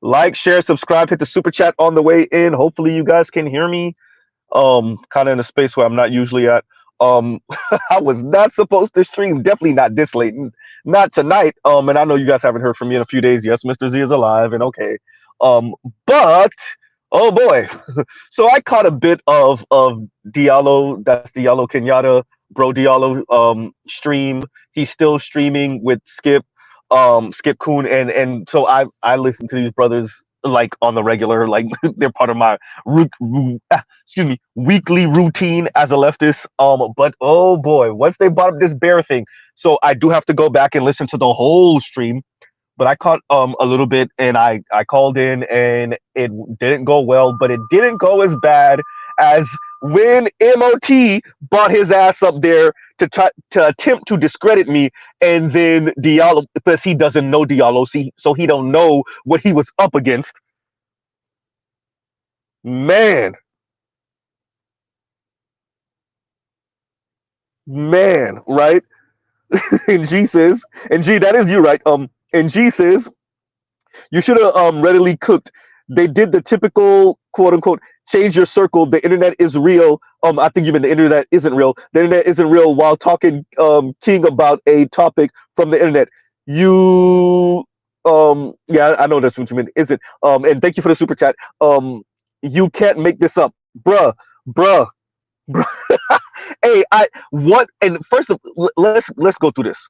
Like, share, subscribe, hit the super chat on the way in. Hopefully you guys can hear me. Kind of in a space where I'm not usually at. Um, I was not supposed to stream. Definitely not this late. Not tonight. And I know you guys haven't heard from me in a few days. Yes, Mr. Z is alive and okay. But oh boy. So I caught a bit of Diallo. That's Diallo Kenyatta, bro Diallo stream. He's still streaming with Skip Coon, and so I listen to these brothers like on the regular, like they're part of my excuse me, weekly routine as a leftist. But oh boy, once they brought up this bear thing, so I do have to go back and listen to the whole stream. But I caught a little bit, and I called in, and it didn't go well, but it didn't go as bad as when MOT brought his ass up there to try to attempt to discredit me, and then Diallo, because he doesn't know Diallo, so he don't know what he was up against. Man, man, right? And G says, and G, that is you, right? And G says, you should have readily cooked. They did the typical quote unquote change your circle. The internet is real. I think you mean the internet isn't real. The internet isn't real while talking king about a topic from the internet. You yeah, I know that's what you mean. Is it? And thank you for the super chat. You can't make this up. Bruh. Hey, I what and first of let's go through this.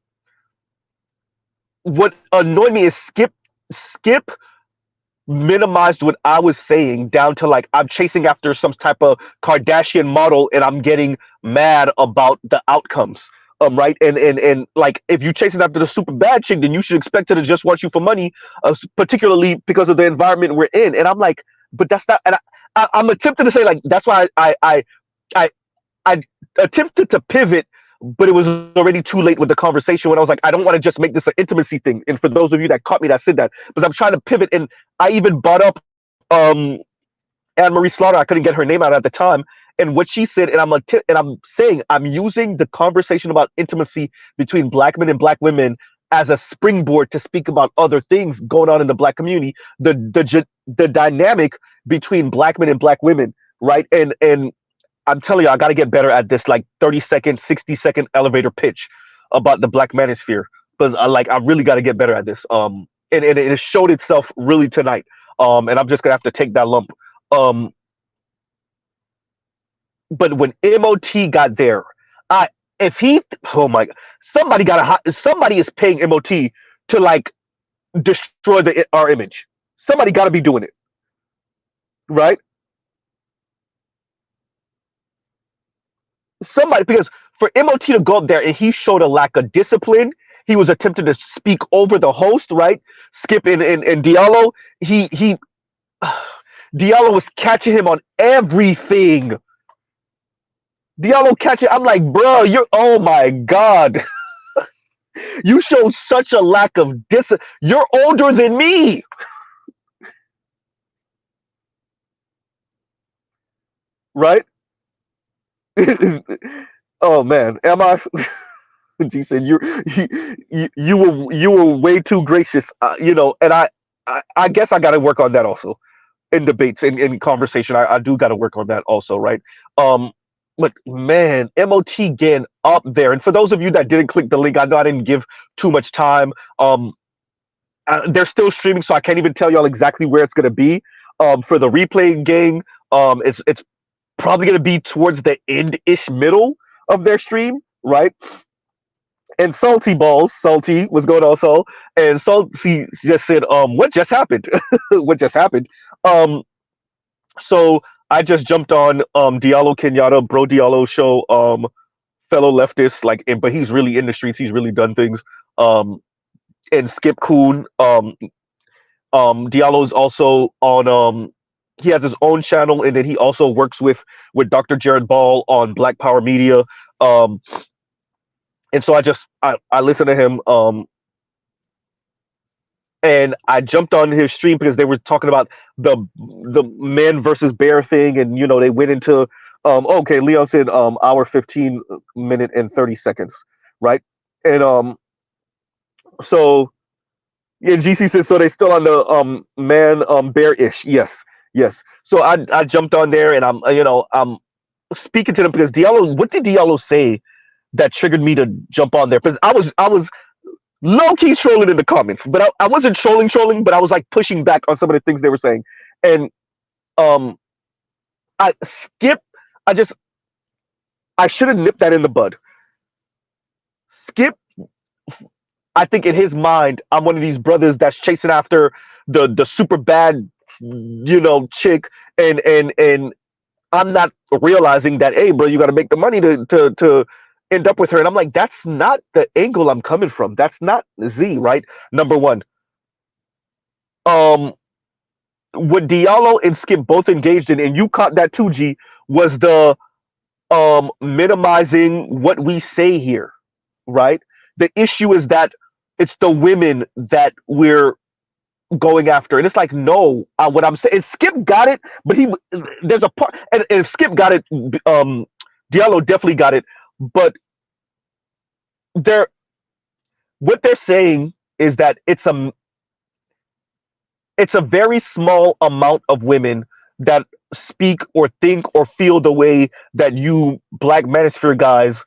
What annoyed me is Skip minimized what I was saying down to like I'm chasing after some type of Kardashian model and I'm getting mad about the outcomes. Right, and like if you're chasing after the super bad chick, then you should expect her to just want you for money, particularly because of the environment we're in. And I'm like, but that's not. And I'm attempting to say like that's why I I attempted to pivot, but it was already too late with the conversation when I was like, I don't want to just make this an intimacy thing. And for those of you that caught me that said that, but I'm trying to pivot, and I even brought up Anne Marie Slaughter. I couldn't get her name out at the time, and what she said, and I'm saying I'm using the conversation about intimacy between black men and black women as a springboard to speak about other things going on in the black community, the dynamic between black men and black women, right? And I'm telling you, I got to get better at this, like 30-second, 60-second elevator pitch about the black manosphere, because I really got to get better at this. And it showed itself really tonight. And I'm just gonna have to take that lump. But when MOT got there, oh my god, somebody is paying MOT to like destroy our image. Somebody got to be doing it, right? Somebody, because for MOT to go up there and he showed a lack of discipline, he was attempting to speak over the host, right? Skip and Diallo, he Diallo was catching him on everything. Diallo catching, I'm like, bro, oh my god, you showed such a lack of discipline. You're older than me, right? Oh man, am I? G said you were way too gracious, and I guess I got to work on that also in debates and in conversation. I do got to work on that also, right? But man, MOT getting up there, and for those of you that didn't click the link, I know I didn't give too much time. They're still streaming, so I can't even tell y'all exactly where it's gonna be. For the replay gang, it's probably gonna be towards the end-ish middle of their stream, right? And Salty was going on, so and Salty just said, what just happened? What just happened? So I just jumped on Diallo Kenyatta, Bro Diallo show, fellow leftist, but he's really in the streets, he's really done things. And Skip Coon, Diallo's also on he has his own channel, and then he also works with Dr. Jared Ball on Black Power Media. And so I listened to him, and I jumped on his stream because they were talking about the man versus bear thing, and they went into okay, Leon said hour 15 minute and 30 seconds, right? And so Yeah, GC says so. They still on the man bear ish. Yes, yes. So I jumped on there and I'm speaking to them because Diallo. What did Diallo say that triggered me to jump on there? Because I was low key trolling in the comments, but I wasn't trolling, but I was like pushing back on some of the things they were saying. And um, I Skip. I just I should have nipped that in the bud. Skip, I think in his mind, I'm one of these brothers that's chasing after the super bad, chick, and I'm not realizing that, hey, bro, you got to make the money to end up with her. And I'm like, that's not the angle I'm coming from. That's not Z, right? Number one. Um, what Diallo and Skip both engaged in, and you caught that too, G, was the minimizing what we say here, right? The issue is that it's the women that we're going after, and it's like, no, what I'm saying, Skip got it, but there's a part, and if Skip got it, Diallo definitely got it, but they're what they're saying is that it's a very small amount of women that speak or think or feel the way that you Black Manosphere guys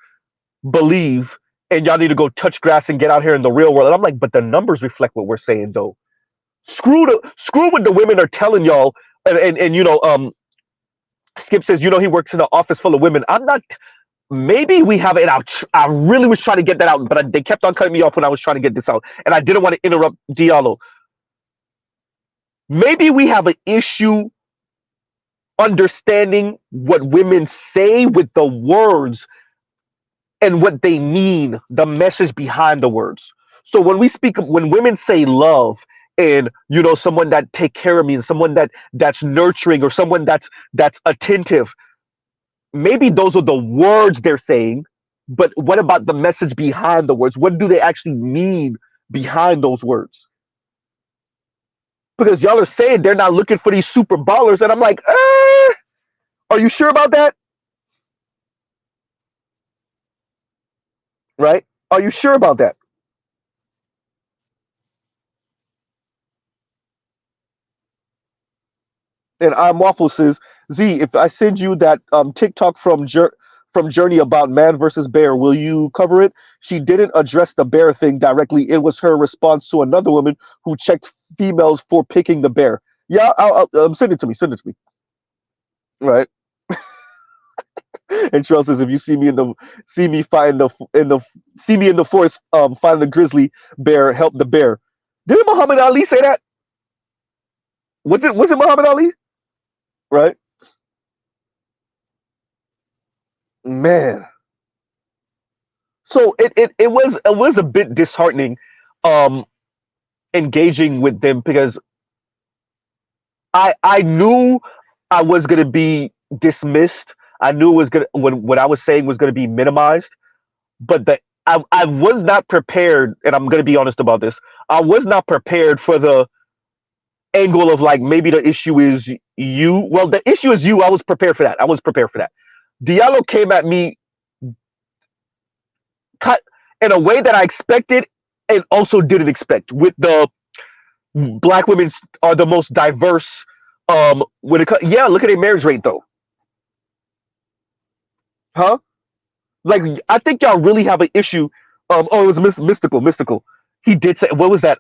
believe, and y'all need to go touch grass and get out here in the real world. And I'm like, but the numbers reflect what we're saying, though. Screw what the women are telling y'all. And Skip says, he works in an office full of women. I'm not. Maybe we have it out. I really was trying to get that out, but they kept on cutting me off when I was trying to get this out, and I didn't want to interrupt Diallo. Maybe we have an issue understanding what women say with the words and what they mean, the message behind the words. So when women say love and someone that take care of me and someone that's nurturing or someone that's attentive, maybe those are the words they're saying, but what about the message behind the words? What do they actually mean behind those words? Because y'all are saying they're not looking for these super ballers, and I'm like, are you sure about that? Right? Are you sure about that? And I'm Waffle says, Z, if I send you that TikTok from Journey about man versus bear, will you cover it? She didn't address the bear thing directly. It was her response to another woman who checked females for picking the bear. Yeah, I'll send it to me. Send it to me. Right. And Charles says, if you see me find see me in the forest, find the grizzly bear, help the bear. Didn't Muhammad Ali say that? Was it Muhammad Ali? Right. Man. So it was a bit disheartening, um, engaging with them because I knew I was gonna be dismissed. I knew it was gonna when what I was saying was gonna be minimized, but I was not prepared, and I'm gonna be honest about this. I was not prepared for the angle of like maybe the issue is you. Well, the issue is you. I was prepared for that. I was prepared for that. Diallo came at me cut in a way that I expected and also didn't expect. With the Black women are the most diverse. When yeah, look at their marriage rate though, huh? Like I think y'all really have an issue. Oh, it was mystical. He did say, what was that?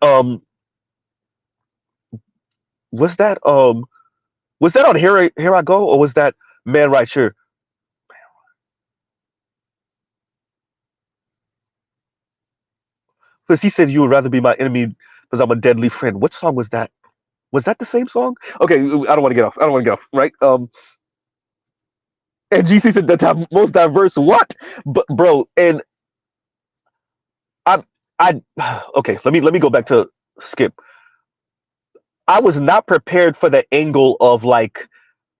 Was that was that on Here I Go, or was that Man Right Here? Because he said you would rather be my enemy because I'm a deadly friend. What song was that? Was that the same song? Okay, I don't want to get off. I don't want to get off. Right? And GC said the most diverse what? But bro, and I I okay. Let me go back to Skip. I was not prepared for the angle of like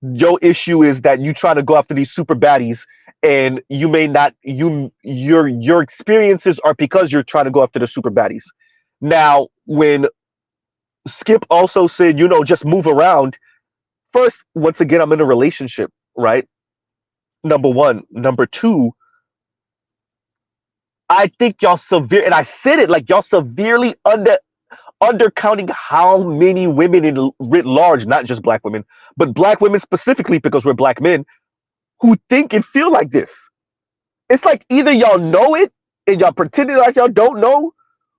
your issue is that you try to go after these super baddies and you may not your experiences are because you're trying to go after the super baddies. Now, when Skip also said, just move around. First, once again, I'm in a relationship, right? Number one. Number two, I think y'all severe, and I said it like y'all severely undercounting how many women in writ large, not just black women, but black women specifically because we're black men who think and feel like this. It's like either y'all know it and y'all pretending like y'all don't know,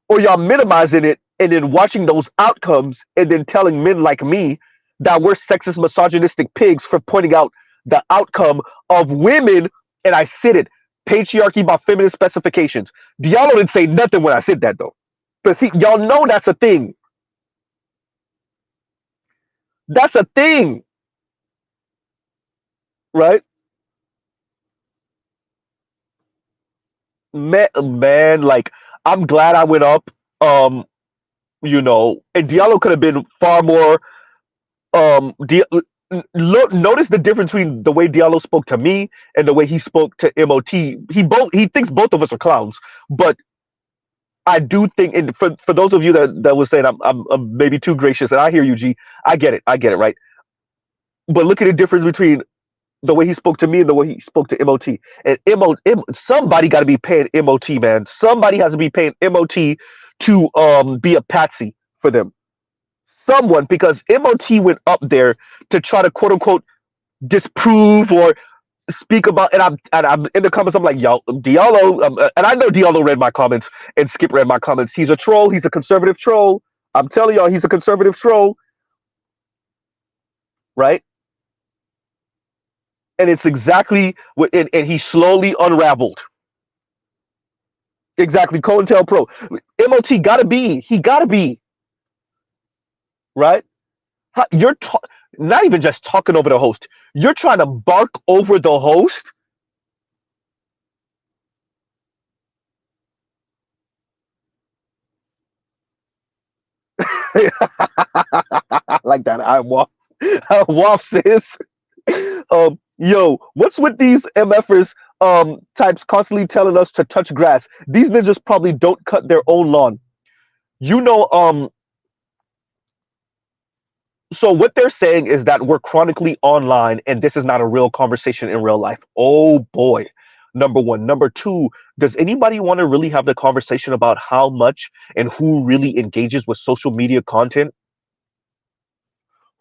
or y'all minimizing it and then watching those outcomes and then telling men like me that we're sexist, misogynistic pigs for pointing out the outcome of women. And I said it, patriarchy by feminist specifications. Diallo didn't say nothing when I said that though. But see, y'all know that's a thing. That's a thing, right? Man, like I'm glad I went up. Um, and Diallo could have been far more. Notice the difference between the way Diallo spoke to me and the way he spoke to MOT. He thinks both of us are clowns, but I do think, and for those of you that was saying I'm maybe too gracious, and I hear you, G. I get it, right? But look at the difference between the way he spoke to me and the way he spoke to MOT. And somebody got to be paying MOT, man. Somebody has to be paying MOT to be a patsy for them. Someone, because MOT went up there to try to quote unquote disprove or speak about, and I'm in the comments. I'm like, yo, Diallo, and I know Diallo read my comments and Skip read my comments. He's a troll. He's a conservative troll. I'm telling y'all, he's a conservative troll, right? And it's exactly what, and he slowly unraveled. Exactly, COINTELPRO. MOT he gotta be right. You're not even just talking over the host. You're trying to bark over the host. Like that. I waff sis. Yo, what's with these MFers types constantly telling us to touch grass? These ninjas probably don't cut their own lawn. You know, so what they're saying is that we're chronically online and this is not a real conversation in real life. Oh boy. Number one. Number two, does anybody want to really have the conversation about how much and who really engages with social media content?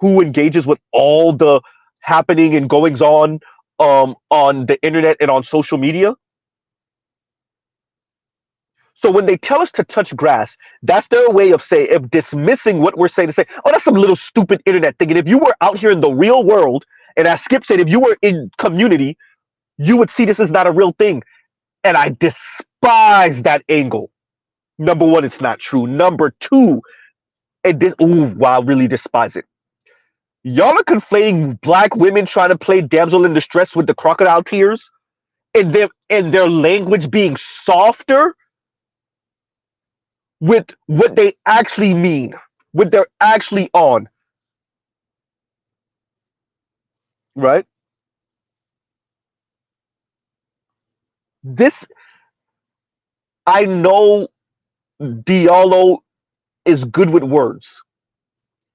Who engages with all the happening and goings on the internet and on social media? So when they tell us to touch grass, that's their way of dismissing what we're saying to say, oh, that's some little stupid internet thing. And if you were out here in the real world, and as Skip said, if you were in community, you would see this is not a real thing. And I despise that angle. Number one, it's not true. Number two, I really despise it. Y'all are conflating black women trying to play damsel in distress with the crocodile tears and their language being softer with what they actually mean, what they're actually on, right? This, I know Diallo is good with words.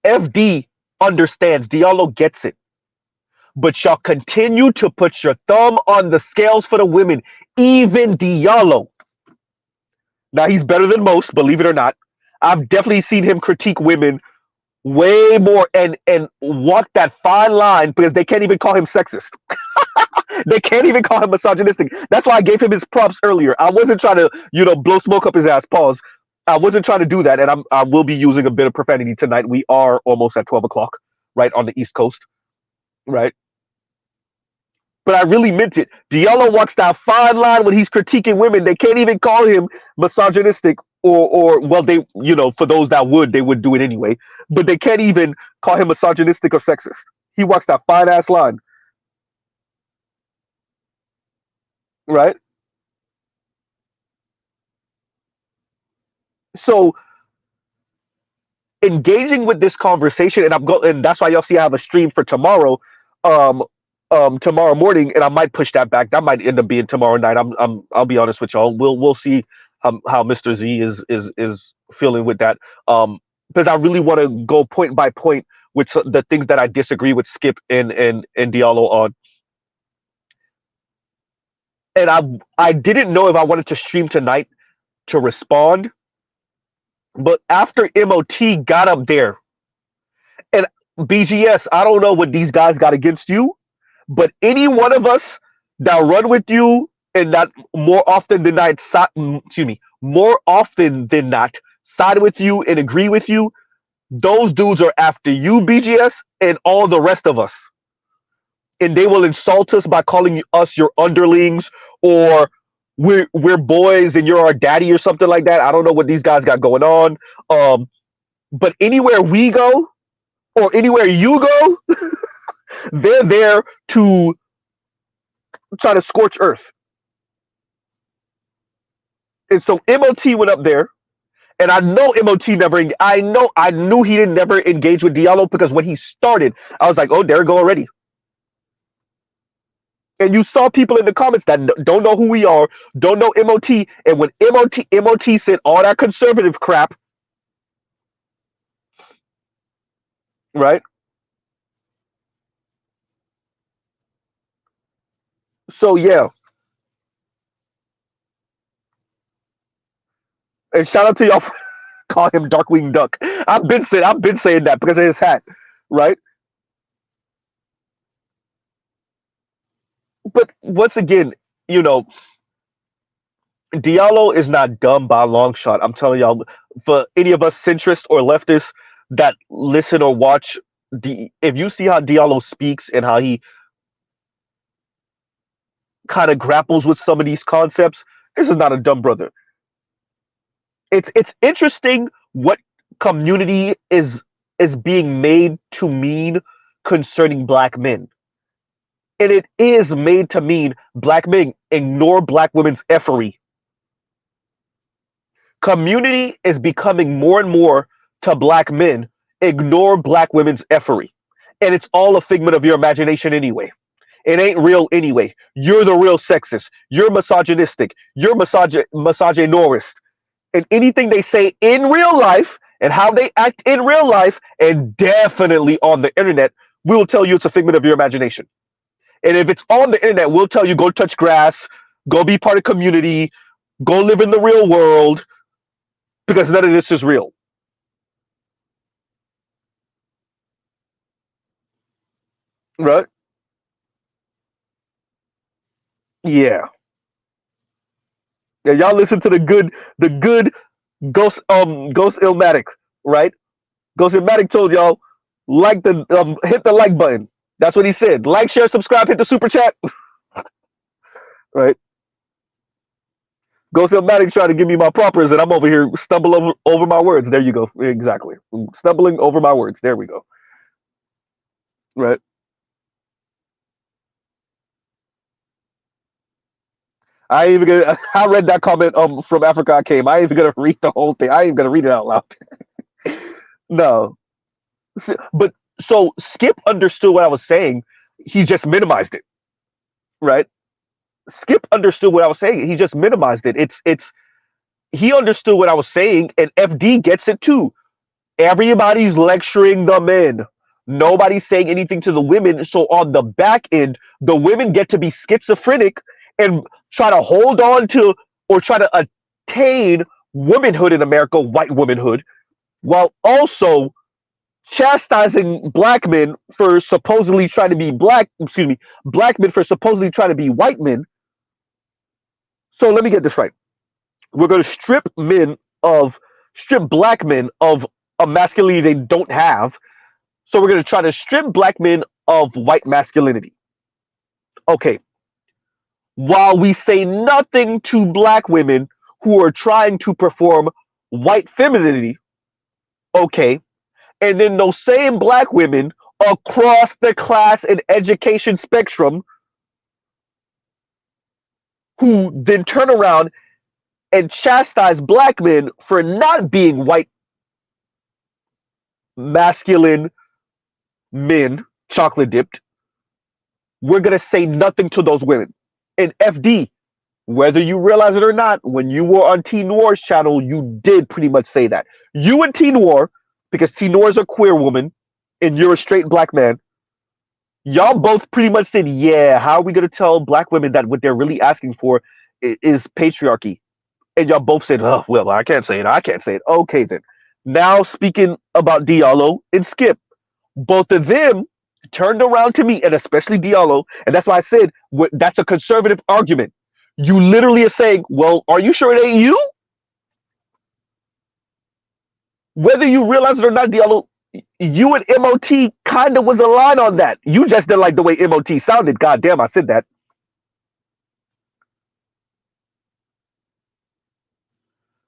FD understands, Diallo gets it. But y'all continue to put your thumb on the scales for the women, even Diallo. Now, he's better than most, believe it or not. I've definitely seen him critique women way more and walk that fine line because they can't even call him sexist. They can't even call him misogynistic. That's why I gave him his props earlier. I wasn't trying to, blow smoke up his ass. Pause. I wasn't trying to do that, and I will be using a bit of profanity tonight. We are almost at 12 o'clock, right on the East Coast, right? But I really meant it. Diallo walks that fine line when he's critiquing women. They can't even call him misogynistic or well, they, for those that would, they would do it anyway. But they can't even call him misogynistic or sexist. He walks that fine ass line, right? So engaging with this conversation, and and that's why y'all see I have a stream for tomorrow, um, tomorrow morning, and I might push that back. That might end up being tomorrow night. I'll be honest with y'all. We'll see how Mr. Z is feeling with that. Because I really want to go point by point with the things that I disagree with Skip and Diallo on. And I didn't know if I wanted to stream tonight to respond But after MOT got up there, and BGS, I don't know what these guys got against you, but any one of us that run with you and that more often than not, excuse me, more often than not, side with you and agree with you, those dudes are after you, BGS, and all the rest of us. And they will insult us by calling us your underlings, or we're boys and you're our daddy or something like that. I don't know what these guys got going on. But anywhere we go or anywhere you go, they're there to try to scorch earth. And so MOT went up there, and I know MOT never. I knew he didn't never engage with Diallo, because when he started, I was like, oh, there we go already. And you saw people in the comments that don't know who we are, don't know MOT, and when MOT said all that conservative crap, right? So yeah, and shout out to y'all for call him Darkwing Duck. I've been saying that because of his hat, right? But once again, you know, Diallo is not dumb by a long shot. I'm telling y'all, for any of us centrists or leftists that listen or watch, if you see how Diallo speaks and how he kind of grapples with some of these concepts, this is not a dumb brother. It's interesting what community is being made to mean concerning black men. And it is made to mean black men ignore black women's effery. Community is becoming more and more to black men ignore black women's effery. And it's all a figment of your imagination anyway. It ain't real anyway. You're the real sexist. You're misogynistic. You're misogynorist. And anything they say in real life and how they act in real life and definitely on the internet, we will tell you it's a figment of your imagination. And if it's on the internet, we'll tell you go touch grass, go be part of community, go live in the real world, because none of this is real. Right? Yeah. Yeah, y'all listen to the good Ghost Illmatic, right? Ghost Illmatic told y'all hit the like button. That's what he said. Like, share, subscribe, hit the super chat. Right? Ghost Illmatic trying to give me my propers, and I'm over here stumbling over my words. There you go. Exactly. Stumbling over my words. There we go. Right? I read that comment from Africa I Came. I ain't even gonna read the whole thing. I ain't gonna read it out loud. No. But so Skip understood what I was saying. He just minimized it. Right? Skip understood what I was saying. He just minimized it. It's he understood what I was saying, and FD gets it too. Everybody's lecturing the men. Nobody's saying anything to the women. So on the back end, the women get to be schizophrenic and try to hold on to or try to attain womanhood in America, white womanhood, while also chastising black men for supposedly trying to be black men for supposedly trying to be white men. So let me get this right. We're going to strip black men of a masculinity they don't have. So we're going to try to strip black men of white masculinity. Okay. While we say nothing to black women who are trying to perform white femininity, okay. And then those same black women across the class and education spectrum who then turn around and chastise black men for not being white masculine men, chocolate dipped, we're going to say nothing to those women. And FD, whether you realize it or not, when you were on T Noir's channel, you did pretty much say that. You and T Noir, because T Noir is a queer woman and you're a straight black man, y'all both pretty much said, yeah, how are we going to tell black women that what they're really asking for is patriarchy? And y'all both said, "Oh well, I can't say it. I can't say it." Okay then. Now speaking about Diallo and Skip, both of them turned around to me, and especially Diallo, and that's why I said that's a conservative argument. You literally are saying, "Well, are you sure it ain't you?" Whether you realize it or not, Diallo, you and MOT kind of was aligned on that. You just didn't like the way MOT sounded. God damn, I said that.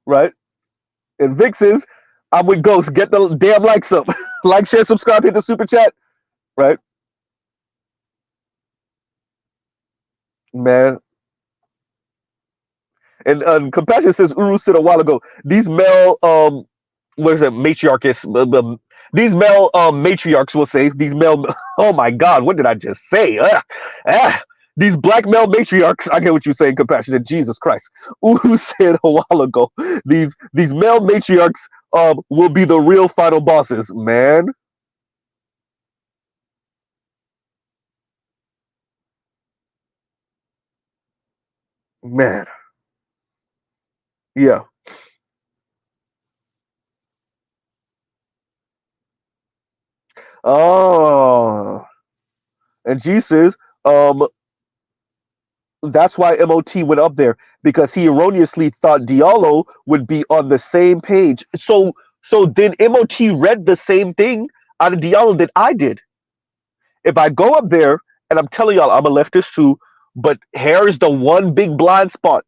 Right? And Vic says, I'm with Ghost. Get the damn likes up. Like, share, subscribe, hit the super chat. Right? Man. And Compassion says, Uru said a while ago, these male, what is it, matriarchs, these male matriarchs will say, these male, oh my God, what did I just say? These black male matriarchs, I get what you're saying, Compassionate, Jesus Christ. Uru said a while ago, these male matriarchs will be the real final bosses, man. Man. Yeah. Oh. And G says, that's why MOT went up there because he erroneously thought Diallo would be on the same page. So then MOT read the same thing out of Diallo that I did. If I go up there and I'm telling y'all I'm a leftist too, but hair is the one big blind spot.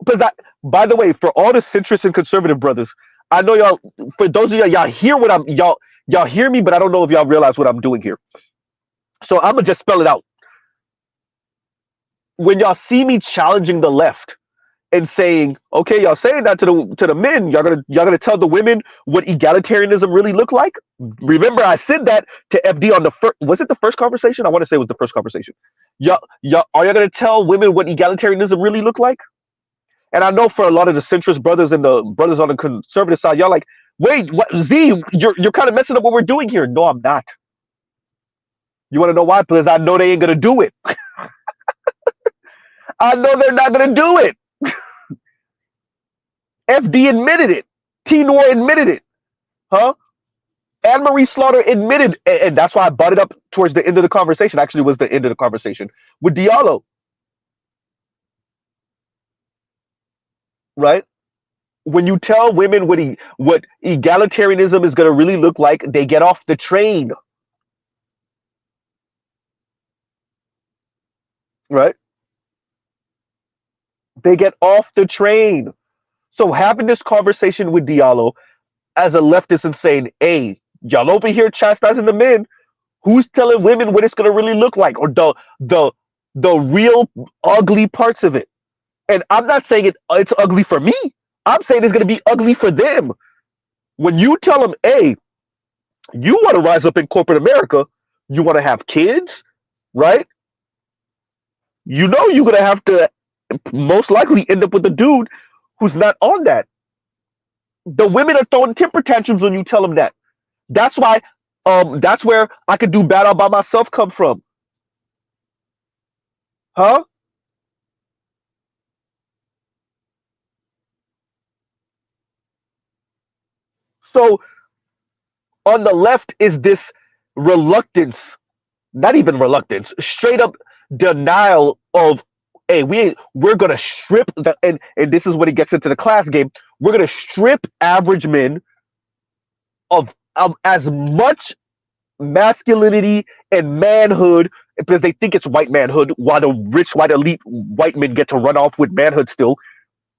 Because by the way, for all the centrist and conservative brothers, I know y'all. For those of y'all hear what y'all hear me, but I don't know if y'all realize what I'm doing here. So I'm gonna just spell it out. When y'all see me challenging the left and saying, okay, y'all saying that to the men, y'all gonna tell the women what egalitarianism really look like. Remember, I said that to FD on the first. Was it the first conversation? I want to say it was the first conversation. Y'all are y'all gonna tell women what egalitarianism really look like? And I know for a lot of the centrist brothers and the brothers on the conservative side, y'all like, wait, what? Z, you're kind of messing up what we're doing here. No, I'm not. You want to know why? Because I know they ain't gonna do it. I know they're not gonna do it. FD admitted it. T Noir admitted it. Huh? Anne Marie Slaughter admitted, and that's why I brought it up towards the end of the conversation. Actually, it was the end of the conversation with Diallo, right? When you tell women what egalitarianism is going to really look like, they get off the train, right? They get off the train. So having this conversation with Diallo as a leftist and saying, "Hey, y'all over here chastising the men. Who's telling women what it's going to really look like, or the real ugly parts of it?" And I'm not saying it's ugly for me. I'm saying it's going to be ugly for them. When you tell them, "Hey, you want to rise up in corporate America, you want to have kids, right? You know you're going to have to most likely end up with a dude who's not on that." The women are throwing temper tantrums when you tell them that. That's why that's where I could do battle by myself come from. Huh? So on the left is this reluctance, not even reluctance, straight up denial of, hey, we're gonna strip and this is when it gets into the class game. We're gonna strip average men of as much masculinity and manhood because they think it's white manhood, while the rich white elite white men get to run off with manhood still.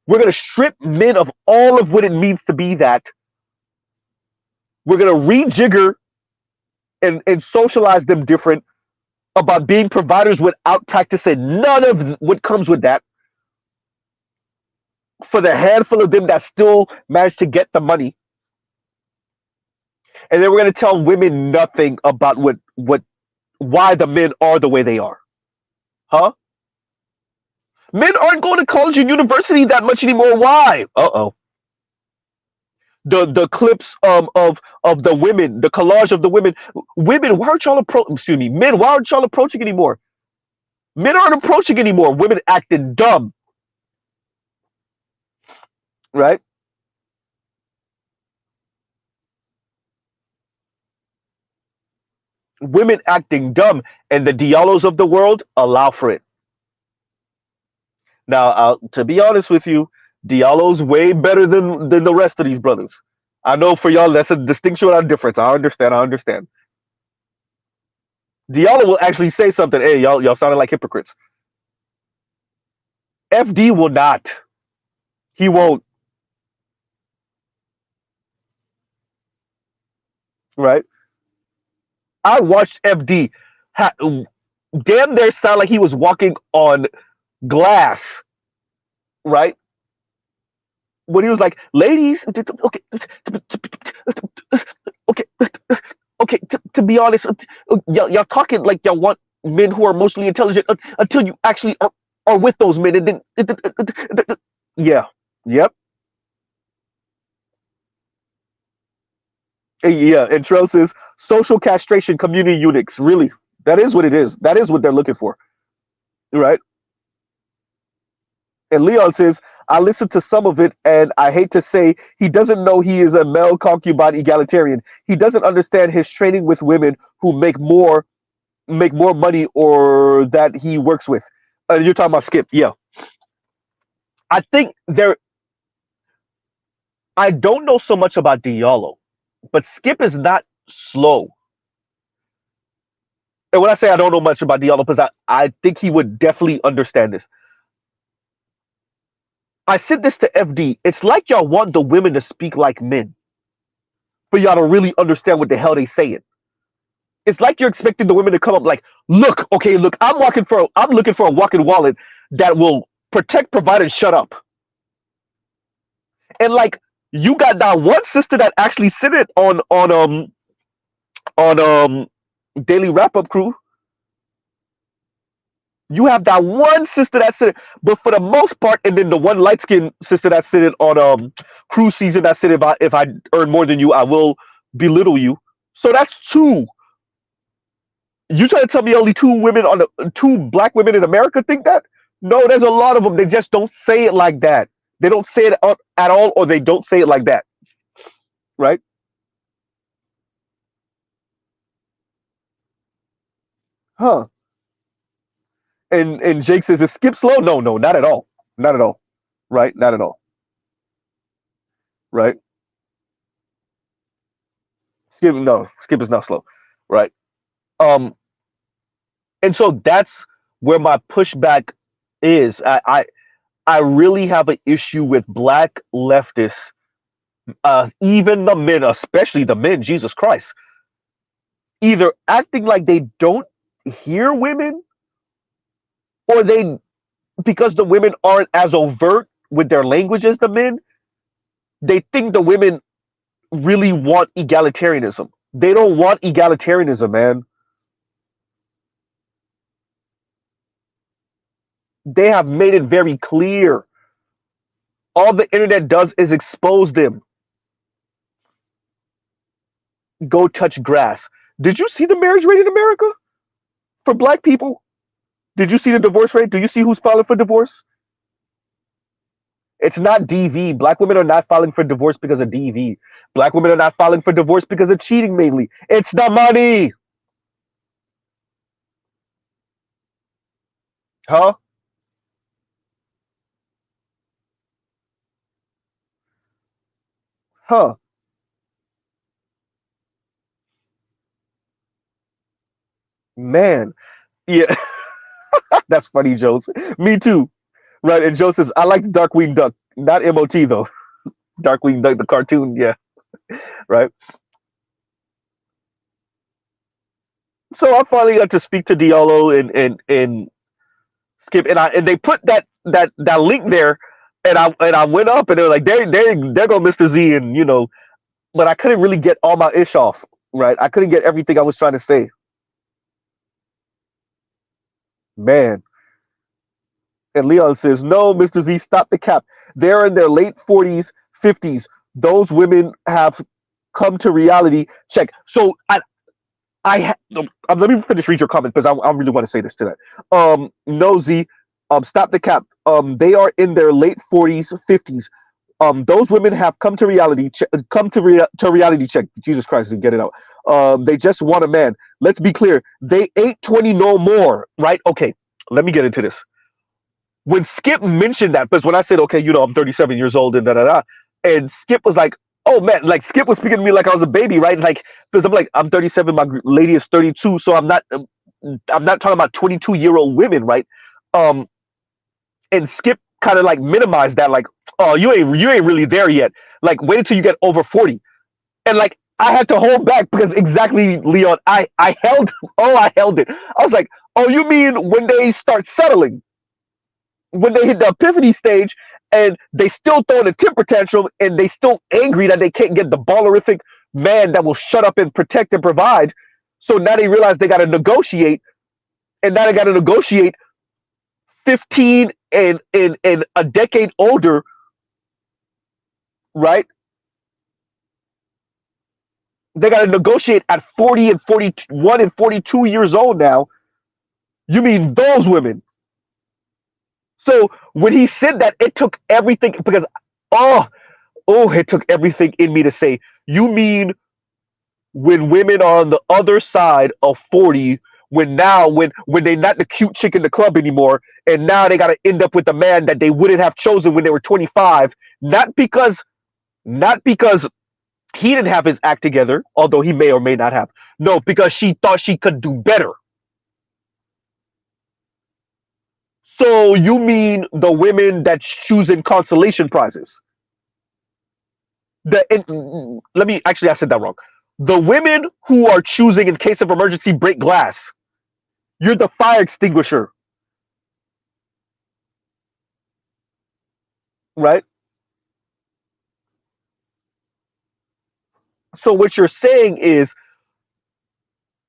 We're gonna strip men of all of what it means to be that. We're gonna rejigger and socialize them different about being providers without practicing none of what comes with that. For the handful of them that still manage to get the money, and then we're going to tell women nothing about why the men are the way they are, huh? Men aren't going to college and university that much anymore. Why? Uh-oh. The clips of the women, the collage of the women. Women, why aren't y'all approaching? Excuse me, men, why aren't y'all approaching anymore? Men aren't approaching anymore. Women acting dumb. right? Women acting dumb, and the Diallos of the world allow for it. Now, to be honest with you, Diallo's way better than the rest of these brothers. I know for y'all that's a distinction without difference. I understand. I understand. Diallo will actually say something. Hey, y'all sounded like hypocrites. FD will not. He won't. Right? I watched FD. Damn, there sound like he was walking on glass. Right? When he was like, "Ladies, okay, okay, okay." To be honest, y'all talking like y'all want men who are emotionally intelligent until you actually are with those men, and then yeah, yep, yeah. And Trell says social castration, community eunuchs. Really, that is what it is. That is what they're looking for, right? And Leon says, I listened to some of it, and I hate to say, he doesn't know he is a male concubine egalitarian. He doesn't understand his training with women who make more money or that he works with. You're talking about Skip, yeah. I think there. I don't know so much about Diallo, but Skip is not slow. And when I say I don't know much about Diallo, because I think he would definitely understand this. I said this to FD. It's like y'all want the women to speak like men for y'all to really understand what the hell they saying. It's like you're expecting the women to come up like, look, okay, look, I'm looking for a walking wallet that will protect, provide, and shut up. And like you got that one sister that actually said it on Daily Wrap Up Crew. You have that one sister that said it, but for the most part, and then the one light skinned sister that said it on Crew Season that said if I earn more than you, I will belittle you. So that's two. You trying to tell me only two black women in America think that? No, there's a lot of them. They just don't say it like that. They don't say it at all, or they don't say it like that, right? Huh? And Jake says, "Is Skip slow?" No, no, not at all, not at all, right? Not at all, right? Skip is not slow, right? Um, and so that's where my pushback is. I really have an issue with black leftists, even the men, especially the men. Jesus Christ, either acting like they don't hear women, or they because the women aren't as overt with their language as the men, they think the women really want egalitarianism. They don't want egalitarianism, man. They have made it very clear. All the internet does is expose them. Go touch grass. Did you see the marriage rate in America for black people? Did you see the divorce rate? Do you see who's filing for divorce? It's not DV. Black women are not filing for divorce because of DV. Black women are not filing for divorce because of cheating mainly. It's the money. Huh? Huh? Man. Yeah. That's funny, Jones. Me too. Right. And Joe says, I like the Darkwing Duck. Not MOT though. Darkwing Duck, the cartoon. Yeah. Right. So I finally got to speak to Diallo and Skip, and they put that link there, and I went up, and they were like, there go Mr. Z, and but I couldn't really get all my ish off, right? I couldn't get everything I was trying to say, man. And Leon says, no, Mr. Z, stop the cap. They're in their late 40s, 50s. Those women have come to reality check. So let me finish read your comment because I really want to say this to that. No Z, stop the cap. They are in their late 40s, 50s. Those women have come to to reality check. Jesus Christ, and get it out. They just want a man. Let's be clear. They ain't 20 no more, right? Okay, let me get into this. When Skip mentioned that, because when I said, okay, I'm 37 years old and da da da, and Skip was like, oh man, like Skip was speaking to me like I was a baby, right? Like, because I'm like, I'm 37, my lady is 32, so I'm not talking about 22-year-old women, right? Um, and Skip kind of like minimized that, like, oh, you ain't really there yet. Like, wait until you get over 40. And like I had to hold back because exactly, Leon, I held I held it. I was like, oh, you mean when they start settling, when they hit the epiphany stage and they still throwing a temper tantrum and they still angry that they can't get the ballerific man that will shut up and protect and provide. So now they realize they got to negotiate, and now they got to negotiate 15 and a decade older, right? They got to negotiate at 40 and 41 and 42 years old now. You mean those women? So when he said that, it took everything, because oh it took everything in me to say, you mean when women are on the other side of 40, when they're not the cute chick in the club anymore, and now they got to end up with a man that they wouldn't have chosen when they were 25, not because he didn't have his act together, although he may or may not have. No, because she thought she could do better. So you mean the women that's choosing consolation prizes? Let me actually, I said that wrong. The women who are choosing in case of emergency break glass. You're the fire extinguisher, right? So what you're saying is,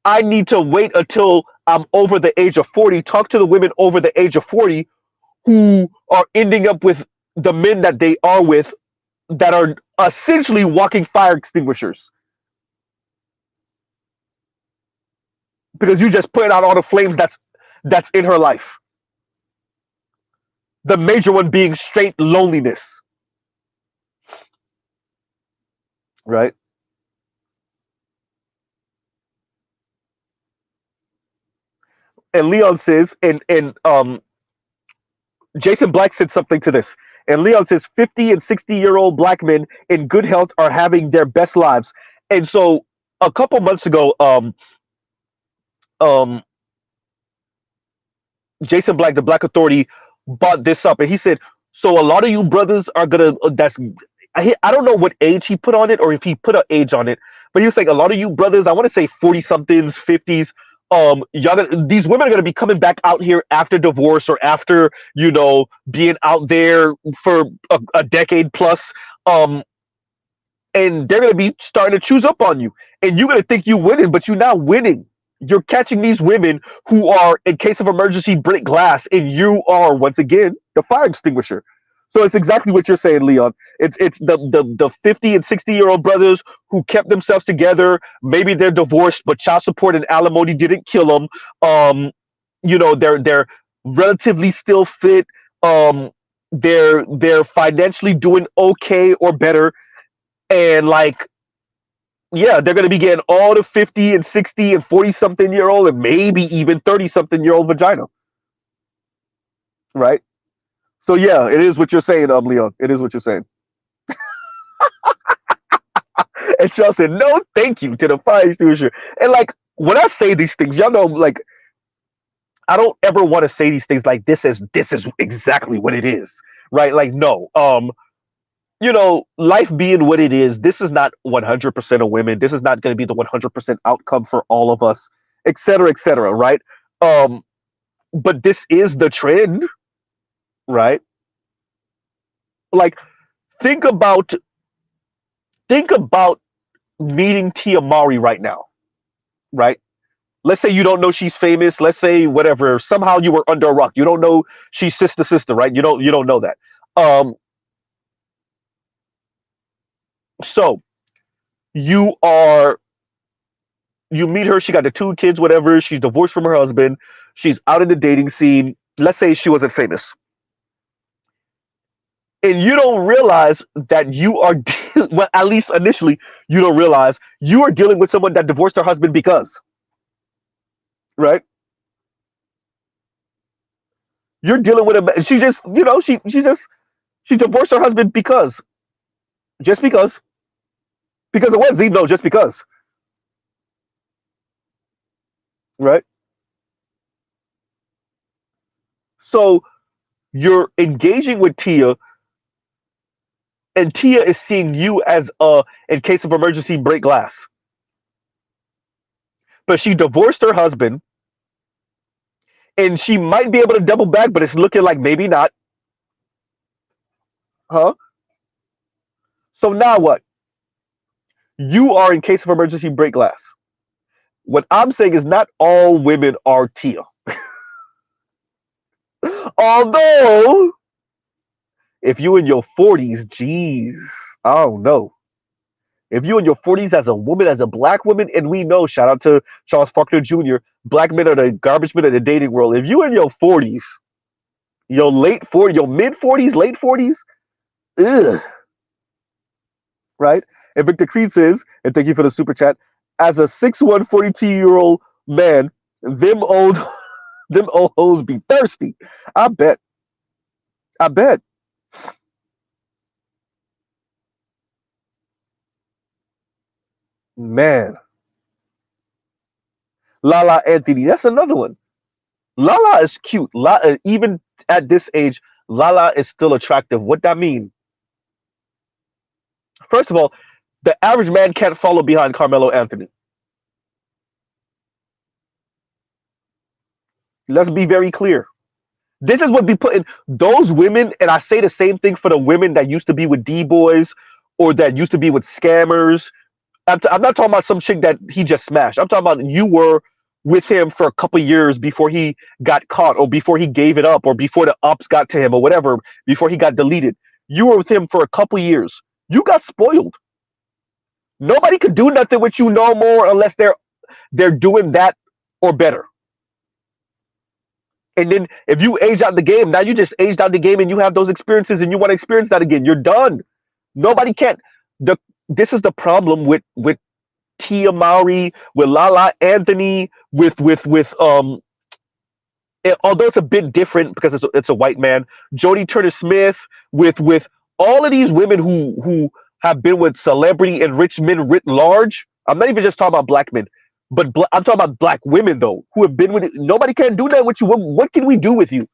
I need to wait until I'm over the age of 40. Talk to the women over the age of 40 who are ending up with the men that they are with, that are essentially walking fire extinguishers, because you just put out all the flames that's in her life. The major one being straight loneliness, right? And Leon says, and Jason Black said something to this. And Leon says 50 and 60-year-old black men in good health are having their best lives. And so a couple months ago, um, Jason Black, the Black Authority, brought this up, and he said, "So a lot of you brothers are gonna. I don't know what age he put on it, or if he put an age on it, but he was like, a lot of you brothers, I want to say 40 somethings, 50s, these women are gonna be coming back out here after divorce, or after being out there for a decade plus, and they're gonna be starting to choose up on you, and you're gonna think you winning, but you're not winning. You're catching these women who are, in case of emergency, break glass, and you are, once again, the fire extinguisher." So it's exactly what you're saying, Leon. It's the 50 and 60-year-old brothers who kept themselves together. Maybe they're divorced, but child support and alimony didn't kill them. They're relatively still fit. They're financially doing okay or better, and like, yeah, they're going to be getting all the 50 and 60 and 40 something year old, and maybe even 30 something year old vagina, right? So yeah, it is what you're saying, Leon. It is what you're saying. And Charles said, "No, thank you" to the fire extinguisher. And like, when I say these things, y'all know, like, I don't ever want to say these things like this is exactly what it is, right? Like, no. Life being what it is, this is not 100% of women. This is not going to be the 100% outcome for all of us, et cetera, right? But this is the trend, right? Like, think about meeting Tia Mowry right now, right? Let's say you don't know she's famous. Let's say whatever. Somehow you were under a rock. You don't know she's sister, right? You don't know that. Um, so you are you meet her, she got the two kids, whatever, she's divorced from her husband, she's out in the dating scene. Let's say she wasn't famous. and you don't realize that you are well, at least initially you don't realize you are dealing with someone that divorced her husband because, right? You're dealing with a she just she divorced her husband because, just because it was, no, just because, right? So you're engaging with Tia, and Tia is seeing you as a, in case of emergency, break glass. But she divorced her husband, and she might be able to double back, but it's looking like maybe not, huh? So now what? You are in case of emergency break glass. What I'm saying is not all women are Tia. Although, if you in your 40s, geez, I don't know. If you in your 40s as a woman, as a black woman, and we know, shout out to Charles Faulkner Jr., black men are the garbage men of the dating world. If you in your 40s, your late 40s, your mid 40s, late 40s, ugh, right? And Victor Creed says, and thank you for the super chat, as a 6'1", 42-year-old man, them old them old hoes be thirsty. I bet. I bet. Man. Lala Anthony, that's another one. Lala is cute. Even at this age, Lala is still attractive. What that mean? First of all, the average man can't follow behind Carmelo Anthony. Let's be very clear. This is what be putting those women, and I say the same thing for the women that used to be with D boys or that used to be with scammers. I'm not talking about some chick that he just smashed. I'm talking about you were with him for a couple years before he got caught or before he gave it up or before the ups got to him or whatever, before he got deleted. You were with him for a couple years. You got spoiled. Nobody could do nothing with you no more unless they're doing that or better. And then if you age out the game, now you just aged out the game and you have those experiences and you want to experience that again. You're done. Nobody can't. The This is the problem with Tia Mowry, with Lala Anthony, although it's a bit different because it's a white man, Jodie Turner Smith, with all of these women who have been with celebrity and rich men writ large. I'm not even just talking about black men, but I'm talking about black women though who have been with it. Nobody can do that with you. What can we do with you?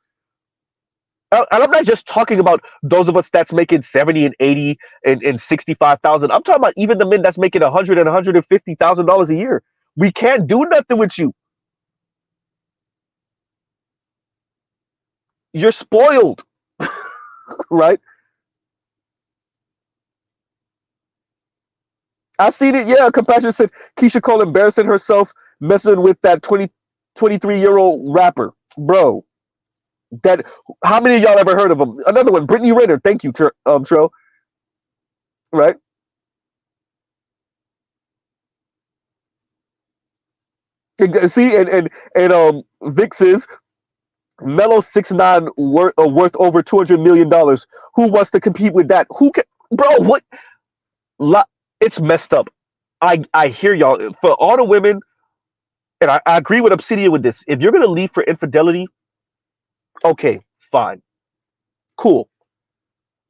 And I'm not just talking about those of us that's making 70 and 80 and 65,000. I'm talking about even the men that's making 100 and $150,000 a year. We can't do nothing with you. You're spoiled, right? I seen it. Yeah, Compassion said Keisha Cole embarrassing herself messing with that 23-year-old rapper, bro. That how many of y'all ever heard of him? Another one, Brittany Renner. Thank you, Tro. Right? See, and Vic says Melo 6'9" worth over $200 million. Who wants to compete with that? Who can, bro? What? It's messed up. I hear y'all. For all the women, and I agree with Obsidian with this. If you're gonna leave for infidelity, okay, fine, cool.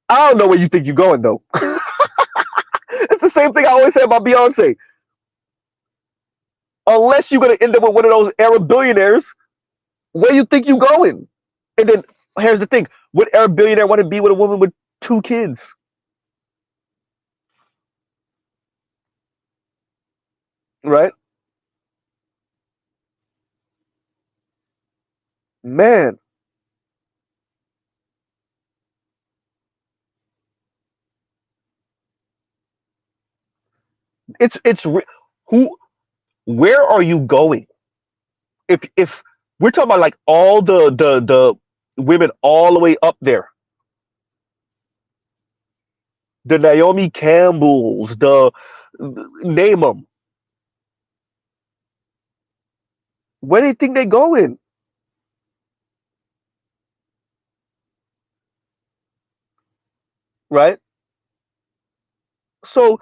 I don't know where you think you're going though. It's the same thing I always say about Beyonce. Unless you're gonna end up with one of those Arab billionaires, where you think you going? And then here's the thing: what Arab billionaire want to be with a woman with 2 kids? Right? Man, who? Where are you going? If we're talking about like all the women all the way up there, the Naomi Campbells, the name them. Where do you think they going? right? So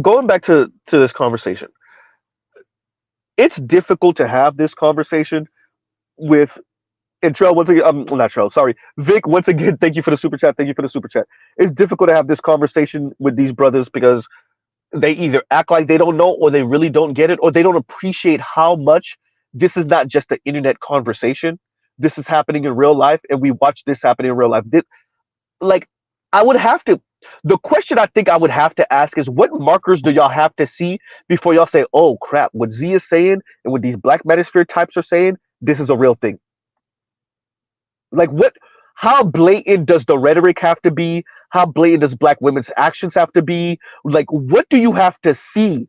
going back to this conversation, it's difficult to have this conversation with and Trell once again. Not Trell. Sorry, Vic. Once again, thank you for the super chat. Thank you for the super chat. It's difficult to have this conversation with these brothers because they either act like they don't know, or they really don't get it, or they don't appreciate how much this is not just an internet conversation. This is happening in real life, and we watch this happen in real life. Like, I would have to. The question I think I would have to ask is, what markers do y'all have to see before y'all say, "Oh crap, what Z is saying and what these Black Manosphere types are saying, this is a real thing." Like, what? How blatant does the rhetoric have to be? How blatant does Black women's actions have to be? Like, what do you have to see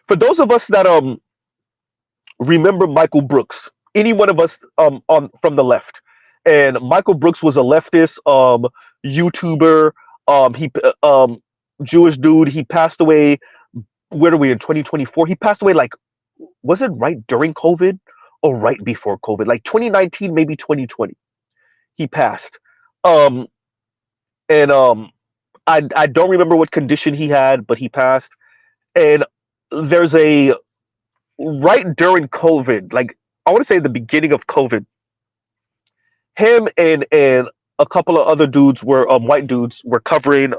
for those of us that remember Michael Brooks? Any one of us on from the left, and Michael Brooks was a leftist YouTuber. He Jewish dude. He passed away. Where are we in 2024? He passed away, like, was it right during COVID or right before COVID? Like 2019, maybe 2020. He passed. Um and I don't remember what condition he had, but he passed. And there's a right during COVID, like I want to say the beginning of COVID, him and a couple of other dudes were white dudes were covering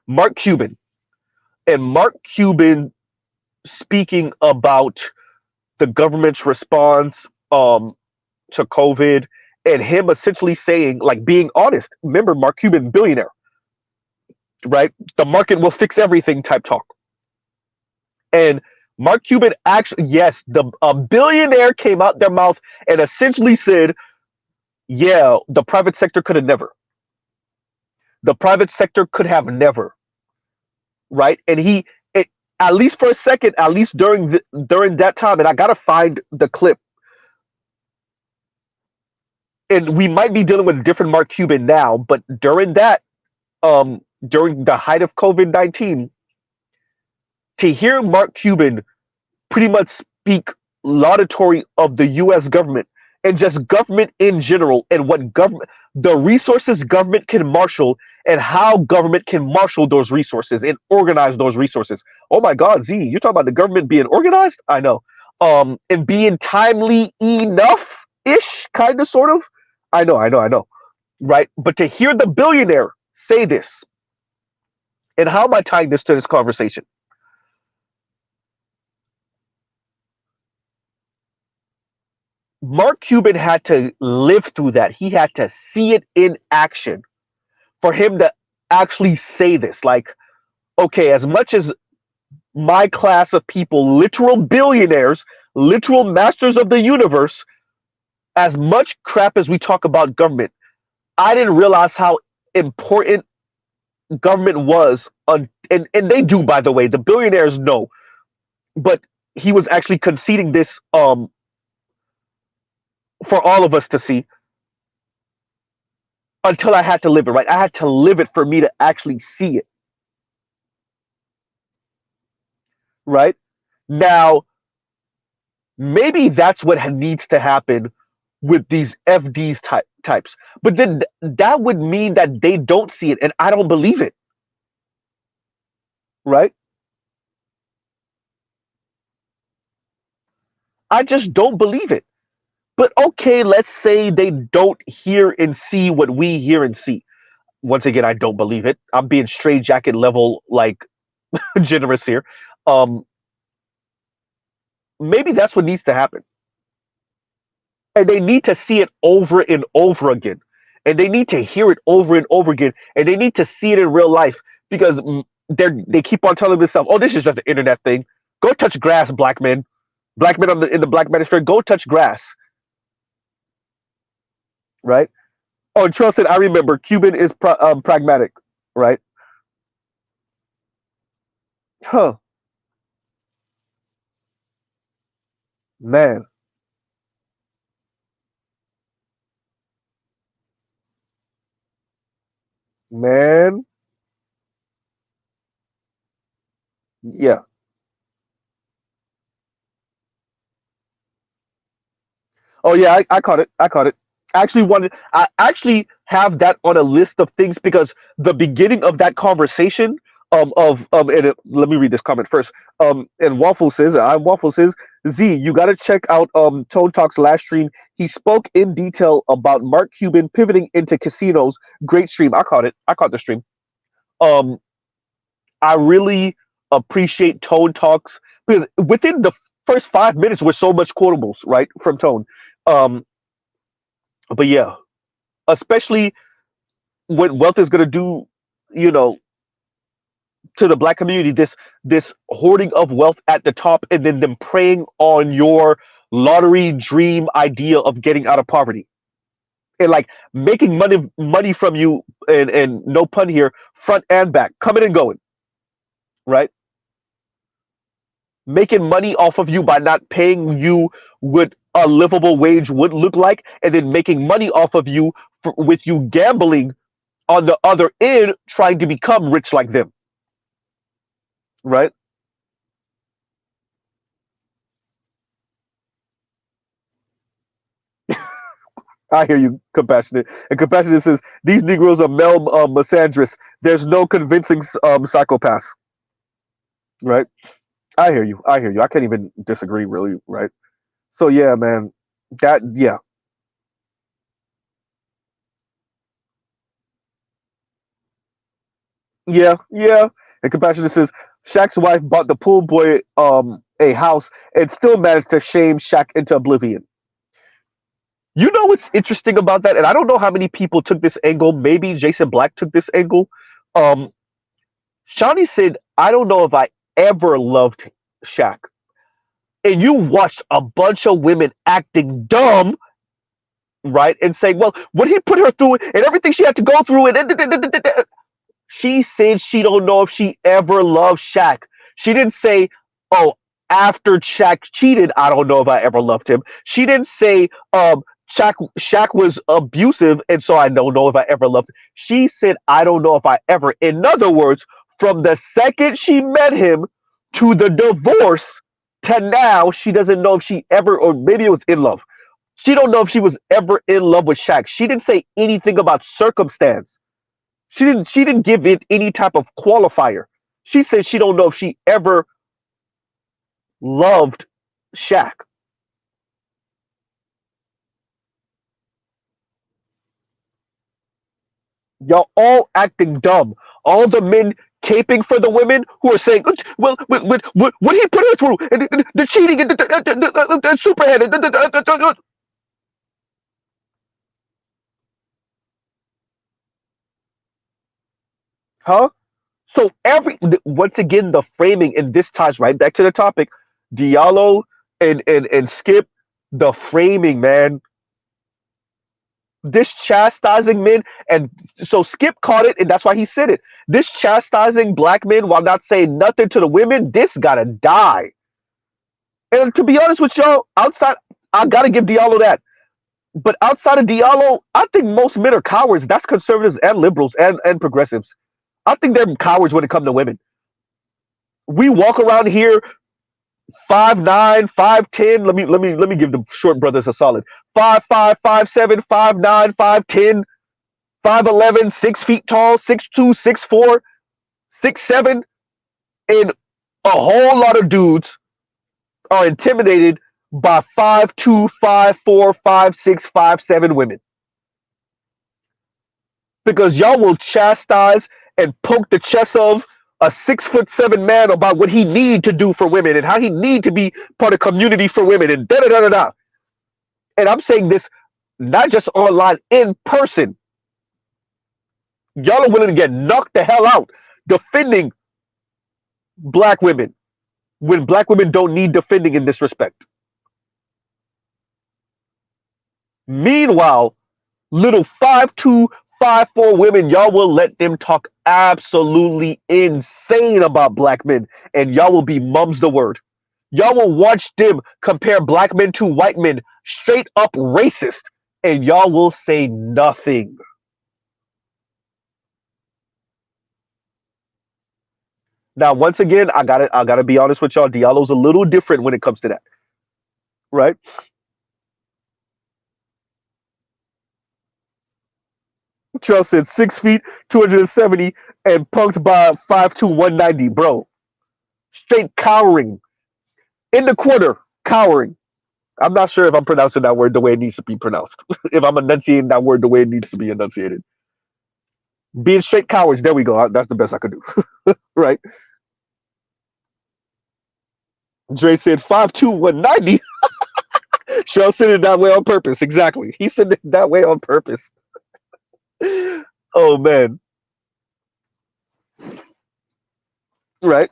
Mark Cuban, and Mark Cuban speaking about the government's response to COVID, and him essentially saying, like, being honest. Remember, Mark Cuban, billionaire, right? The market will fix everything type talk. And Mark Cuban actually, yes, the a billionaire came out their mouth and essentially said, "Yeah, the private sector could have never. The private sector could have never." Right? And it, at least for a second, at least during that time, and I gotta find the clip. And we might be dealing with a different Mark Cuban now, but during the height of COVID-19, to hear Mark Cuban pretty much speak laudatory of the U.S. government and just government in general, and what government, the resources government can marshal, and how government can marshal those resources and organize those resources. Oh my God, Z, you're talking about the government being organized? I know. And being timely enough ish, kind of, sort of. I know. Right? But to hear the billionaire say this, and how am I tying this to this conversation? Mark Cuban had to live through that. He had to see it in action for him to actually say this. Like, okay, as much as my class of people, literal billionaires, literal masters of the universe, as much crap as we talk about government, I didn't realize how important government was. And they do, by the way, the billionaires know. But he was actually conceding this for all of us to see, until I had to live it, right? I had to live it for me to actually see it, right? Now, maybe that's what needs to happen with these FDs types. But then that would mean that they don't see it, and I don't believe it, right? I just don't believe it. But okay, let's say they don't hear and see what we hear and see. Once again, I don't believe it. I'm being straight jacket level, like, generous here. Um, Maybe that's what needs to happen, and they need to see it over and over again, and they need to hear it over and over again, and they need to see it in real life, because they keep on telling themselves, "Oh, this is just an internet thing. Go touch grass, black men in the Black Manosphere. Go touch grass." Right? Oh, and Trell said, "I remember Cuban is pragmatic." Right? Huh? Man, man, yeah. Oh yeah, I caught it. I caught it. I actually have that on a list of things because the beginning of that conversation let me read this comment first. And Waffle says, I'm Waffle says, Z, you got to check out Tone Talk's last stream. He spoke in detail about Mark Cuban pivoting into casinos. Great stream. I caught it. I caught the stream. Um, I really appreciate Tone Talks because within the first 5 minutes were so much quotables, right, from Tone. Um, but yeah, especially what wealth is going to do, you know, to the black community, this hoarding of wealth at the top, and then them preying on your lottery dream idea of getting out of poverty, and like making money from you, and no pun here, front and back, coming and going, right? Making money off of you by not paying you what a livable wage would look like, and then making money off of you with you gambling on the other end, trying to become rich like them, right? I hear you, compassionate. And compassionate says these Negroes are male misandrists. There's no convincing psychopaths, right? I hear you. I hear you. I can't even disagree, really, right? So yeah, man, that yeah, yeah. And compassionate says Shaq's wife bought the pool boy a house and still managed to shame Shaq into oblivion. You know what's interesting about that, and I don't know how many people took this angle. Maybe Jason Black took this angle. Um, Shawnee said, "I don't know if I ever loved Shaq." And you watched a bunch of women acting dumb, right? And saying, well, what he put her through and everything she had to go through, and she said she don't know if she ever loved Shaq. She didn't say, oh, after Shaq cheated, I don't know if I ever loved him. She didn't say, Shaq was abusive, and so I don't know if I ever loved him. She said, I don't know if I ever. In other words, from the second she met him to the divorce to now, she doesn't know if she ever, or maybe it was in love. She don't know if she was ever in love with Shaq. She didn't say anything about circumstance. She didn't give it any type of qualifier. She said she don't know if she ever loved Shaq. Y'all all acting dumb. All the men caping for the women who are saying, well, what he put her through, and the cheating, and the superhead, huh? So once again, the framing, and this ties right back to the topic, Diallo and Skip, the framing, man. This chastising men, and so Skip caught it, and that's why he said it. This chastising black men while not saying nothing to the women, this gotta die. And to be honest with y'all, outside, I gotta give Diallo that. But outside of Diallo, I think most men are cowards. That's conservatives and liberals and progressives. I think they're cowards when it comes to women. We walk around here 5'9", 5'10". Let me give the short brothers a solid 5'5", 5'7", 5'9", 5'10", 5'11", 6 feet tall, 6'2", 6'4", 6'7", and a whole lot of dudes are intimidated by 5'2", 5'4", 5'6", 5'7" women because y'all will chastise and poke the chest of a 6'7" man about what he need to do for women and how he need to be part of community for women and da da da da da. And I'm saying this not just online, in person. Y'all are willing to get knocked the hell out defending black women when black women don't need defending in this respect. Meanwhile, little 5'2", 5'4" women, y'all will let them talk absolutely insane about black men, and y'all will be mum's the word. Y'all will watch them compare black men to white men, straight up racist, and y'all will say nothing. Now, once again, I gotta be honest with y'all. Diallo's a little different when it comes to that, right? Trail said 6 feet, 270, and punked by 5'2", 190, bro. Straight cowering in the corner, cowering. I'm not sure if I'm pronouncing that word the way it needs to be pronounced. If I'm enunciating that word the way it needs to be enunciated. Being straight cowards. There we go. That's the best I could do. Right. Dre said 5'2", 190. Cheryl said it that way on purpose. Exactly. He said it that way on purpose. Oh man. Right.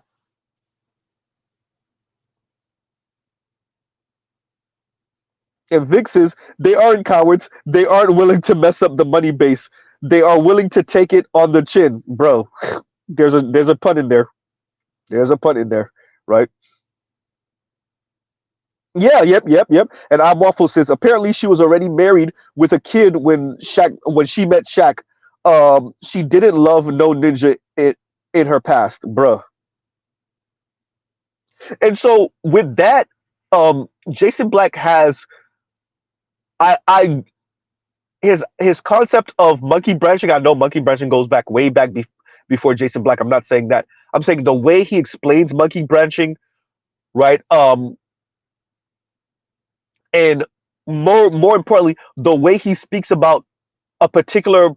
And Vic says they aren't cowards. They aren't willing to mess up the money base. They are willing to take it on the chin, bro. There's a pun in there. There's a pun in there, right? Yeah, yep. And I'm Waffle says apparently she was already married with a kid when she met Shaq. She didn't love no ninja in her past, bruh. And so with that, Jason Black has I his concept of monkey branching. I know monkey branching goes back way back before Jason Black. I'm not saying that. I'm saying the way he explains monkey branching, right? And more importantly, the way he speaks about a particular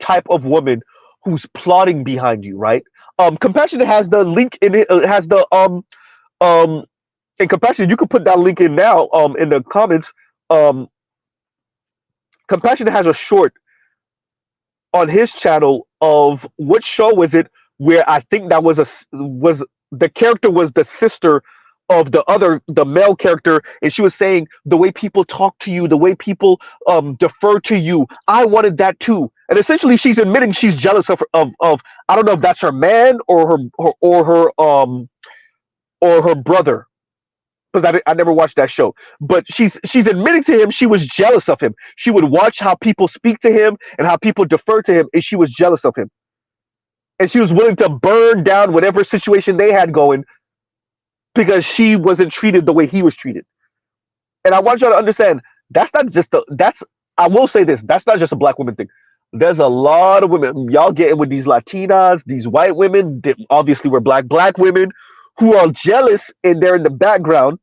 type of woman who's plotting behind you, right? Compassionate has the link in it. Has the um. And Compassionate, you could put that link in now. In the comments. Um, Compassionate has a short on his channel of what show was it where I think that was the character was the sister of the male character, and she was saying the way people talk to you, the way people defer to you, I wanted that too. And essentially she's admitting she's jealous of I don't know if that's her man or her brother, because I never watched that show. But she's admitting to him she was jealous of him. She would watch how people speak to him and how people defer to him, and she was jealous of him. And she was willing to burn down whatever situation they had going because she wasn't treated the way he was treated. And I want y'all to understand that's not just that's I will say this, that's not just a black woman thing. There's a lot of women, y'all getting with these Latinas, these white women, obviously we're black women who are jealous and they're in the background,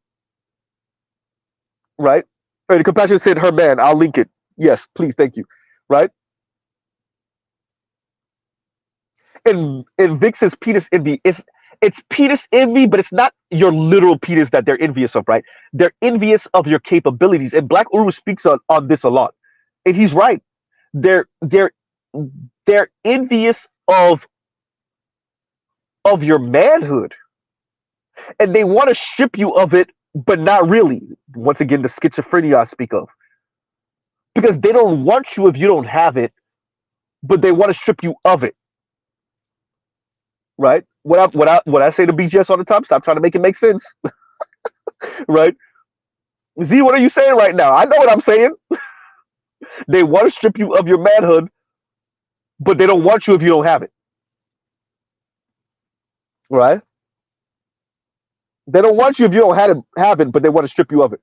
right? And the compassion said her man, I'll link it. Yes, please, thank you. Right? And Vic says penis envy. It's penis envy, but it's not your literal penis that they're envious of, right? They're envious of your capabilities. And Black Uru speaks on this a lot. And he's right. They're envious of your manhood. And they want to strip you of it, but not really. Once again, the schizophrenia I speak of. Because they don't want you if you don't have it, but they want to strip you of it. Right? What I say to BGS all the time, stop trying to make it make sense. Right? Z, what are you saying right now? I know what I'm saying. They want to strip you of your manhood, but they don't want you if you don't have it. Right? They don't want you if you don't have it, but they want to strip you of it.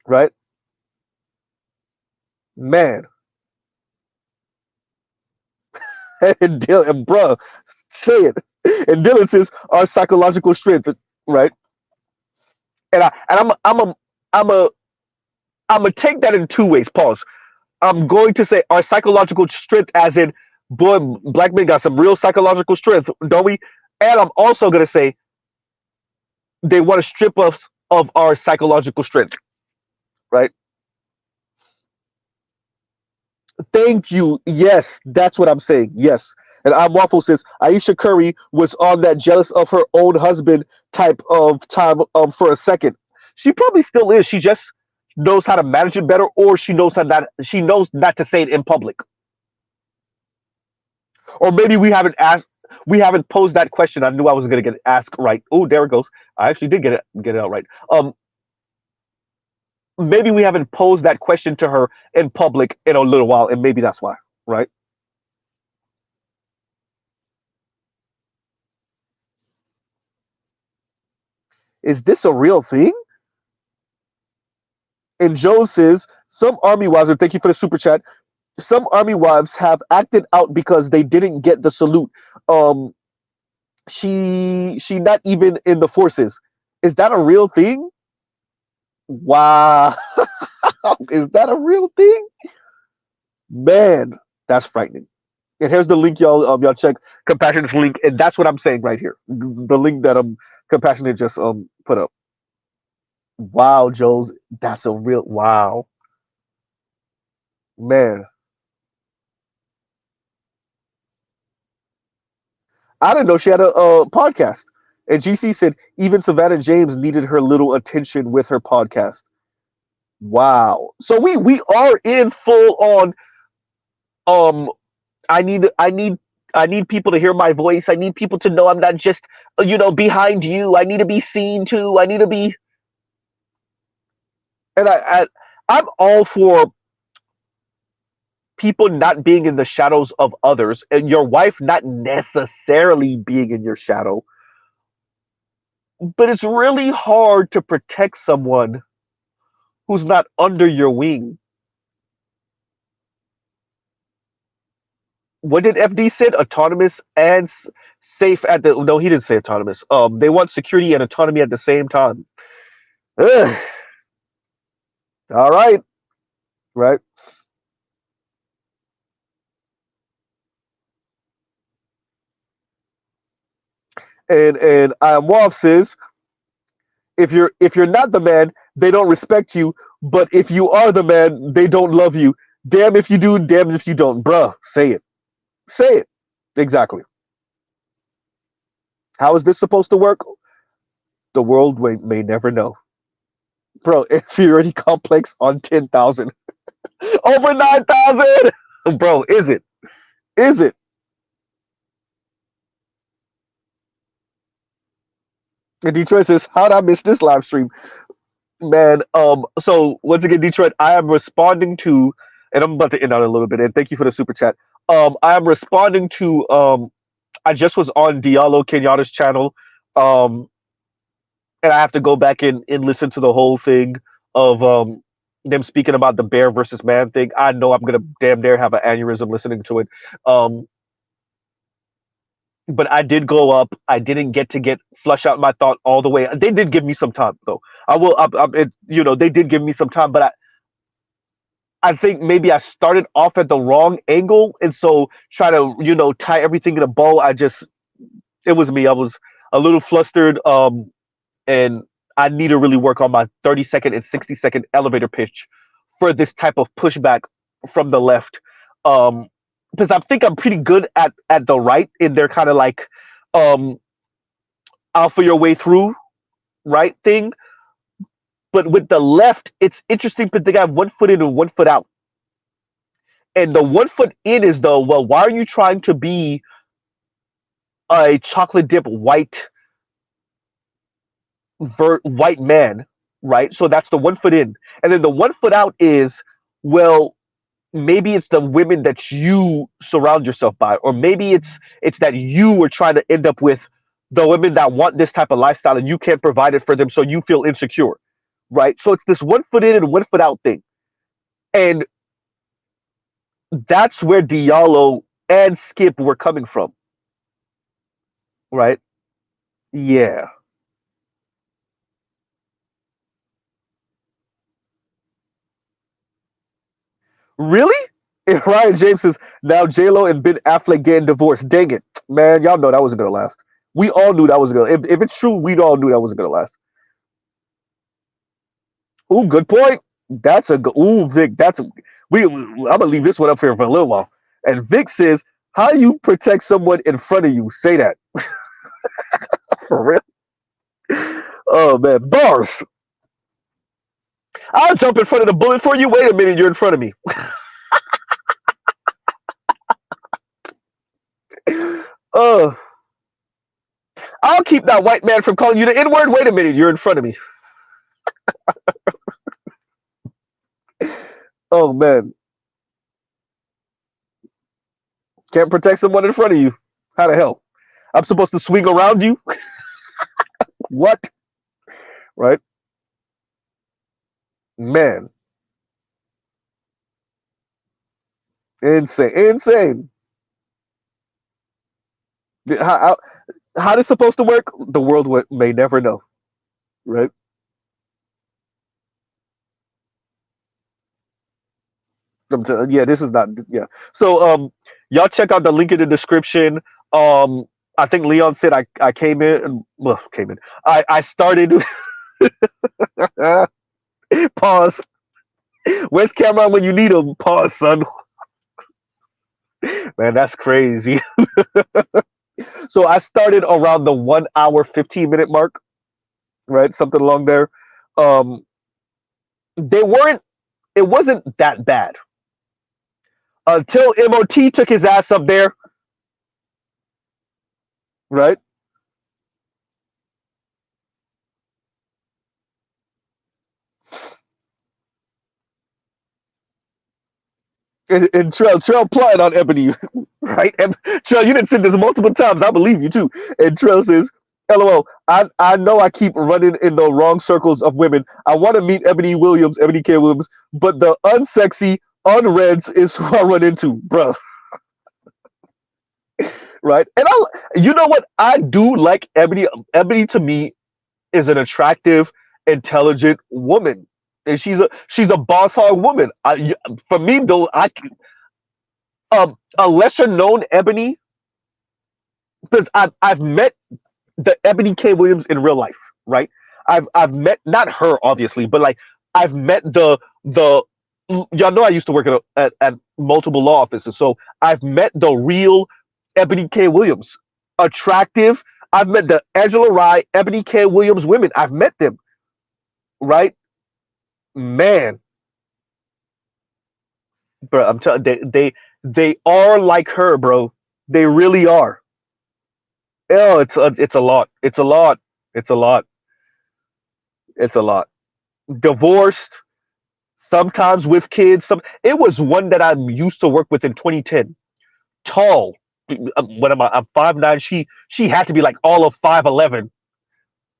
Right? Man. And Dylan, bruh, say it. And Dylan says our psychological strength, right? And I'm a take that in two ways. Pause. I'm going to say our psychological strength, as in, boy, black men got some real psychological strength, don't we? And I'm also going to say they want to strip us of our psychological strength, right? Thank you. Yes, that's what I'm saying. Yes. And I'm Waffle says Aisha Curry was on that jealous of her own husband type of time for a second. She probably still is. She just knows how to manage it better, or she knows not to say it in public. Or maybe we haven't posed that question. I knew I was gonna get it asked right. Oh, there it goes. I actually did get it out right. Maybe we haven't posed that question to her in public in a little while, and maybe that's why, right? Is this a real thing? And Joe says Some army wives, and thank you for the super chat. Some army wives have acted out because they didn't get the salute. Um, she not even in the forces. Is that a real thing? Wow, is that a real thing? Man, that's frightening. And here's the link, y'all. Y'all check Compassionate's link, and that's what I'm saying right here. The link that Compassionate just put up. Wow, Joes, that's a real wow, man. I didn't know she had a podcast. And GC said even Savannah James needed her little attention with her podcast. Wow. So we are in full on. Um, I need I need I need people to hear my voice. I need people to know I'm not just behind you. I need to be seen too. I need to be, and I'm all for people not being in the shadows of others, and your wife not necessarily being in your shadow. But it's really hard to protect someone who's not under your wing. What did FD said? Autonomous and safe at the. No, he didn't say autonomous. They want security and autonomy at the same time. Ugh. All right, right. And Wolf says if you're not the man, they don't respect you. But if you are the man, they don't love you. Damn if you do, damn if you don't, bruh. Say it. Say it. Exactly. How is this supposed to work? The world may never know. Bro, inferiority complex on 10,000. Over 9,000! Bro, is it? Is it? And Detroit says, how'd I miss this live stream? Man, so once again, Detroit, I am responding to, and I'm about to end out a little bit, and thank you for the super chat. I am responding to, I just was on Diallo Kenyatta's channel, um, and I have to go back and listen to the whole thing of them speaking about the bear versus man thing. I know I'm gonna damn near have an aneurysm listening to it. Um, but I did go up. I didn't get flush out my thought all the way. They did give me some time though. I will. They did give me some time, but I think maybe I started off at the wrong angle, and so try to tie everything in a bow. It was me. I was a little flustered. And I need to really work on my 30-second and 60-second elevator pitch for this type of pushback from the left. Because I think I'm pretty good at the right in their kind of like um, alpha your way through right thing. But with the left, it's interesting because they got 1 foot in and 1 foot out. And the 1 foot in is the, well, why are you trying to be a chocolate dip white man, right? So that's the 1 foot in, and then the 1 foot out is, well, maybe it's the women that you surround yourself by, or maybe it's that you are trying to end up with the women that want this type of lifestyle and you can't provide it for them, so you feel insecure, right? So it's this 1 foot in and 1 foot out thing, and that's where Diallo and Skip were coming from, right? Yeah. Really? And Ryan James says, now J-Lo and Ben Affleck getting divorced. Dang it. Man, y'all know that wasn't going to last. We all knew that wasn't going to. If it's true, we all knew that wasn't going to last. Ooh, good point. That's a good. Ooh, Vic, I'm going to leave this one up here for a little while. And Vic says, how you protect someone in front of you? Say that. For real? Oh, man. Bars. I'll jump in front of the bullet for you. Wait a minute. You're in front of me. Uh, I'll keep that white man from calling you the N-word. Wait a minute, you're in front of me. Oh man, can't protect someone in front of you. How the hell? I'm supposed to swing around you? What? Right? Man. Insane, insane. How, how this supposed to work? The world may never know, right? Yeah, this is not. Yeah. So y'all check out the link in the description. Um, I think Leon said I came in and well came in. I started. Pause. Where's Cameron when you need him? Pause, son. Man, that's crazy. So I started around the 1 hour 15 minute mark, right? Something along there. Um, they weren't. It wasn't that bad until MOT took his ass up there, right? And Trell plotted on Ebony, right? And Trell, you didn't say this multiple times. I believe you too. And Trell says, "LOL. I know I keep running in the wrong circles of women. I want to meet Ebony K. Williams, but the unsexy unreds is who I run into, bro." Right? And you know what? I do like Ebony. Ebony to me is an attractive, intelligent woman, and she's a boss hog woman. For me though, a lesser known Ebony because I've met the Ebony K. Williams in real life, right? I've met not her obviously, but like I've met the y'all know I used to work at multiple law offices, so I've met the real Ebony K. Williams, attractive. I've met the Angela Rye, Ebony K. Williams women. I've met them, right? Man, bro, I'm telling they are like her, bro. They really are. Oh, it's a lot. It's a lot. It's a lot. It's a lot. Divorced, sometimes with kids. It was one that I used to work with in 2010. Tall. What am I? I'm 5'9". She had to be like all of 5'11",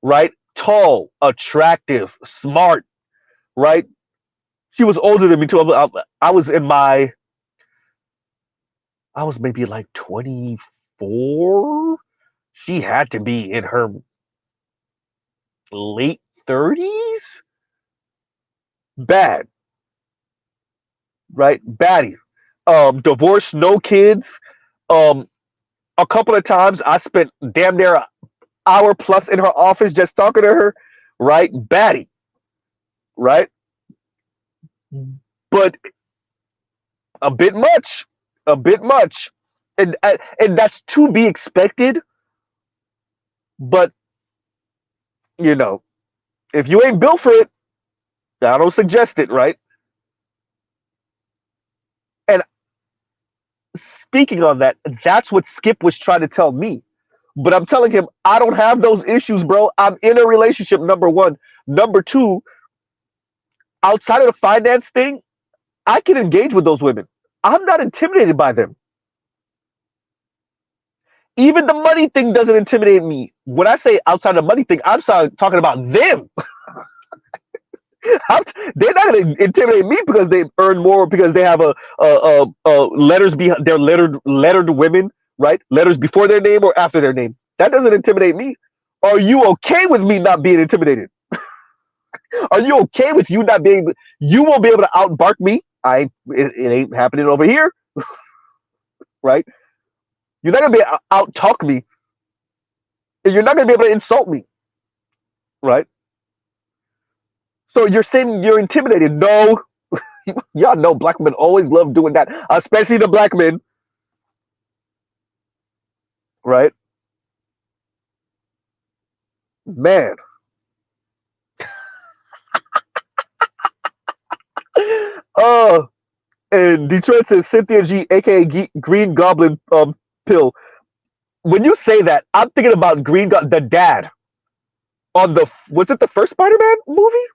right? Tall, attractive, smart, right? She was older than me too. I was in my I was maybe like 24. She had to be in her late 30s. Bad, right? Baddie. Divorced, no kids. Um, a couple of times I spent damn near an hour plus in her office just talking to her, right? Baddie, right? But a bit much, a bit much, and that's to be expected. But you know, if you ain't built for it, I don't suggest it, right? And speaking on that, that's what Skip was trying to tell me. But I'm telling him I don't have those issues, bro. I'm in a relationship. Number one, number two, outside of the finance thing, I can engage with those women. I'm not intimidated by them. Even the money thing doesn't intimidate me. When I say outside the money thing, I'm talking about them. They're not going to intimidate me because they earn more because they have letters behind their lettered women, right? Letters before their name or after their name. That doesn't intimidate me. Are you okay with me not being intimidated? Are you okay with you not being? You won't be able to outbark me. It ain't happening over here, right? You're not gonna be out talk me. You're not gonna be able to insult me, right? So you're saying you're intimidated? No, y'all know black men always love doing that, especially the black men, right? Man, uh, and Detroit says Cynthia G, aka Green Goblin pill. When you say that, I'm thinking about the dad on the was it the first Spider-Man movie?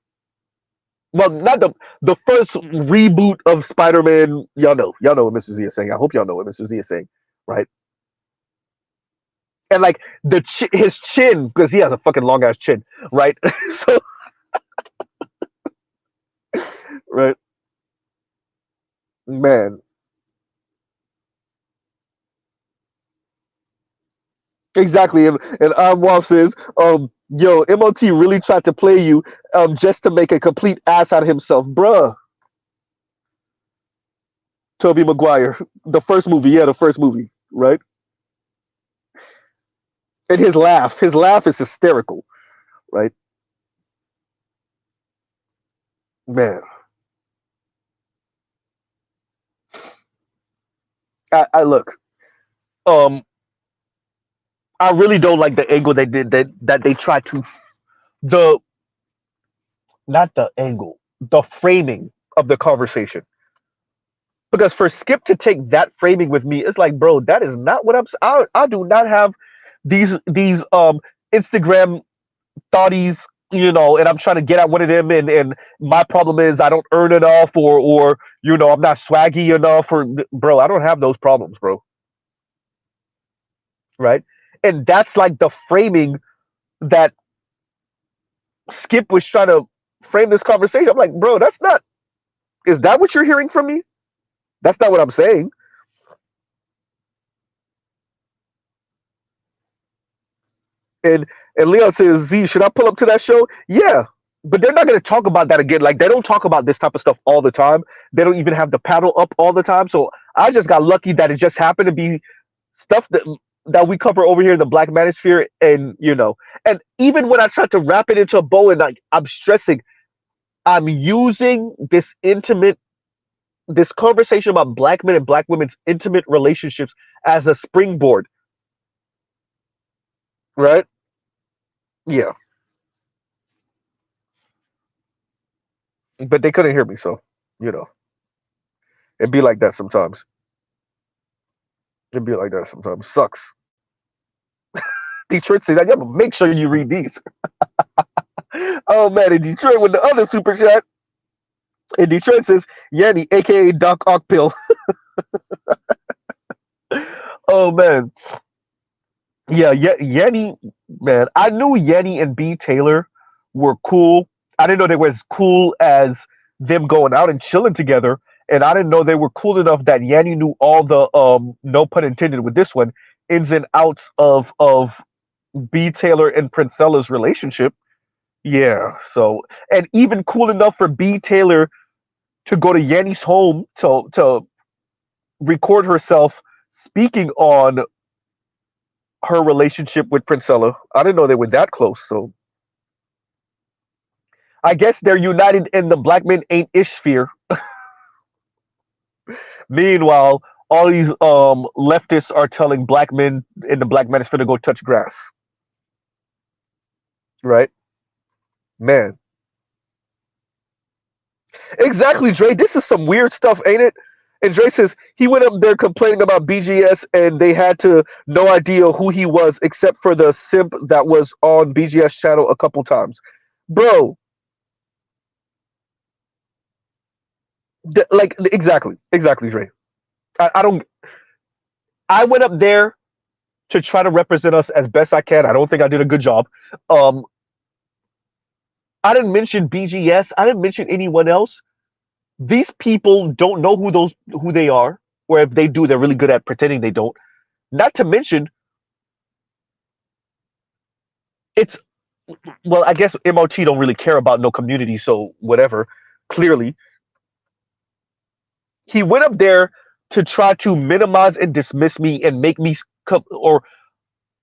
Well, not the first reboot of Spider-Man. Y'all know what Mr. Z is saying. I hope y'all know what Mr. Z is saying, right? And like his chin, because he has a fucking long ass chin, right? So, right, man. Exactly. And Amwaf says, yo, MOT really tried to play you just to make a complete ass out of himself. Bruh. Toby Maguire. The first movie, yeah, the first movie, right? And his laugh is hysterical, right? Man. I look, um, I really don't like the angle they did that they tried to the not the angle, the framing of the conversation. Because for Skip to take that framing with me, it's like, bro, that is not what I do not have these Instagram thoughties, and I'm trying to get at one of them, and my problem is I don't earn enough, or I'm not swaggy enough, or bro, I don't have those problems, bro. Right? And that's like the framing that Skip was trying to frame this conversation. I'm like, bro, that's not. Is that what you're hearing from me? That's not what I'm saying. And and Leon says, Z, should I pull up to that show? Yeah. But they're not going to talk about that again. Like, they don't talk about this type of stuff all the time. They don't even have the panel up all the time. So I just got lucky that it just happened to be stuff that we cover over here in the Black Manosphere. And even when I try to wrap it into a bow, and like I'm stressing, I'm using this conversation about Black men and Black women's intimate relationships as a springboard, right? Yeah. But they couldn't hear me, so you know it'd be like that sometimes. It'd be like that sometimes. Sucks. Detroit says, "I gotta make sure you read these." Oh man, in Detroit with the other super chat. In Detroit says Yanni, aka Doc Ockpill. Oh man, yeah, Yanni, man. I knew Yanni and B Taylor were cool. I didn't know they were as cool as them going out and chilling together, and I didn't know they were cool enough that Yanni knew all the no pun intended with this one, ins and outs of B Taylor and Princella's relationship. Yeah, so, and even cool enough for B Taylor to go to Yanni's home to record herself speaking on her relationship with Princella. I didn't know they were that close. So I guess they're united in the Black men ain't ish sphere. Meanwhile, all these leftists are telling Black men in the Black manosphere to go touch grass. Right? Man. Exactly, Dre. This is some weird stuff, ain't it? And Dre says he went up there complaining about BGS, and they had to no idea who he was except for the simp that was on BGS channel a couple times. Bro, like exactly, Dre. I don't. I went up there to try to represent us as best I can. I don't think I did a good job. Um, I didn't mention BGS. I didn't mention anyone else. These people don't know who they are, or if they do, they're really good at pretending they don't. Not to mention, it's well, I guess MOT don't really care about no community, so whatever. Clearly, he went up there to try to minimize and dismiss me and make me come, or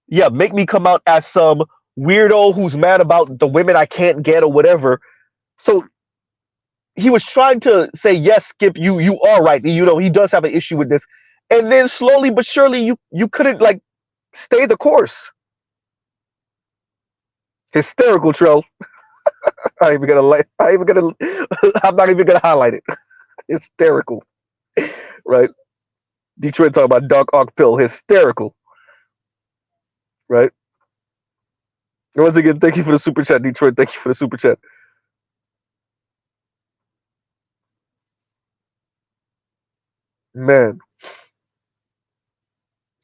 yeah, make me come out as some weirdo who's mad about the women I can't get or whatever. So he was trying to say, yes, Skip, you are right. He does have an issue with this. And then slowly but surely you couldn't like stay the course. Hysterical, Trell. I ain't even gonna like I ain't even gonna I'm not even gonna highlight it. Hysterical. Right? Detroit talking about Doc Ock pill. Hysterical. Right? And once again, thank you for the super chat, Detroit. Thank you for the super chat. Man.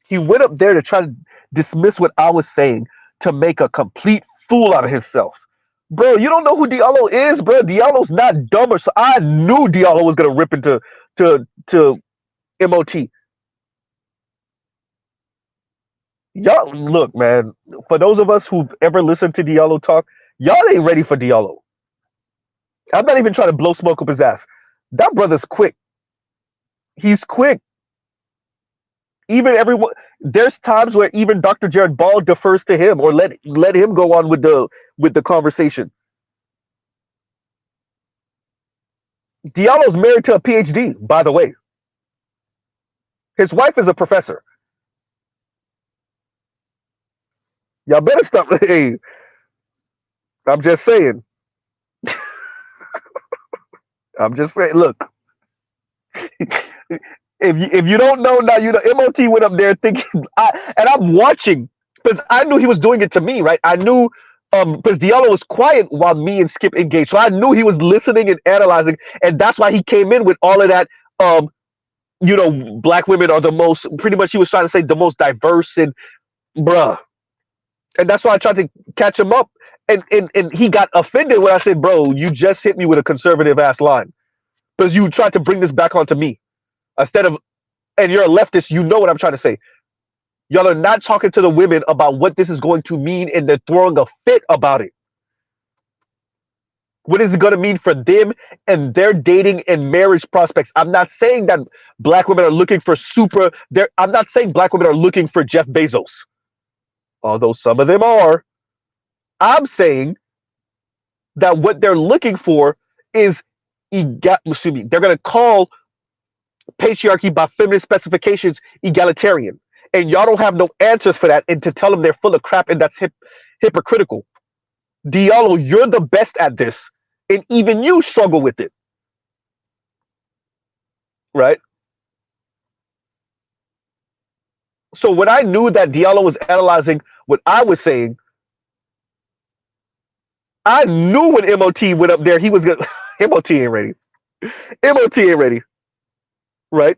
He went up there to try to dismiss what I was saying to make a complete fool out of himself. Bro, you don't know who Diallo is, bro. Diallo's not dumber, so I knew Diallo was gonna rip into to MOT. Y'all look, man. For those of us who've ever listened to Diallo talk, y'all ain't ready for Diallo. I'm not even trying to blow smoke up his ass. That brother's quick. He's quick. Even everyone, there's times where even Dr. Jared Ball defers to him or let him go on with the conversation. Diallo's married to a PhD, by the way. His wife is a professor. Y'all better stop. Hey, I'm just saying. I'm just saying. Look, if you don't know now, you know MOT went up there thinking, and I'm watching because I knew he was doing it to me, right? I knew because Diallo was quiet while me and Skip engaged, so I knew he was listening and analyzing, and that's why he came in with all of that. Black women are the most. Pretty much, he was trying to say the most diverse and bruh, and that's why I tried to catch him up, and he got offended when I said, "Bro, you just hit me with a conservative ass line because you tried to bring this back onto me instead of." And you're a leftist, you know what I'm trying to say. Y'all are not talking to the women about what this is going to mean, and they're throwing a fit about it. What is it going to mean for them and their dating and marriage prospects? I'm not saying that black women are looking for super. I'm not saying black women are looking for Jeff Bezos, although some of them are. I'm saying that what they're looking for is excuse me, they're going to call patriarchy by feminist specifications egalitarian. And y'all don't have no answers for that, and to tell them they're full of crap and that's hypocritical. Diallo, you're the best at this, and even you struggle with it, right? So when I knew that Diallo was analyzing what I was saying, I knew when MOT went up there, he was gonna MOT ain't ready. MOT ain't ready, right?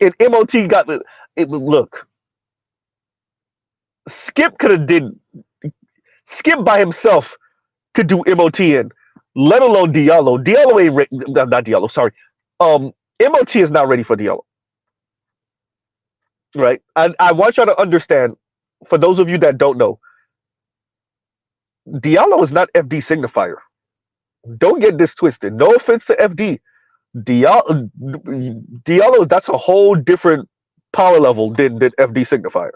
And MOT got it. Look, Skip could have did Skip by himself could do MOT in, let alone Diallo. Diallo ain't ready. Not Diallo. Sorry. MOT is not ready for Diallo. Right. I want y'all to understand. For those of you that don't know, Diallo is not FD signifier. Don't get this twisted. No offense to FD. Diallo, that's a whole different power level than FD signifier.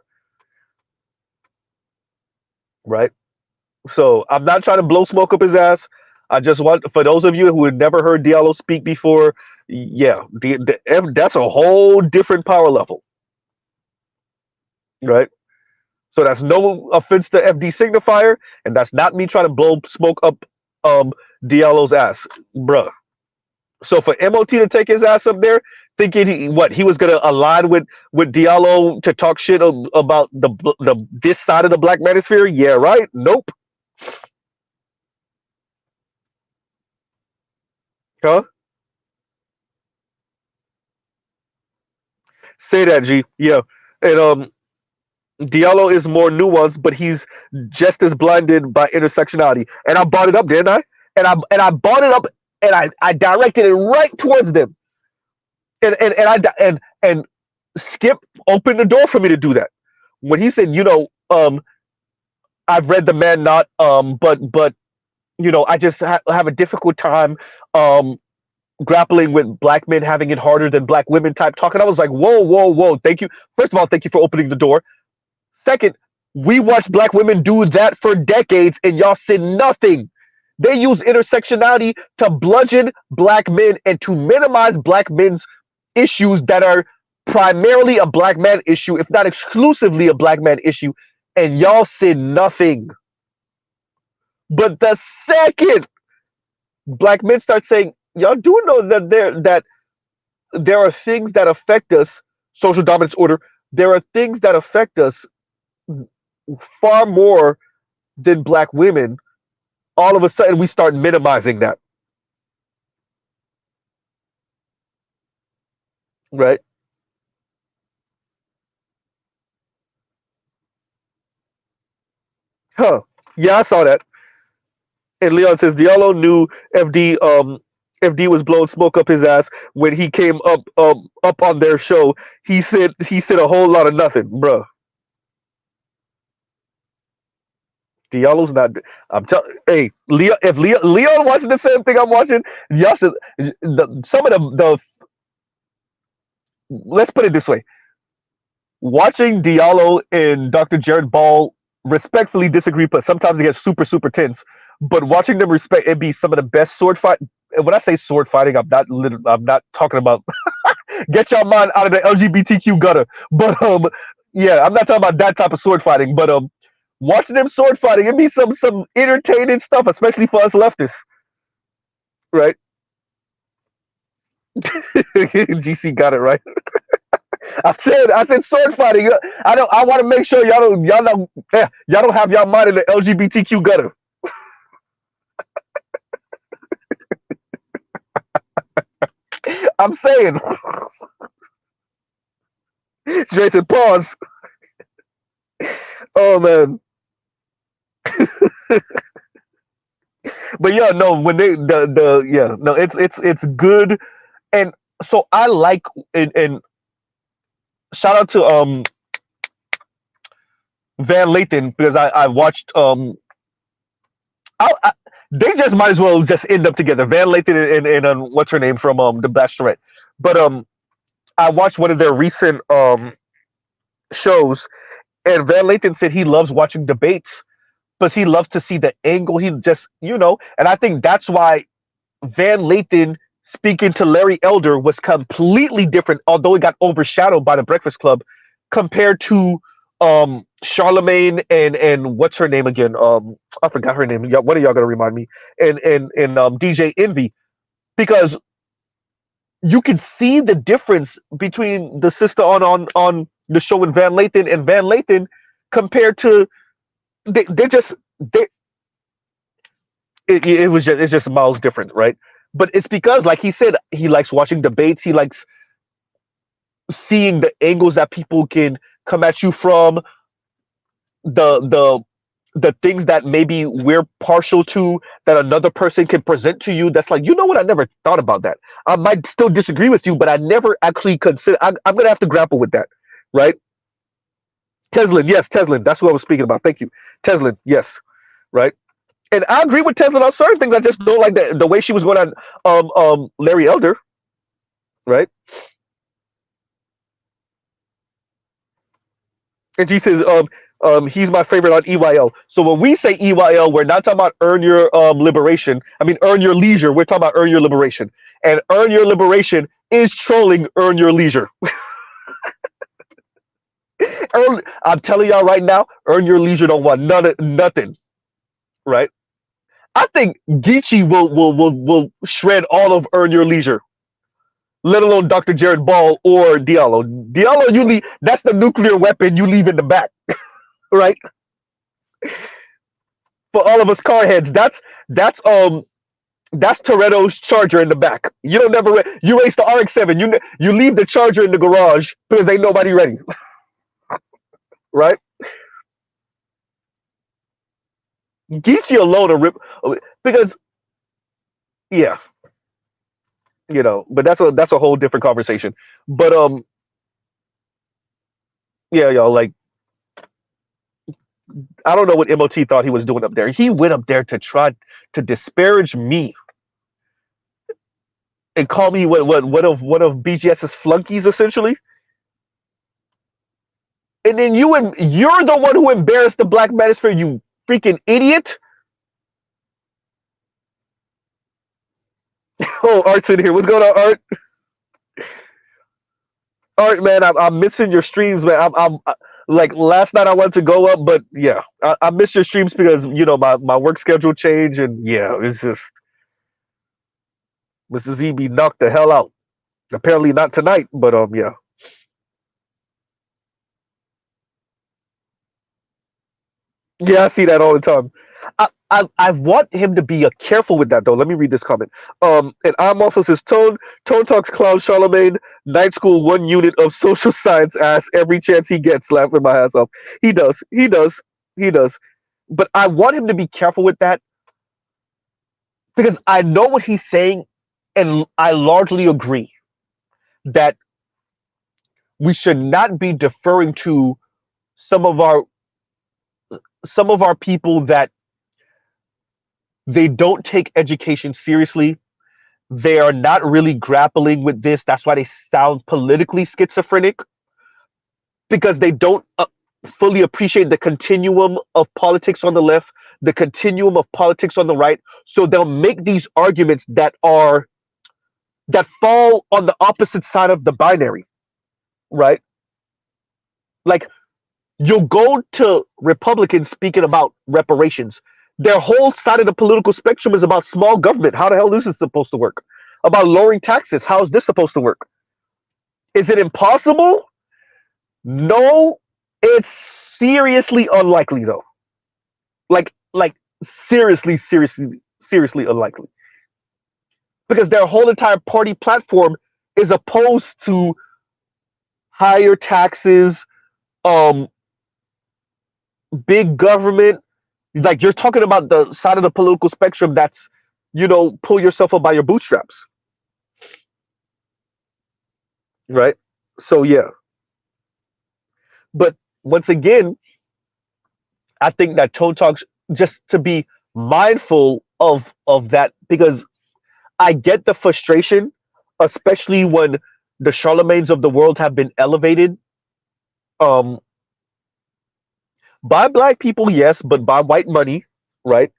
Right. So I'm not trying to blow smoke up his ass. I just want, for those of you who had never heard Diallo speak before, yeah, that's a whole different power level, right? So that's no offense to FD signifier, and that's not me trying to blow smoke up Diallo's ass, bruh. So for MOT to take his ass up there, thinking he was gonna align with Diallo to talk shit about the this side of the black manosphere, yeah, right? Nope. Huh? Say that, G. Yeah. And Diallo is more nuanced, but he's just as blinded by intersectionality. And I brought it up, didn't I? And I brought it up, and I directed it right towards them. And Skip opened the door for me to do that. When he said, I've read the man not, but I just have a difficult time grappling with black men having it harder than black women type talk. And I was like, whoa, whoa, whoa. Thank you. First of all, thank you for opening the door. Second, we watched black women do that for decades, and y'all said nothing. They use intersectionality to bludgeon black men and to minimize black men's issues that are primarily a black man issue, if not exclusively a black man issue, and y'all said nothing. But the second black men start saying, y'all do know that there are things that affect us, social dominance order, there are things that affect us far more than black women. All of a sudden we start minimizing that, right? Huh. Yeah, I saw that. And Leon says Diallo knew FD FD was blowing smoke up his ass when he came up on their show. He said a whole lot of nothing, bruh. Diallo's not. I'm telling. Hey, Leon watching the same thing I'm watching. Yes, some of the. Let's put it this way: watching Diallo and Dr. Jared Ball respectfully disagree, but sometimes it gets super super tense. But watching them respect it be some of the best sword fight. And when I say sword fighting, I'm not talking about get your mind out of the LGBTQ gutter. But yeah, I'm not talking about that type of sword fighting. But watching them sword fighting, it be some entertaining stuff, especially for us leftists, right? GC got it right. I said sword fighting. I want to make sure y'all don't have y'all mind in the LGBTQ gutter. I'm saying. Jason, pause. Oh man. But yeah, no, when the yeah, no, it's good. And so I like, and shout out to Van Lathan, because I watched I they just might as well just end up together. Van Lathan and what's her name from The Bachelorette. But I watched one of their recent shows, and Van Lathan said he loves watching debates, but he loves to see the angle. He just, and I think that's why Van Lathan speaking to Larry Elder was completely different, although it got overshadowed by the Breakfast Club, compared to Charlemagne and what's her name again? I forgot her name. One of y'all gonna remind me. And DJ Envy, because you can see the difference between the sister on the show with Van Lathan and Van Lathan compared to they just they it was just it's just miles different, right? But it's because, like he said, he likes watching debates. He likes seeing the angles that people can come at you from, the the things that maybe we're partial to that another person can present to you. That's like, what? I never thought about that. I might still disagree with you, but I never actually consider. I'm gonna have to grapple with that, right? Teslin, yes, Teslin. That's what I was speaking about. Thank you, Teslin. Yes, right. And I agree with Teslin on certain things. I just don't like the way she was going on Larry Elder, right? And she says, he's my favorite on EYL. So when we say EYL, we're not talking about earn your liberation. I mean, earn your leisure. We're talking about earn your liberation. And earn your liberation is trolling earn your leisure. I'm telling y'all right now, earn your leisure don't want nothing, right? I think Geechee will shred all of earn your leisure, let alone Dr. Jared Ball or Diallo. Diallo, you leave. That's the nuclear weapon you leave in the back, right? For all of us car heads, that's Toretto's Charger in the back. You don't never you race the RX-7. You leave the Charger in the garage because ain't nobody ready, right? Geechee alone a rip, because yeah, but that's a whole different conversation. But yeah, y'all, like, I don't know what MOT thought he was doing up there. He went up there to try to disparage me and call me one of BGS's flunkies, essentially. And then you're the one who embarrassed the Black Manosphere, you freaking idiot. Oh, Art's in here. What's going on, Art? Art, man, I'm missing your streams, man. I'm like, last night I wanted to go up, but yeah, I miss your streams because my work schedule changed, and yeah, it's just Mr. Z be knocked the hell out. Apparently not tonight, but yeah. Yeah, I see that all the time. I want him to be careful with that, though. Let me read this comment. And I'm also says Tone talks clown Charlemagne night school 1 unit of social science ass every chance he gets, laughing my ass off. He does. But I want him to be careful with that because I know what he's saying, and I largely agree that we should not be deferring to some of our some of our people that they don't take education seriously. They are not really grappling with this. That's why they sound politically schizophrenic, because they don't fully appreciate the continuum of politics on the left, the continuum of politics on the right. So they'll make these arguments that fall on the opposite side of the binary, right? Like, you'll go to Republicans speaking about reparations. Their whole side of the political spectrum is about small government. How the hell is this supposed to work? About lowering taxes. How is this supposed to work? Is it impossible? No, it's seriously unlikely though. Like seriously unlikely. Because their whole entire party platform is opposed to higher taxes, um, big government. Like, you're talking about the side of the political spectrum that's, pull yourself up by your bootstraps, right? So yeah, but once again, I think that Tone Talks, just to be mindful of that, because I get the frustration, especially when the Charlemagnes of the world have been elevated, um, by black people, yes, but by white money, right?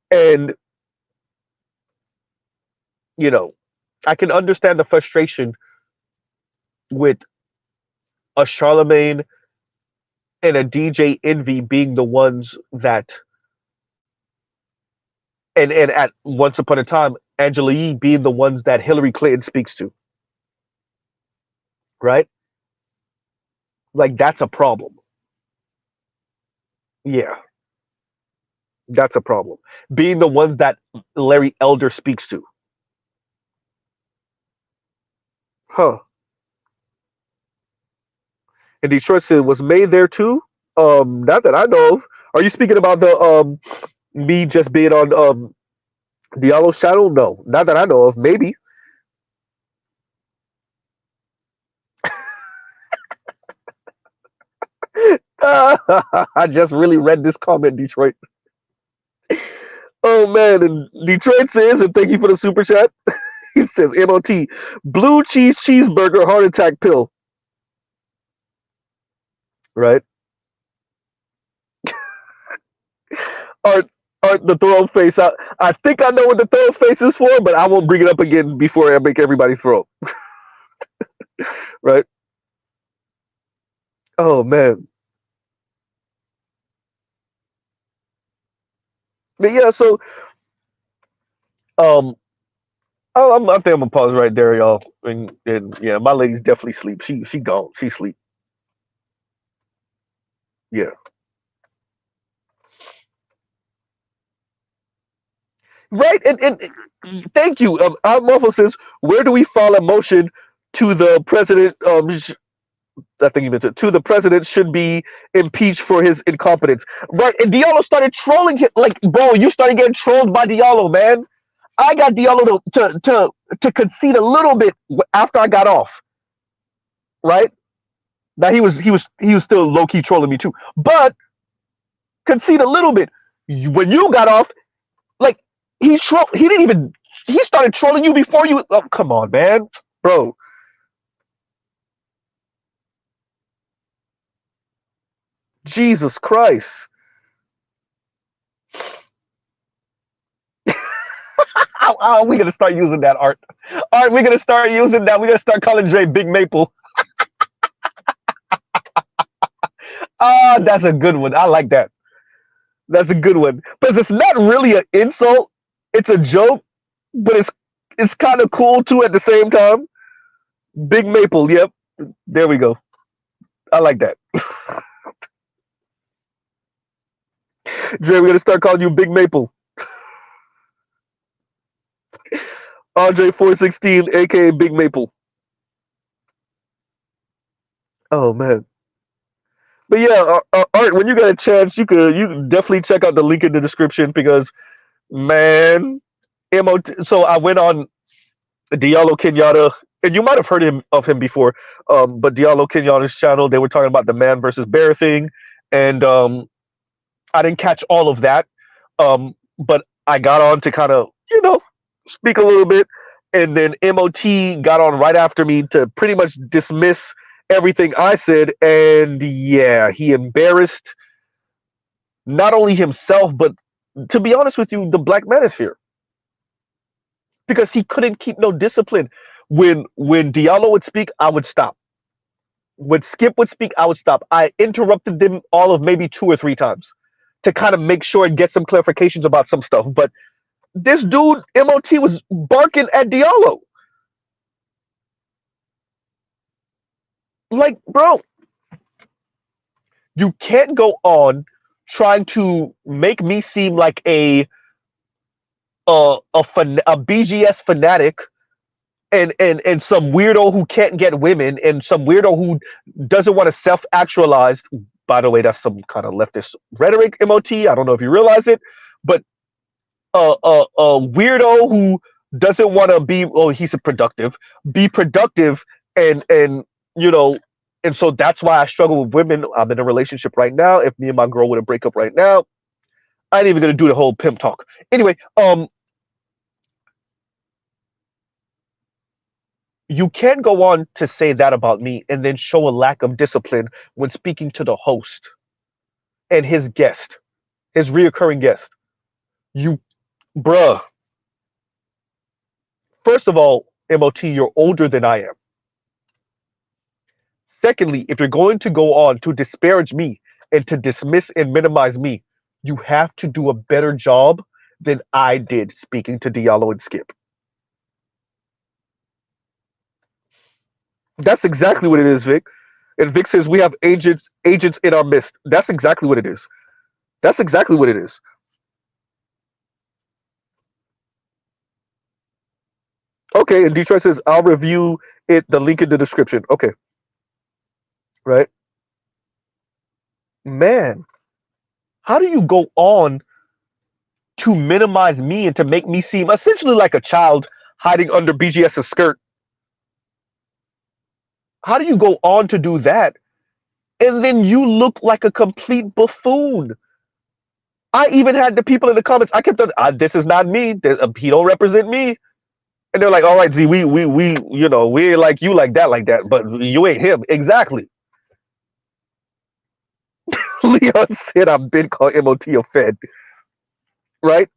And you know, I can understand the frustration with a Charlemagne and a DJ Envy being the ones that, and at once upon a time, Angela Yee being the ones that Hillary Clinton speaks to, right? Like, that's a problem. Yeah, that's a problem. Being the ones that Larry Elder speaks to. Huh. And Detroit said, was May there too? Not that I know of. Are you speaking about the me just being on Diallo's channel? No, not that I know of. Maybe. I just really read this comment, Detroit. Oh man, and Detroit says, and thank you for the super chat. He says, MOT, blue cheese cheeseburger heart attack pill. Right? Art the throw up face. I think I know what the throw up face is for, but I won't bring it up again before I make everybody throw up. Right? Oh man. But yeah, so I think I'm gonna pause right there, y'all. And yeah, my lady's definitely sleep. She gone. She sleep. Yeah. Right. And thank you. Muffle says, where do we file a motion to the president? I think he meant to the president should be impeached for his incompetence. Right. And Diallo started trolling him. Like, bro, you started getting trolled by Diallo, man. I got Diallo to concede a little bit after I got off. Right. Now he was still low key trolling me too, but concede a little bit. When you got off, like, he didn't even, he started trolling you before you. Oh, come on, man, bro. Jesus Christ. How are we gonna start using that, Art? Art, we're gonna start using that. We're gonna start calling Dre Big Maple. Ah, that's a good one. I like that. That's a good one. Because it's not really an insult. It's a joke, but it's kind of cool too at the same time. Big Maple, yep. There we go. I like that. Dre, we're gonna start calling you Big Maple. Andre 416, aka Big Maple. Oh man. But yeah, Art, when you get a chance, you can definitely check out the link in the description, because man, so I went on Diallo Kenyatta, and you might have heard of him before, but Diallo Kenyatta's channel, they were talking about the man versus bear thing, and I didn't catch all of that, but I got on to kind of speak a little bit, and then MOT got on right after me to pretty much dismiss everything I said, and yeah, he embarrassed not only himself, but to be honest with you, the black manosphere, because he couldn't keep no discipline. When Diallo would speak, I would stop. When Skip would speak, I would stop. I interrupted them all of maybe 2 or 3 times to kind of make sure and get some clarifications about some stuff. But this dude, MOT, was barking at Diallo. Like, bro, you can't go on trying to make me seem like a BGS fanatic and some weirdo who can't get women and some weirdo who doesn't want to self-actualize. By the way, that's some kind of leftist rhetoric, MOT. I don't know if you realize it, but a weirdo who doesn't want to be, oh, he's a be productive, and you know, and so that's why I struggle with women. I'm in a relationship right now. If me and my girl were to break up right now, I ain't even gonna do the whole pimp talk. Anyway, you can't go on to say that about me and then show a lack of discipline when speaking to the host and his guest, his reoccurring guest. You, bruh. First of all, MOT, you're older than I am. Secondly, if you're going to go on to disparage me and to dismiss and minimize me, you have to do a better job than I did speaking to Diallo and Skip. That's exactly what it is, Vic. And Vic says we have agents in our midst. That's exactly what it is. That's exactly what it is. Okay, and Detroit says I'll review it. The link in the description. Okay, right, man. How do you go on to minimize me and to make me seem essentially like a child hiding under BGS's skirt? How do you go on to do that? And then you look like a complete buffoon. I even had the people in the comments. I kept on, this is not me. He don't represent me. And they're like, all right, Z, we ain't like you like that, but you ain't him. Exactly. Leon said I've been called MOT a Fed, right?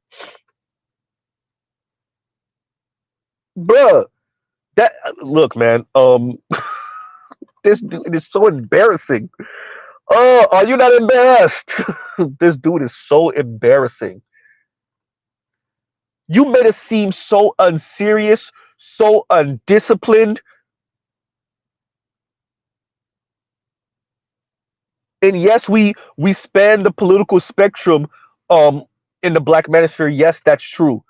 Bruh, that look, man, this dude is so embarrassing. Oh, are you not embarrassed? This dude is so embarrassing. You made it seem so unserious, so undisciplined. And yes, we span the political spectrum um in the black manosphere. Yes, that's true.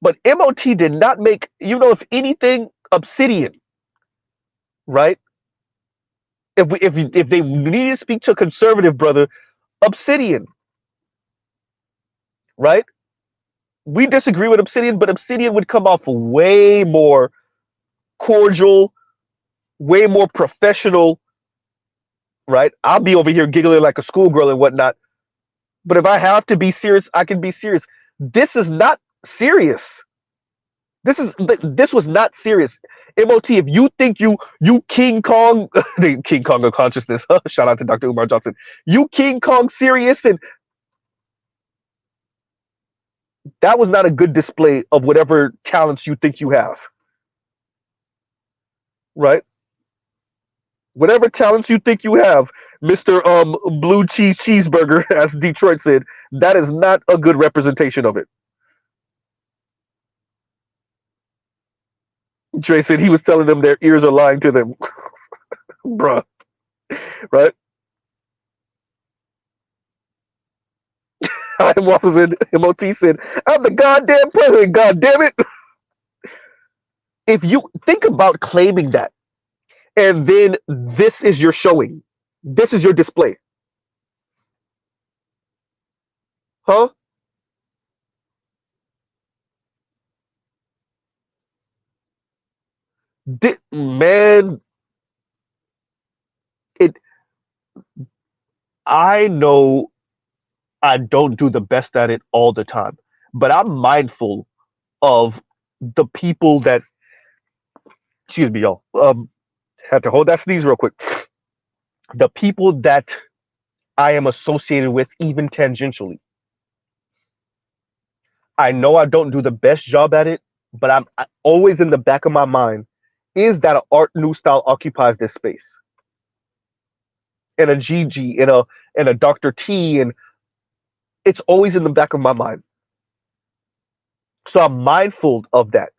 But MOT did not make, if anything, Obsidian, right? If they need to speak to a conservative brother, Obsidian, right? We disagree with Obsidian, but Obsidian would come off way more cordial, way more professional, right? I'll be over here giggling like a schoolgirl and whatnot. But if I have to be serious, I can be serious. This is not serious. This was not serious. MOT, if you think you King Kong, the King Kong of consciousness. Shout out to Dr. Umar Johnson. You King Kong serious, and that was not a good display of whatever talents you think you have, right? Whatever talents you think you have, Mister Blue Cheese Cheeseburger, as Detroit said, that is not a good representation of it. Trey said he was telling them their ears are lying to them, bruh. Right? I was in MOT said, "I'm the goddamn president. God damn it!" If you think about claiming that, and then this is your showing, this is your display, huh? Man, it. I know I don't do the best at it all the time, but I'm mindful of the people that. Excuse me, y'all. Had to hold that sneeze real quick. The people that I am associated with, even tangentially. I know I don't do the best job at it, but always in the back of my mind is that an art new style occupies this space, and a Gigi, and a Dr. T, and it's always in the back of my mind. So I'm mindful of that,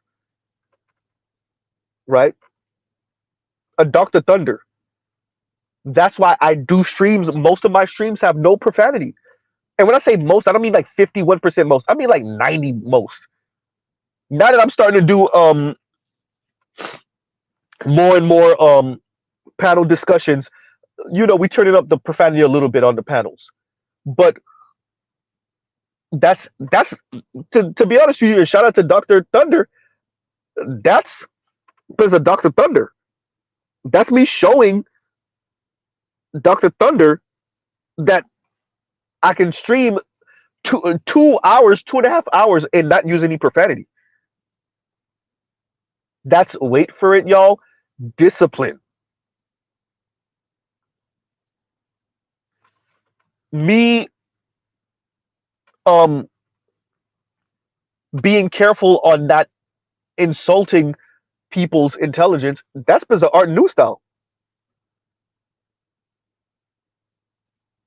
right? A Dr. Thunder. That's why I do streams. Most of my streams have no profanity. And when I say most, I don't mean like 51% most. I mean like 90 most. Now that I'm starting to do more and more panel discussions, we turning up the profanity a little bit on the panels. But that's to be honest with you, and shout out to Dr. Thunder. That's because of Dr. Thunder. That's me showing Dr. Thunder that I can stream 2 hours, 2.5 hours, and not use any profanity. That's, wait for it, y'all, discipline. Me um being careful on not insulting people's intelligence. That's because of Art New Style.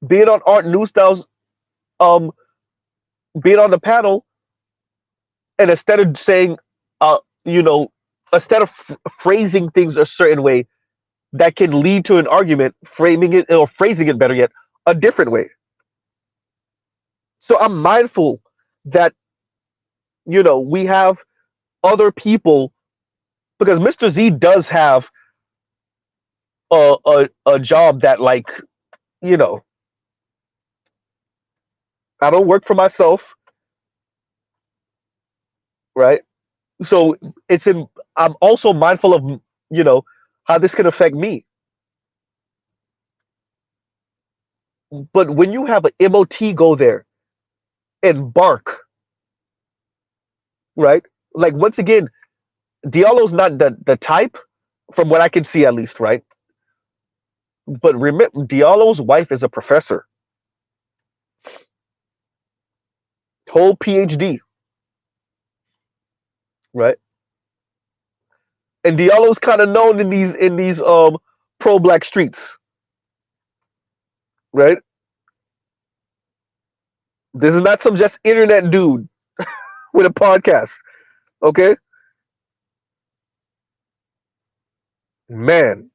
Being on Art New Style's um being on the panel, and instead of saying uh you know instead of phrasing things a certain way that can lead to an argument, framing it, or phrasing it, better yet, a different way. So I'm mindful that we have other people, because Mr. Z does have a job that, like, you know I don't work for myself, right? So I'm also mindful of how this can affect me. But when you have an MOT go there and bark, right? Like, once again, Diallo's not the type, from what I can see, at least, right? But remember, Diallo's wife is a professor, whole PhD, right? And Diallo's kind of known in these pro black streets, right? This is not some just internet dude with a podcast, okay? Man.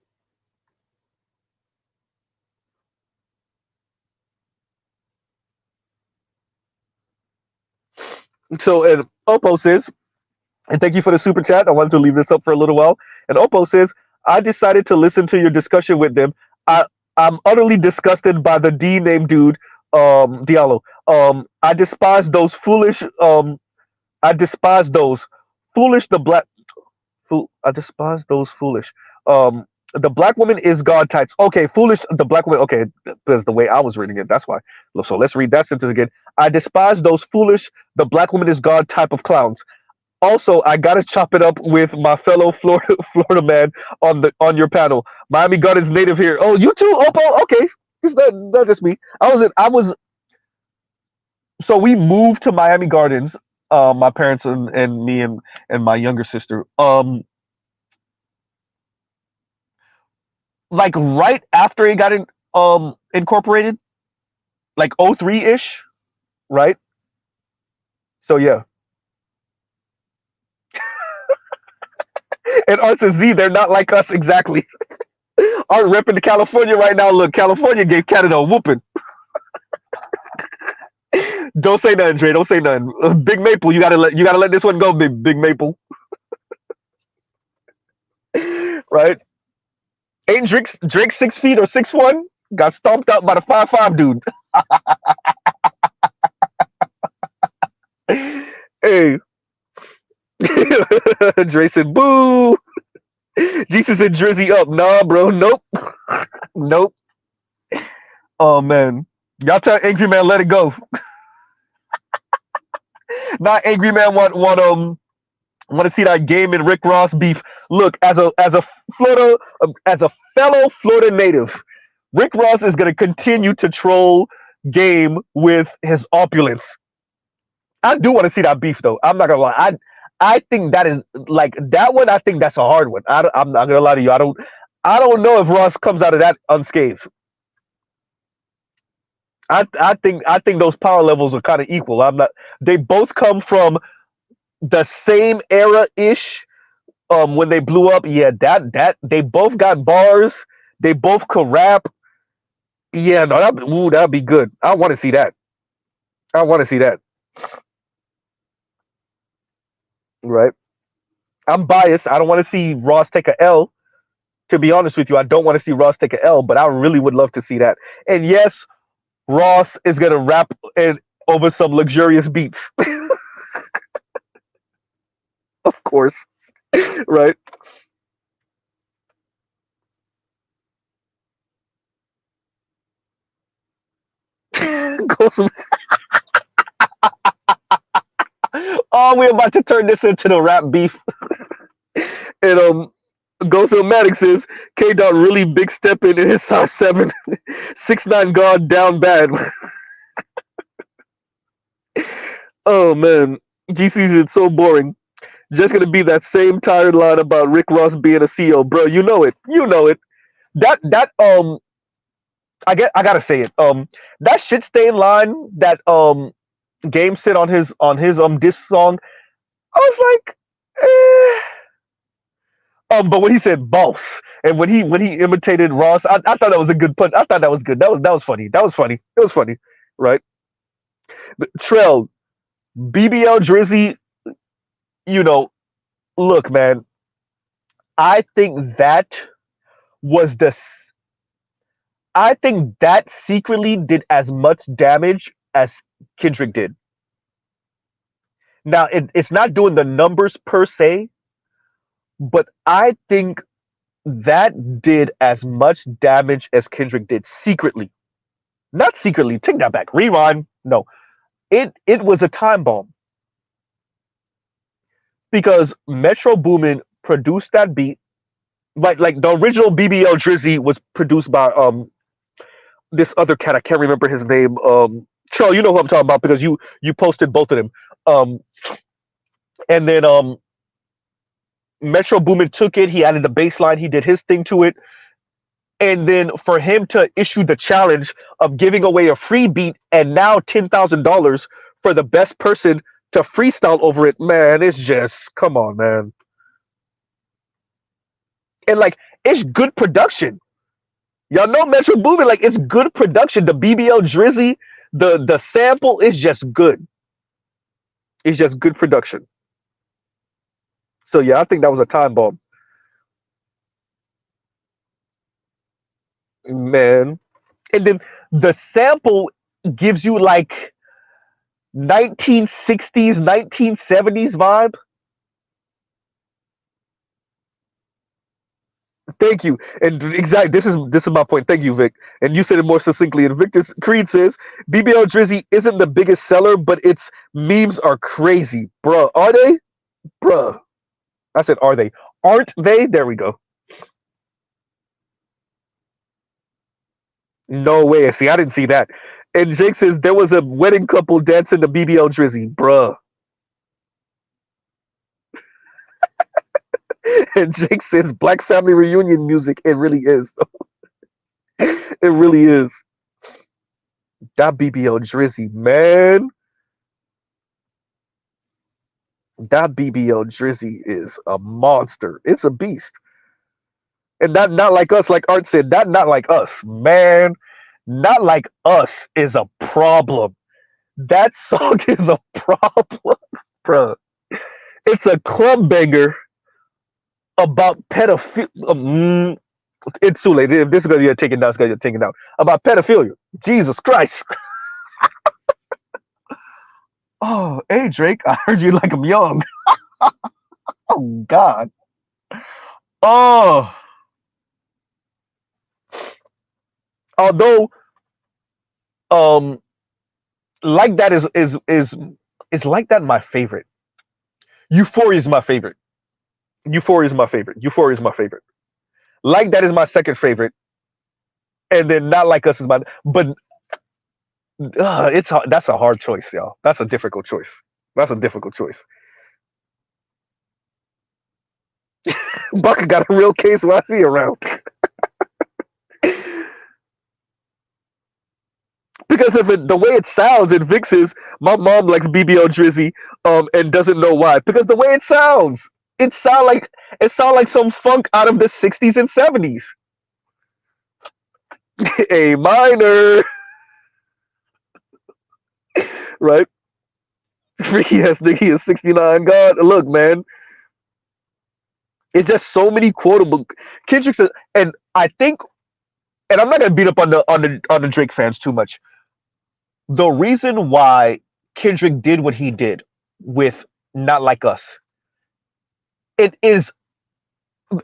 So, and Oppo says, and thank you for the super chat. I wanted to leave this up for a little while. And Oppo says, I decided to listen to your discussion with them. I I'm utterly disgusted by the D named dude, Diallo. I despise those foolish. I despise those foolish. I despise those foolish. The black woman is God types. Okay, foolish. The black woman. Okay, that's the way I was reading it. That's why. So let's read that sentence again. I despise those foolish. The black woman is God type of clowns. Also, I gotta chop it up with my fellow Florida man on your panel. Miami Gardens native here. Oh, you too, Oppo. Okay, it's not just me. I was. So we moved to Miami Gardens. My parents and me and my younger sister. Like right after it got incorporated, like 03 ish, right? So yeah. And Arts and Z, they're not like us exactly. Art repping to California right now. Look, California gave Canada a whooping. Don't say nothing, Dre. Don't say nothing. Big Maple, you gotta let this one go, Big Maple. Right? Ain't Drake 6 feet or 6'1"? Got stomped up by the 5'5" dude. Hey. Dre said, boo. Jesus and Drizzy up. Nah, bro. Nope. Nope. Oh man. Y'all tell Angry Man let it go. Not Angry Man want to see that Game and Rick Ross beef. Look, Florida as a fellow Florida native, Rick Ross is gonna continue to troll Game with his opulence. I do want to see that beef though. I'm not gonna lie. I think that is like that one. I think that's a hard one. I'm not gonna lie to you. I don't know if Ross comes out of that unscathed. I think those power levels are kind of equal. I'm not. They both come from the same era ish. When they blew up, yeah, that they both got bars. They both could rap. Yeah, no, that'd be good. I want to see that. I want to see that. Right. I'm biased. I don't want to see Ross take a L. To be honest with you, I don't want to see Ross take a L, but I really would love to see that. And yes, Ross is gonna rap over some luxurious beats, of course. Right. Go some. Oh, we're about to turn this into the rap beef. And Gozo Maddox says K Dot really big stepping in his size 7, 6'9" guard down bad. Oh man, GC's is so boring. Just gonna be that same tired line about Rick Ross being a CEO, bro. You know it. You know it. That I gotta say it. That shit stain line that Game said on his diss song. I was like, but when he said boss and when he imitated Ross, I thought that was a good pun. I thought that was good. That was funny. That was funny. It was funny, right? But Trell, BBL Drizzy, you know, look, man, I think that was the. I think that secretly did as much damage as Kendrick did. Now it's not doing the numbers per se, but I think that did as much damage as Kendrick did secretly. Not secretly. Take that back. Rewind. No, it was a time bomb because Metro Boomin produced that beat. Like the original BBL Drizzy was produced by this other cat. I can't remember his name. Cho, you know who I'm talking about because you posted both of them. Um, and then Metro Boomin took it. He added the bass line. He did his thing to it. And then for him to issue the challenge of giving away a free beat and now $10,000 for the best person to freestyle over it, man, it's just come on, man. And like it's good production. Y'all know Metro Boomin, like it's good production. The BBL Drizzy, the sample is just good. It's just good production. So yeah, I think that was a time bomb. Man. And then the sample gives you like 1960s, 1970s vibe. Thank you. And exactly, this is my point. Thank you, Vic. And you said it more succinctly. And Victor Creed says BBL Drizzy isn't the biggest seller, but its memes are crazy, bruh. Are they, bruh? I said, are they? Aren't they? There we go. No way. See, I didn't see that. And Jake says there was a wedding couple dancing to BBL Drizzy, bruh. And Jake says Black Family Reunion music. It really is. It really is. That BBL Drizzy, man. That BBL Drizzy is a monster. It's a beast. And that not like us, like Art said, that not like us, man. Not like us is a problem. That song is a problem, bro. It's a club banger about pedophilia. It's too late. If this is gonna get taken down, it's gonna get taken down. About pedophilia. Jesus Christ. Oh, hey Drake, I heard you like him young. Oh God. Oh, although um, like that is like that my favorite. Euphoria is my favorite. Euphoria is my favorite. Euphoria is my favorite. Like that is my second favorite, and then not like us is my. But that's a hard choice, y'all. That's a difficult choice. That's a difficult choice. Buck got a real case when I see around. Because of it, the way it sounds in Vix's, my mom likes BBL Drizzy, and doesn't know why. Because the way it sound like it sound like some funk out of the '60s and '70s. A minor, right? Freaky ass nigga, he is 69. God, look, man, it's just so many quotable Kendrick says, and I think, and I'm not gonna beat up on the Drake fans too much. The reason why Kendrick did what he did with Not Like Us, it is,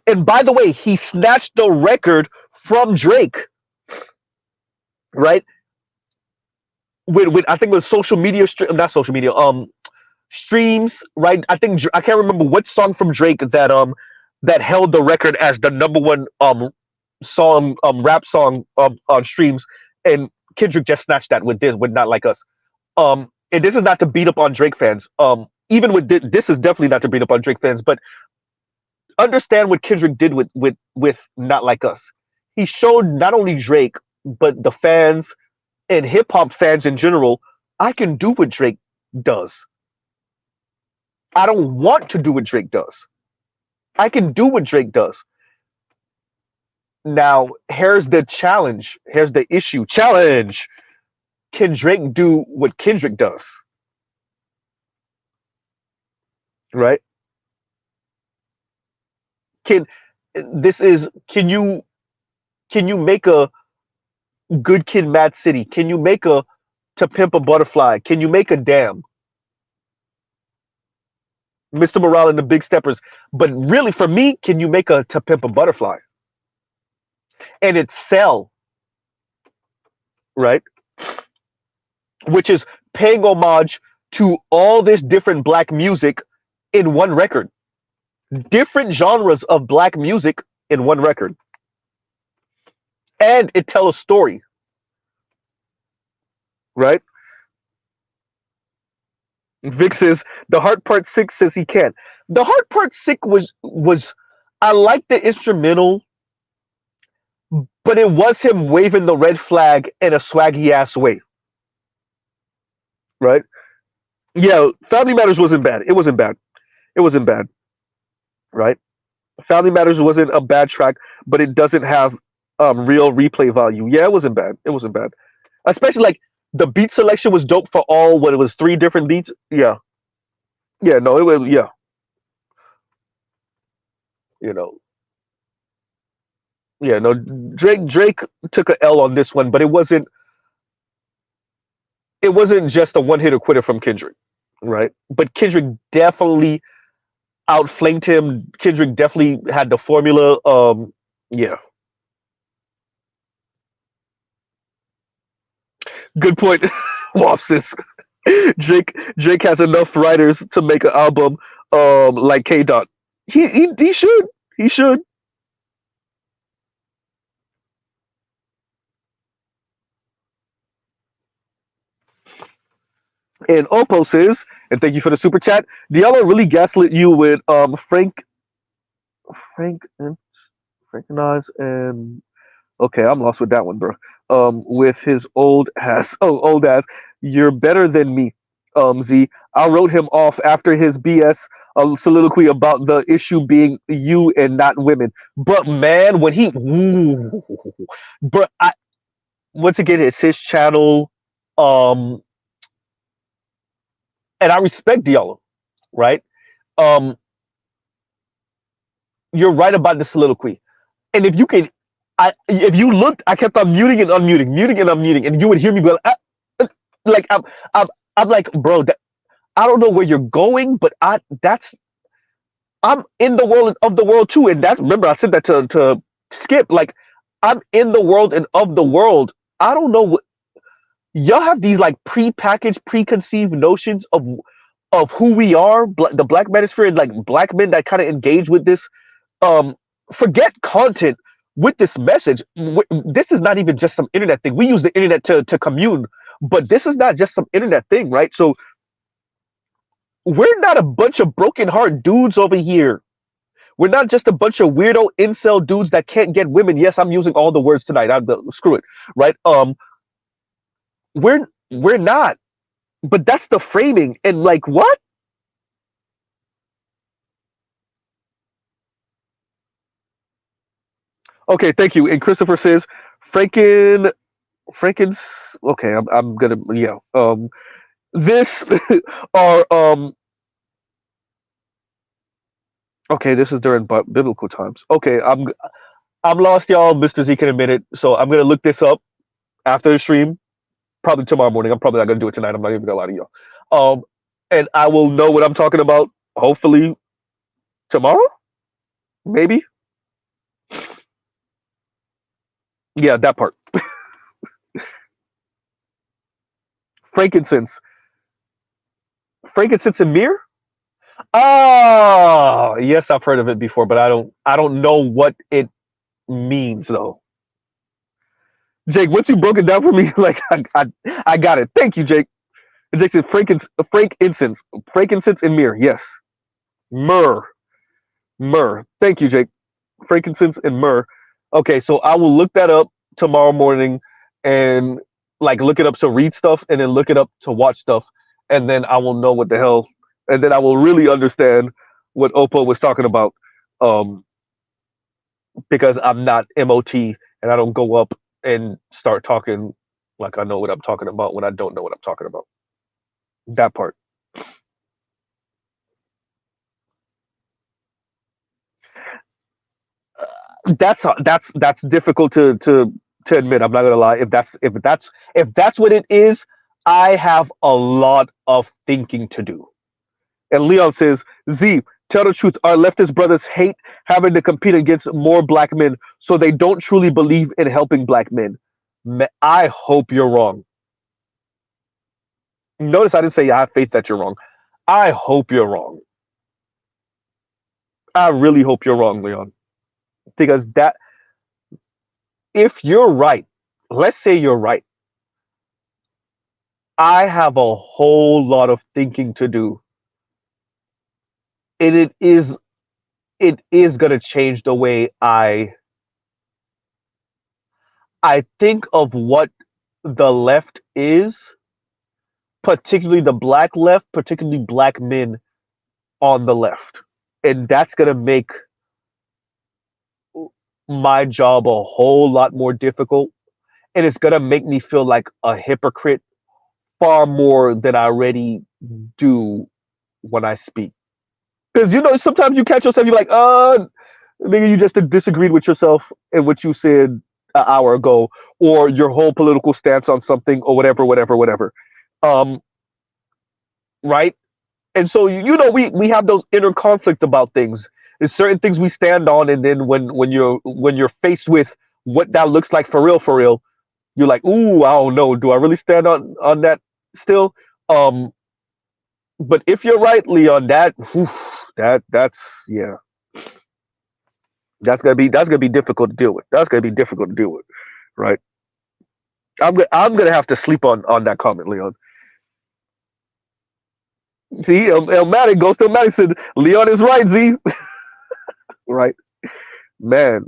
and by the way, he snatched the record from Drake, right? With I think it was social media, not social media, streams, right? I think I can't remember what song from Drake that held the record as the number one song rap song on streams, and Kendrick just snatched that with Not Like Us. And this is not to beat up on Drake fans. Even with this is definitely not to beat up on Drake fans, but understand what Kendrick did with Not Like Us. He showed not only Drake but the fans and hip hop fans in general, I can do what Drake does. I don't want to do what Drake does. I can do what Drake does. Now, here's the challenge. Here's the issue. Challenge. Can Drake do what Kendrick does? Right? Can can you make a Good Kid, Mad City? Can you make a To Pimp a Butterfly? Can you make a Damn? Mr. Morale and the Big Steppers. But really, for me, can you make a To Pimp a Butterfly? And it's sell, right? Which is paying homage to all this different black music in one record. Different genres of black music in one record. And it tells a story, right? Vic says the Heart Part 6 says he can. The Heart Part 6 was I like the instrumental, but it was him waving the red flag in a swaggy ass way. Right? Yeah, Family Matters wasn't bad. It wasn't bad. It wasn't bad. Right? Family Matters wasn't a bad track, but it doesn't have real replay value. Yeah, it wasn't bad. It wasn't bad. Especially like the beat selection was dope for all what it was three different beats. Yeah. Yeah, no, it was yeah. You know. Yeah, no, Drake took a L on this one, but it wasn't just a one hitter quitter from Kendrick, right? But Kendrick definitely outflanked him. Kendrick definitely had the formula. Yeah, good point. Wopsis. Drake has enough writers to make an album like K Dot. He should. He should. And Oppo says, and thank you for the super chat. Diallo really gaslit you with Frank and Frankenize and okay, I'm lost with that one, bro. With his old ass, you're better than me. Z, I wrote him off after his BS soliloquy about the issue being you and not women. But man, when he, ooh, but once again, it's his channel, um, and I respect Diallo, right? Um, you're right about the soliloquy, and if you can, if you looked, I kept on muting and unmuting, muting and unmuting, and you would hear me go like I'm like, bro, I don't know where you're going, but that's I'm in the world of the world too, and that remember I said that to Skip. Like I'm in the world and of the world. I don't know what y'all have these like pre-packaged, preconceived notions of who we are, the Black manosphere, and like black men that kind of engage with this. Um, Forget content with this message. This is not even just some internet thing. We use the internet to commune, but this is not just some internet thing, right? So we're not a bunch of broken heart dudes over here. We're not just a bunch of weirdo incel dudes that can't get women. Yes, I'm using all the words tonight. Screw it, right? We're not. But that's the framing, and like what? Okay, thank you. And Christopher says, Franken, Franken's. Okay, I'm gonna yeah. This are Okay, this is during biblical times. Okay, I'm lost, y'all. Mr. Z can admit it. So I'm gonna look this up after the stream, probably tomorrow morning. I'm probably not gonna do it tonight. I'm not even gonna lie to y'all. And I will know what I'm talking about. Hopefully tomorrow, maybe. Yeah, that part. Frankincense, frankincense and myrrh. Oh, yes, I've heard of it before, but I don't know what it means though. Jake, once you broke it down for me, like I got it. Thank you, Jake. And Jake said frankincense and myrrh. Yes, myrrh, myrrh. Thank you, Jake. Frankincense and myrrh. Okay, so I will look that up tomorrow morning and like look it up to read stuff and then look it up to watch stuff, and then I will know what the hell, and then I will really understand what Oppo was talking about. Um, because I'm not MOT and I don't go up and start talking like I know what I'm talking about when I don't know what I'm talking about. That part. That's difficult to admit. I'm not gonna lie. If that's what it is, I have a lot of thinking to do. And Leon says, Z, tell the truth. Our leftist brothers hate having to compete against more black men, so they don't truly believe in helping black men. I hope you're wrong. Notice I didn't say I have faith that you're wrong. I hope you're wrong. I really hope you're wrong, Leon. Because if you're right, let's say you're right, I have a whole lot of thinking to do. And it is gonna change the way I think of what the left is, particularly the black left, particularly black men on the left. And that's gonna make my job a whole lot more difficult. And it's gonna make me feel like a hypocrite far more than I already do when I speak. Because sometimes you catch yourself, you're like, nigga, you just disagreed with yourself and what you said an hour ago, or your whole political stance on something, or whatever, whatever, whatever. Um, right? And so we have those inner conflict about things. There's certain things we stand on, and then when you're faced with what that looks like for real, you're like, ooh, I don't know, do I really stand on that still? Um, but if you're right, Leon, that's yeah, that's gonna be difficult to deal with. That's gonna be difficult to deal with, right? I'm gonna have to sleep on that comment, Leon. See, Elmatic, Ghost Elmatic said Leon is right. Z, right, man.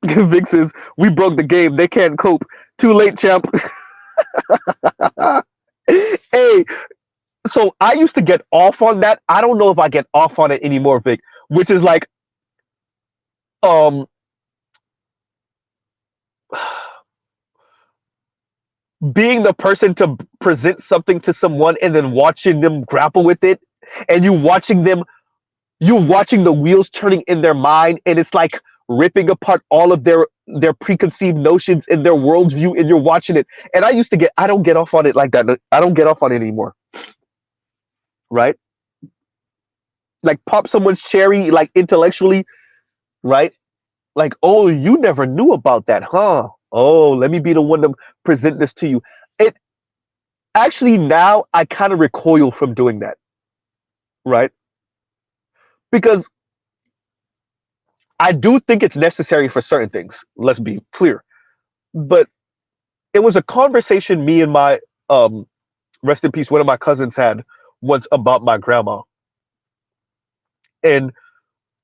Vic says we broke the game. They can't cope. Too late, champ. Hey, so I used to get off on that. I don't know if I get off on it anymore, Vic. Which is like, um, being the person to present something to someone and then watching them grapple with it, and you watching the wheels turning in their mind, and it's like ripping apart all of their preconceived notions and their worldview, and you're watching it. And I don't get off on it like that. I don't get off on it anymore. right? Like pop someone's cherry, like intellectually, right? Like, oh, you never knew about that, huh? Oh, let me be the one to present this to you. It actually now I kind of recoil from doing that, right? Because I do think it's necessary for certain things. Let's be clear. But it was a conversation me and my rest in peace, one of my cousins had once about my grandma. And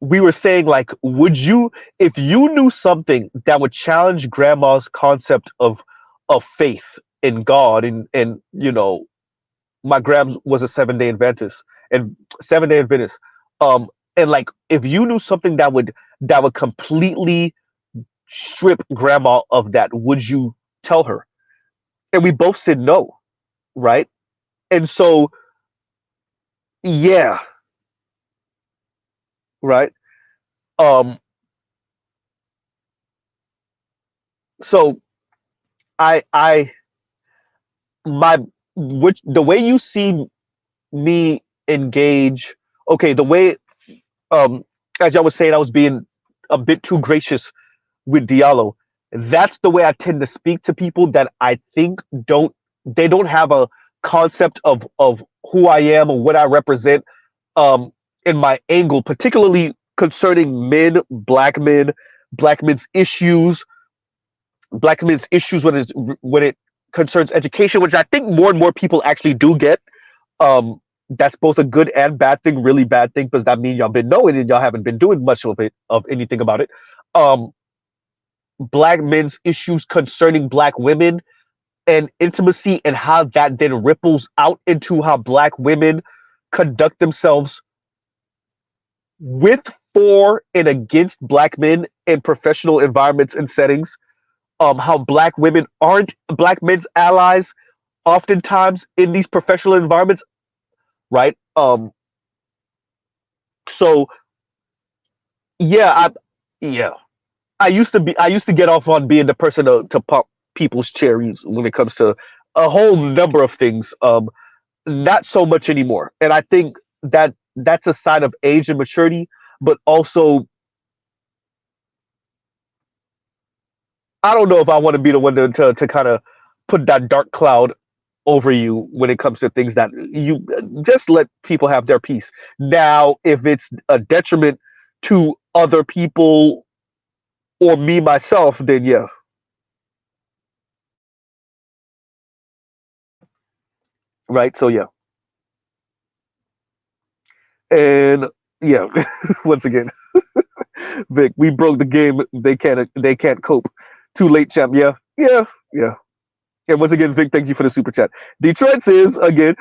we were saying like, would you, if you knew something that would challenge grandma's concept of faith in God, and my grams was a 7 day Adventist and 7 day Adventist. And like if you knew something that would completely strip grandma of that, would you tell her? And we both said no, right? And so yeah, right. Um, so I my which the way you see me engage, okay, the way um as I was saying, I was being a bit too gracious with Diallo. That's the way I tend to speak to people that I think don't have a concept of who I am or what I represent um in my angle, particularly concerning men, black men's issues, when it concerns education, which I think more and more people actually do get. That's both a good and bad thing. Really bad thing because that means y'all been knowing and y'all haven't been doing much of anything about it. Um, Black men's issues concerning black women and intimacy, and how that then ripples out into how black women conduct themselves with, for, and against black men in professional environments and settings. How black women aren't black men's allies oftentimes in these professional environments, right? So yeah, yeah, I used to get off on being the person to pop people's cherries when it comes to a whole number of things. Not so much anymore, and I think that that's a sign of age and maturity, but also I don't know if I want to be the one to kind of put that dark cloud over you when it comes to things that you just let people have their peace. Now, if it's a detriment to other people or me myself, then yeah, right. So yeah, and yeah, once again, Vic, we broke the game. They can't cope. Too late, champ. Yeah, yeah, yeah. And once again, Vic, thank you for the super chat. Detroit says again,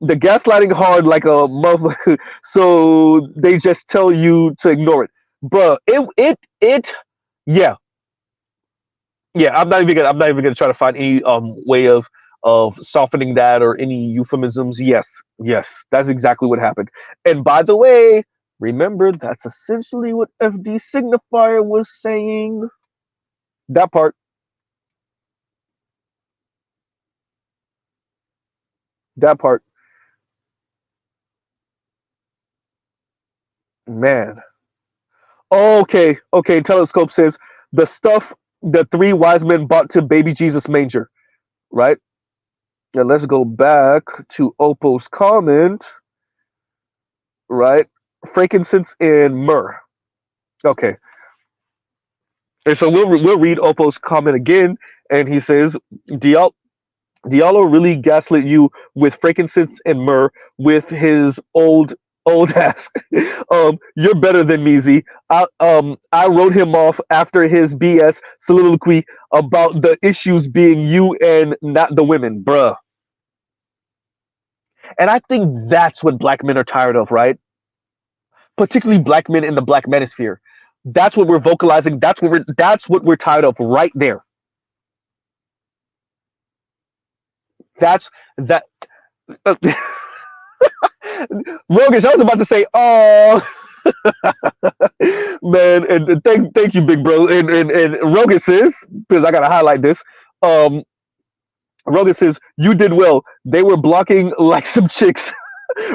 the gaslighting hard like a mother, so they just tell you to ignore it, bruh. Yeah, yeah. I'm not even gonna try to find any way of softening that or any euphemisms. Yes, yes, that's exactly what happened. And by the way, remember that's essentially what FD signifier was saying. That part, that part, man. Okay, okay. Telescope says the stuff the three wise men brought to baby Jesus manger, right? Now let's go back to Oppo's comment, right? Frankincense and myrrh. Okay, and so we'll read Oppo's comment again, and he says, Dial Diallo really gaslit you with frankincense and myrrh with his old ass. You're better than me, Z. I wrote him off after his BS soliloquy about the issues being you and not the women, bruh. And I think that's what black men are tired of, right? Particularly black men in the black manosphere. That's what we're vocalizing. That's what we're tired of right there. That's that. Uh, Rogish, I was about to say, oh man, and thank you, big bro. And Rogan says, because I gotta highlight this. Um, Rogan says you did well. They were blocking like some chicks.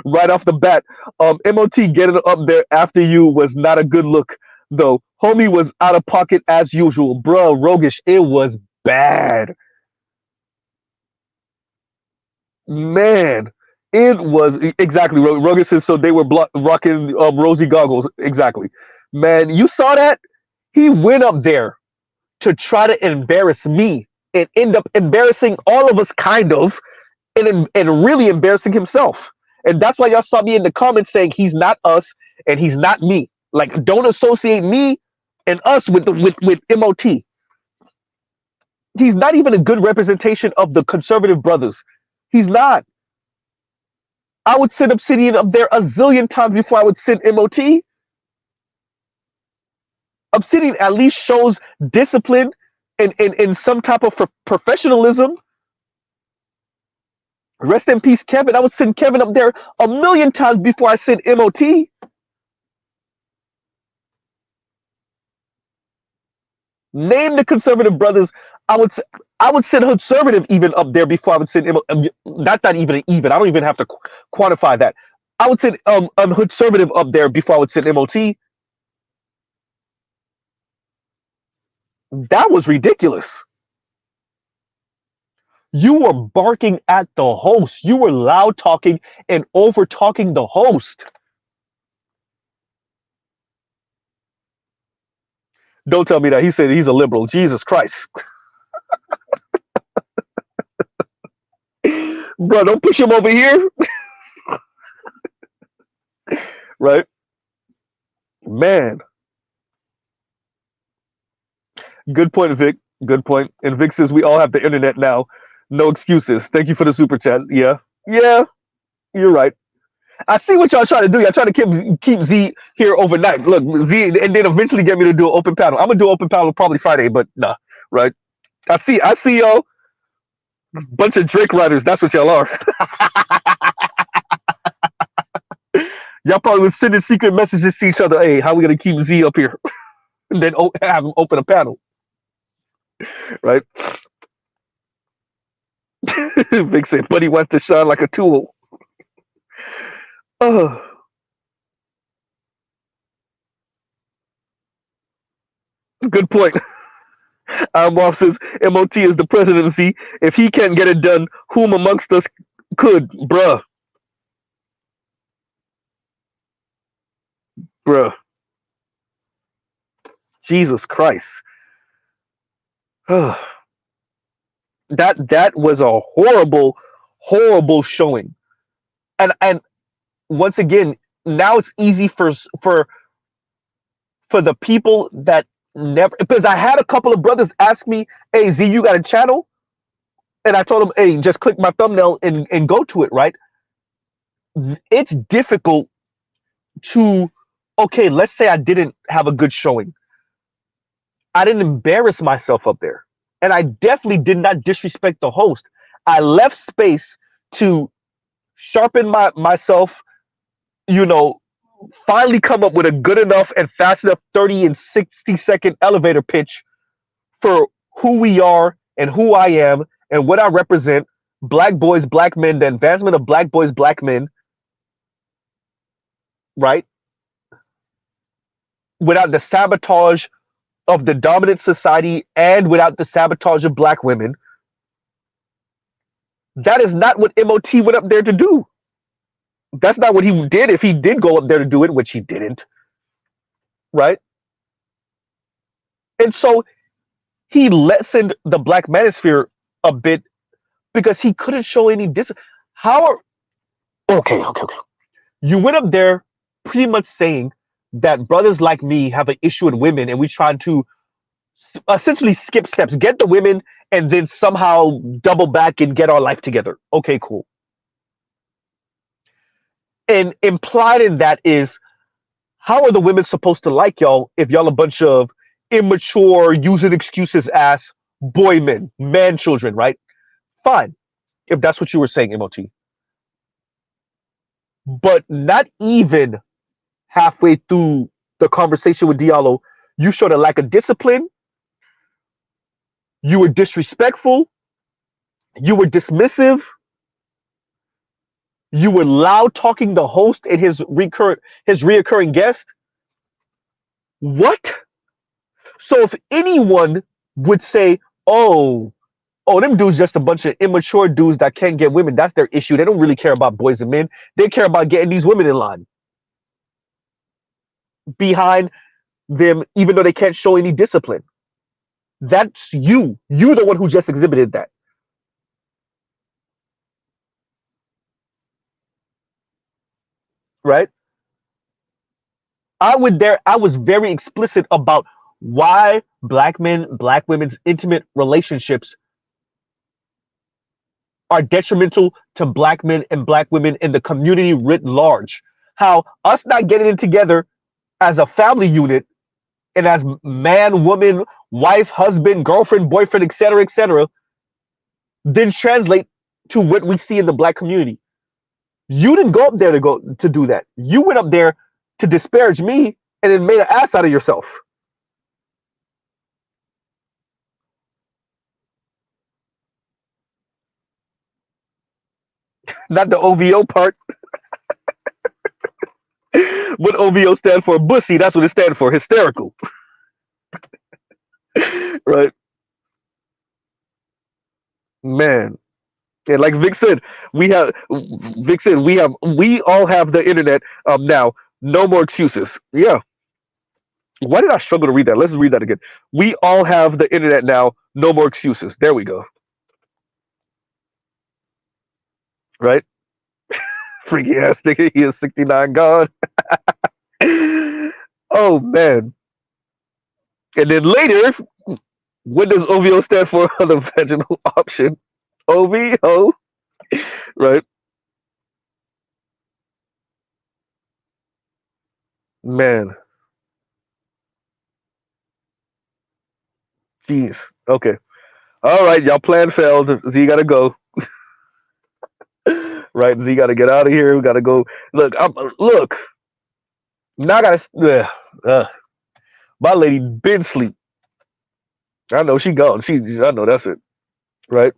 Right off the bat. MOT getting up there after you was not a good look, though. Homie was out of pocket as usual. Bro, Rogish, it was bad. Man, it was exactly. Rogish says so they were rocking rosy goggles. Exactly. Man, you saw that? He went up there to try to embarrass me and end up embarrassing all of us, kind of, and really embarrassing himself. And that's why y'all saw me in the comments saying he's not us and he's not me. Like, don't associate me and us with with MOT. He's not even a good representation of the conservative brothers. He's not. I would send Obsidian up there a zillion times before I would send MOT. Obsidian at least shows discipline and some type of professionalism. Rest in peace, Kevin. I would send Kevin up there a million times before I send MOT. Name the conservative brothers. I would send conservative even up there before I would send MOT. That's not even an even. I don't even have to quantify that. I would send conservative up there before I would send MOT. That was ridiculous. You were barking at the host. You were loud talking and over talking the host. Don't tell me that. He said he's a liberal. Jesus Christ. Bro, don't push him over here. Right? Man. Good point, Vic. Good point. And Vic says we all have the internet now. No excuses. Thank you for the super chat. Yeah. Yeah. You're right. I see what y'all trying to do. Y'all trying to keep Z here overnight. Look, Z, and then eventually get me to do an open panel. I'm gonna do an open panel probably Friday, but nah, right? I see y'all. Bunch of Drake writers. That's what y'all are. Y'all probably was sending secret messages to each other. Hey, how we gonna keep Z up here? And then have him open a panel, right? Vic said, "Buddy wants to shine like a tool." Oh. Good point. Moff says MOT is the presidency. If he can't get it done, whom amongst us could? Bruh. Jesus Christ. That was a horrible showing. And once again, now it's easy for the people that never, because I had a couple of brothers ask me, "Hey Z, you got a channel?" And I told them, "Hey, just click my thumbnail and go to it," right? It's difficult to, okay, let's say I didn't have a good showing. I didn't embarrass myself up there. And I definitely did not disrespect the host. I left space to sharpen myself, finally come up with a good enough and fast enough 30 and 60-second elevator pitch for who we are and who I am and what I represent. Black boys, black men, the advancement of black boys, black men, right? Without the sabotage of the dominant society and without the sabotage of black women. That is not what MOT went up there to do. That's not what he did if he did go up there to do it, which he didn't. Right? And so he lessened the black manosphere a bit because he couldn't show any Okay. You went up there pretty much saying that brothers like me have an issue with women and we trying to essentially skip steps, get the women, and then somehow double back and get our life together. Okay, cool. And implied in that is, how are the women supposed to like y'all if y'all a bunch of immature, using excuses ass boy men, man children, right? Fine, if that's what you were saying, MOT. But not even halfway through the conversation with Diallo, you showed a lack of discipline. You were disrespectful. You were dismissive. You were loud talking the host and his reoccurring guest. What? So if anyone would say, "Oh, oh, them dudes just a bunch of immature dudes that can't get women. That's their issue. They don't really care about boys and men. They care about getting these women in line behind them, even though they can't show any discipline." That's you. You're the one who just exhibited that, right? I was very explicit about why black men, black women's intimate relationships are detrimental to black men and black women in the community writ large. How us not getting it together as a family unit and as man, woman, wife, husband, girlfriend, boyfriend, etc., then translate to what we see in the black community. You didn't go up there to do that. You went up there to disparage me and then made an ass out of yourself. Not the OVO part. What OVO stand for? Bussy. That's what it stands for. Hysterical. Right? Man. And like Vic said, we all have the internet now. No more excuses. Yeah. Why did I struggle to read that? Let's read that again. We all have the internet now. No more excuses. There we go. Right? Freaky ass nigga. He is 69 gone. Oh man. And then later, what does OVO stand for? The vaginal option. OVO. Right? Man. Jeez. Okay. All right. Y'all plan failed. Z gotta go. Right? Z gotta get out of here. We gotta go. Look. Now I gotta. My lady been sleep. I know she gone. I know that's it. Right?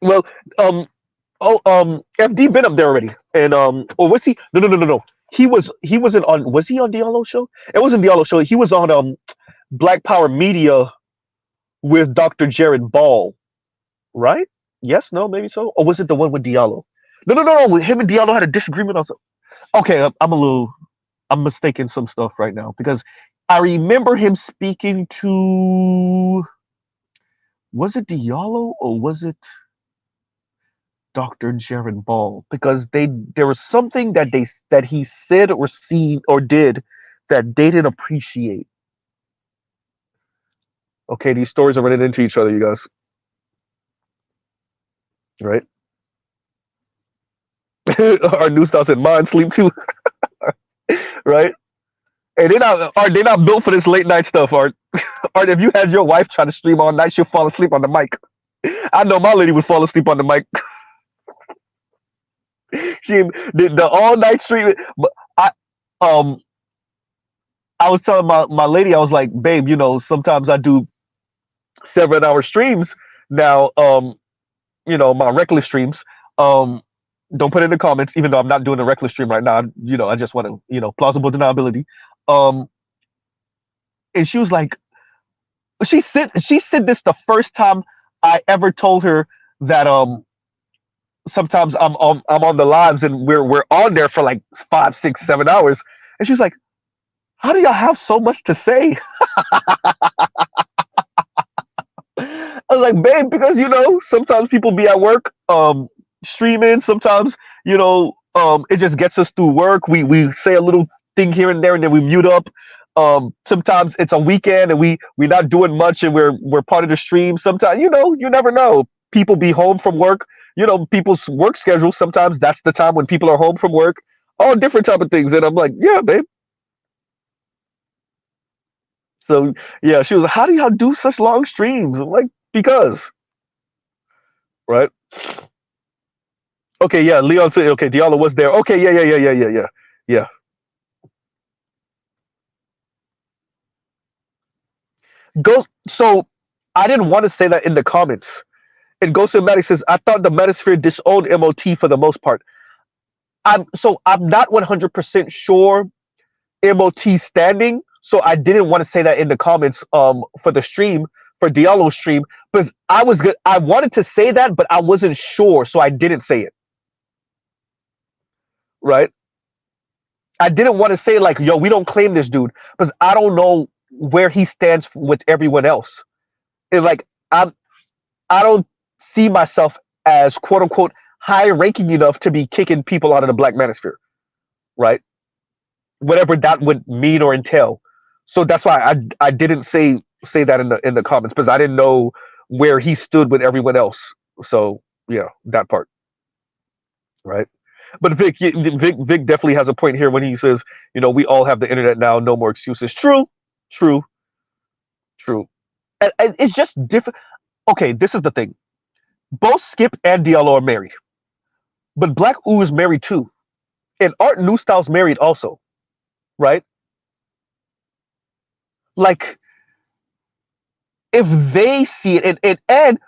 Well, um, FD been up there already, and or was he? No, no, no, no, no. He wasn't on. Was he on Diallo show? It wasn't Diallo show. He was on Black Power Media with Dr. Jared Ball, right? Yes, no, maybe so. Or was it the one with Diallo? No, no, no, no. Him and Diallo had a disagreement on something. Okay, I'm mistaking some stuff right now because I remember him speaking to. Was it Diallo or was it Dr. Jared Ball? Because there was something that he said or seen or did that they didn't appreciate. Okay, these stories are running into each other, you guys. Right? Our new style said mind sleep too. Right? And they not built for this late night stuff, Art. Art, if you had your wife try to stream all night, she'll fall asleep on the mic. I know my lady would fall asleep on the mic. She the all night stream. But um I was telling my lady, I was like, babe, sometimes I do 7 hour streams now. My reckless streams. Um, don't put it in the comments, even though I'm not doing a reckless stream right now. I just want to, plausible deniability. Um, and she was like, she said this the first time I ever told her that sometimes I'm on the lives and we're on there for like 5, 6, 7 hours, and she's like, how do y'all have so much to say? I was like, babe, because sometimes people be at work, streaming. Sometimes, it just gets us through work. We say a little thing here and there, and then we mute up. Sometimes it's a weekend and we're not doing much, and we're part of the stream. Sometimes, you never know. People be home from work. People's work schedule. Sometimes that's the time when people are home from work. All different type of things, and I'm like, yeah, babe. So yeah, she was like, how do y'all do such long streams? I'm like, because, right? Okay, yeah, Leon said, okay, Diallo was there. Okay, yeah, yeah, yeah, yeah, yeah, yeah, yeah. Ghost. So I didn't want to say that in the comments. And Ghost and Matic says, I thought the Metasphere disowned MOT for the most part. I'm not 100% sure MOT standing, so I didn't want to say that in the comments for the stream, for Diallo's stream, because I was good. I wanted to say that, but I wasn't sure, so I didn't say it. Right? I didn't want to say like, yo, we don't claim this dude, because I don't know where he stands with everyone else. And like I don't see myself as quote unquote high ranking enough to be kicking people out of the Black Manosphere, right? Whatever that would mean or entail. So that's why I didn't say that in the comments, because I didn't know where he stood with everyone else. So yeah, that part, right? But Vic definitely has a point here when he says, we all have the internet now, no more excuses. True, true, true. And it's just different. Okay, this is the thing. Both Skip and Diallo are married, but Black Ooh is married too, and Art New Style's married also, right? Like, if they see it, and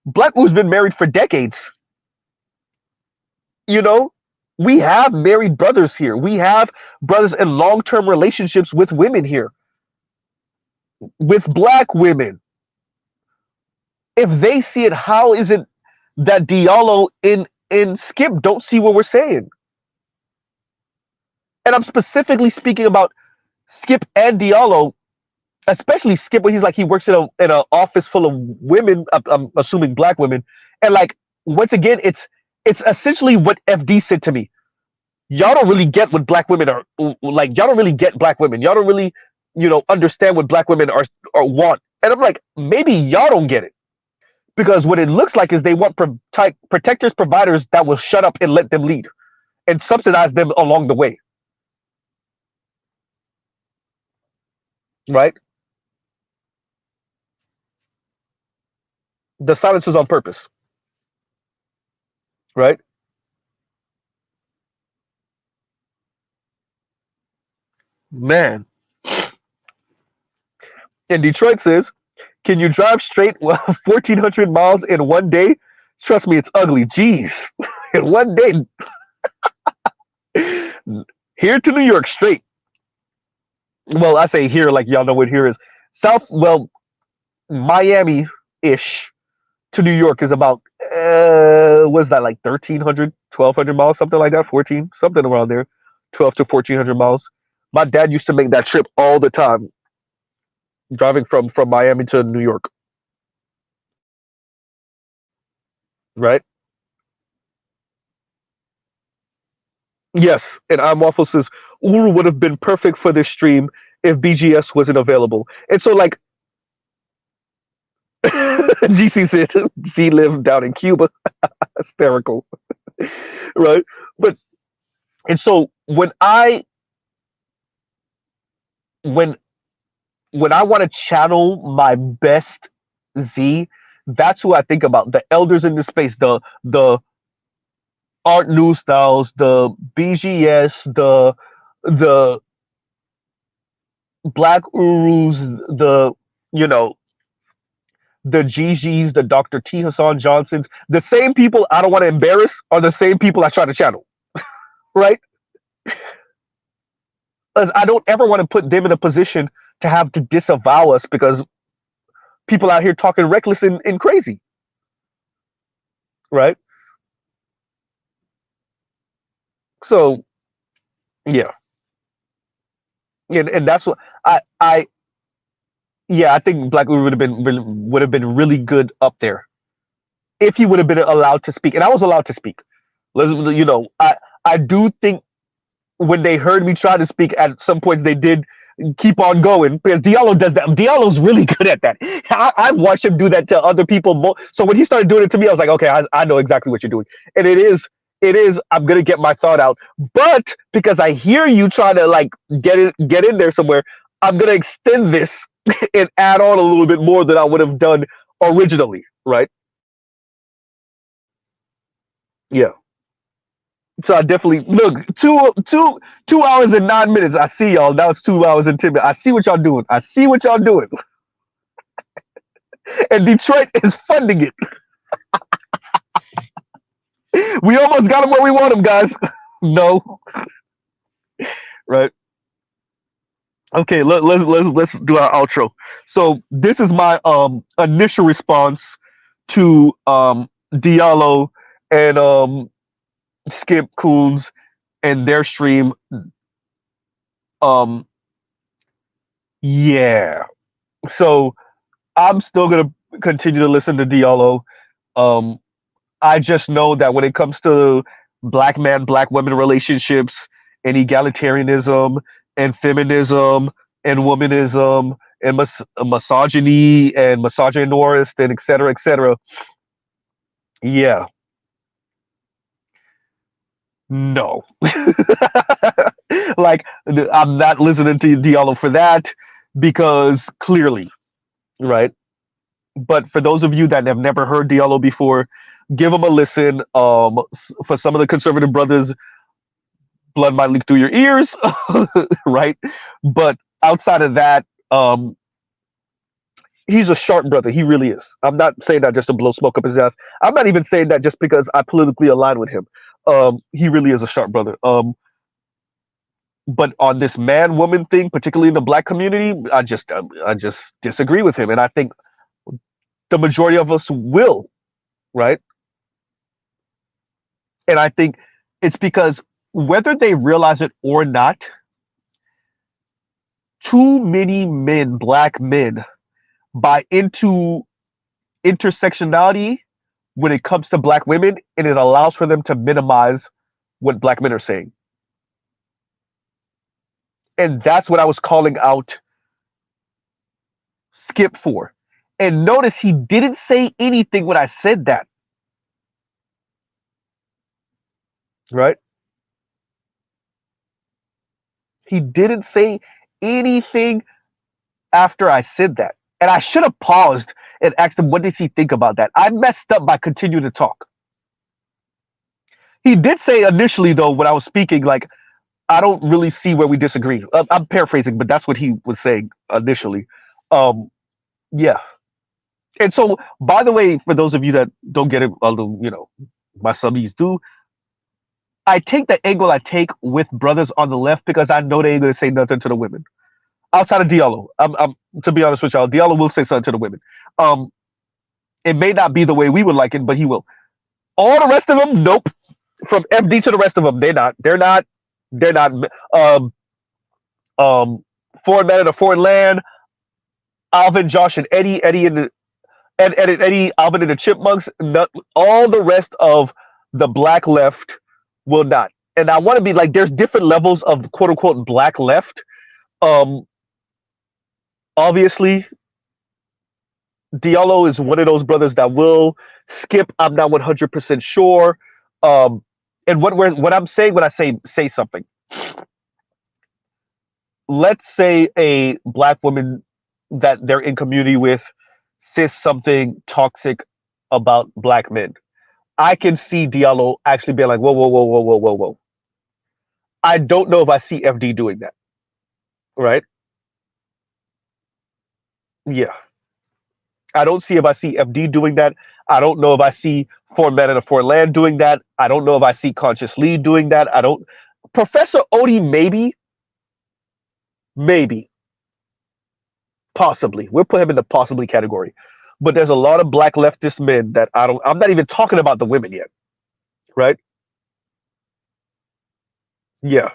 Black Oo's been married for decades. We have married brothers here. We have brothers in long-term relationships with women here, with Black women. If they see it, how is it that Diallo in Skip don't see what we're saying? And I'm specifically speaking about Skip and Diallo, especially Skip, when he's like he works in an office full of women. I'm assuming Black women, and like once again, it's essentially what FD said to me. Y'all don't really get what Black women are like. Y'all don't really get Black women. Y'all don't really, understand what Black women are want. And I'm like, maybe y'all don't get it, because what it looks like is they want protectors, providers that will shut up and let them lead and subsidize them along the way, right? The silence is on purpose, right? Man. And Detroit says, can you drive straight 1,400 miles in one day? Trust me, it's ugly. Jeez. In one day. Here to New York straight. Well, I say here like y'all know what here is. Miami-ish to New York is about, what's that, like 1,300, 1,200 miles, something like that, 14, something around there, 12 to 1,400 miles. My dad used to make that trip all the time, driving from Miami to New York, right? Yes, and I'm Waffle says Uru would have been perfect for this stream if BGS wasn't available. And so, like, GC said, Z lived down in Cuba, hysterical, right? But and so when I want to channel my best Z, that's who I think about. The elders in the space, the Art New Styles, the BGS, the Black Urus, you know the GGs, the Dr. T. Hassan Johnsons, the same people I don't want to embarrass are the same people I try to channel, right? Because I don't ever want to put them in a position to have to disavow us because people out here talking reckless and crazy, right? So yeah, and that's what I yeah, I think Black Uber would have been really good up there if he would have been allowed to speak, and I was allowed to speak. I do think when they heard me try to speak at some points, they did keep on going because Diallo does that. Diallo's really good at that. I've watched him do that to other people. So when he started doing it to me, I was like, okay, I know exactly what you're doing, and it is. I'm gonna get my thought out, but because I hear you trying to like get in there somewhere, I'm gonna extend this and add on a little bit more than I would have done originally, right? Yeah. So I definitely look 2 hours and 9 minutes. I see y'all. Now it's 2 hours and 10 minutes. I see what y'all doing. and Detroit is funding it. We almost got him where we want him, guys. No, right? Okay, let's do our outro. So this is my initial response to Diallo and Skip Coons and their stream. Um, yeah. So I'm still gonna continue to listen to Diallo. Um, I just know that when it comes to black man, black women relationships and egalitarianism and feminism and womanism and misogyny and misogynist and et cetera, yeah, no. Like, I'm not listening to Diallo for that because clearly, right? But for those of you that have never heard Diallo before, give him a listen. For some of the conservative brothers, blood might leak through your ears, right? But outside of that, he's a sharp brother. He really is. I'm not saying that just to blow smoke up his ass. I'm not even saying that just because I politically align with him. He really is a sharp brother. But on this man woman thing, particularly in the black community, I just disagree with him, and I think the majority of us will, right? And I think it's because whether they realize it or not, too many men, black men, buy into intersectionality when it comes to black women, and it allows for them to minimize what black men are saying. And that's what I was calling out Skip for. And notice he didn't say anything when I said that, right? He didn't say anything after I said that. And I should have paused and asked him, what does he think about that? I messed up by continuing to talk. He did say initially, though, when I was speaking, like, I don't really see where we disagree. I'm paraphrasing, but that's what he was saying initially. Yeah. And so, by the way, for those of you that don't get it, although, my subbies do, I take the angle I take with brothers on the left because I know they ain't going to say nothing to the women. Outside of Diallo, to be honest with y'all, Diallo will say something to the women. It may not be the way we would like it, but he will. All the rest of them, nope. From FD to the rest of them, they're not. They're not. They're not. Foreign man in a foreign land. Alvin, Josh, and Eddie. Eddie, Alvin, and the Chipmunks. Not, all the rest of the black left will not. And I want to be like, there's different levels of quote unquote black left. Obviously, Diallo is one of those brothers that will. Skip, I'm not 100% sure. And what I'm saying when I say something, let's say a black woman that they're in community with says something toxic about black men. I can see Diallo actually being like, whoa, whoa, whoa, whoa, whoa, whoa, whoa. I don't know if I see FD doing that, right? Yeah. I don't see if I see FD doing that. I don't know if I see Foreign Man in a Foreign Land doing that. I don't know if I see Conscious Lee doing that. I don't. Professor Odie, maybe, possibly. We'll put him in the possibly category. But there's a lot of black leftist men that I'm not even talking about the women yet, right? Yeah.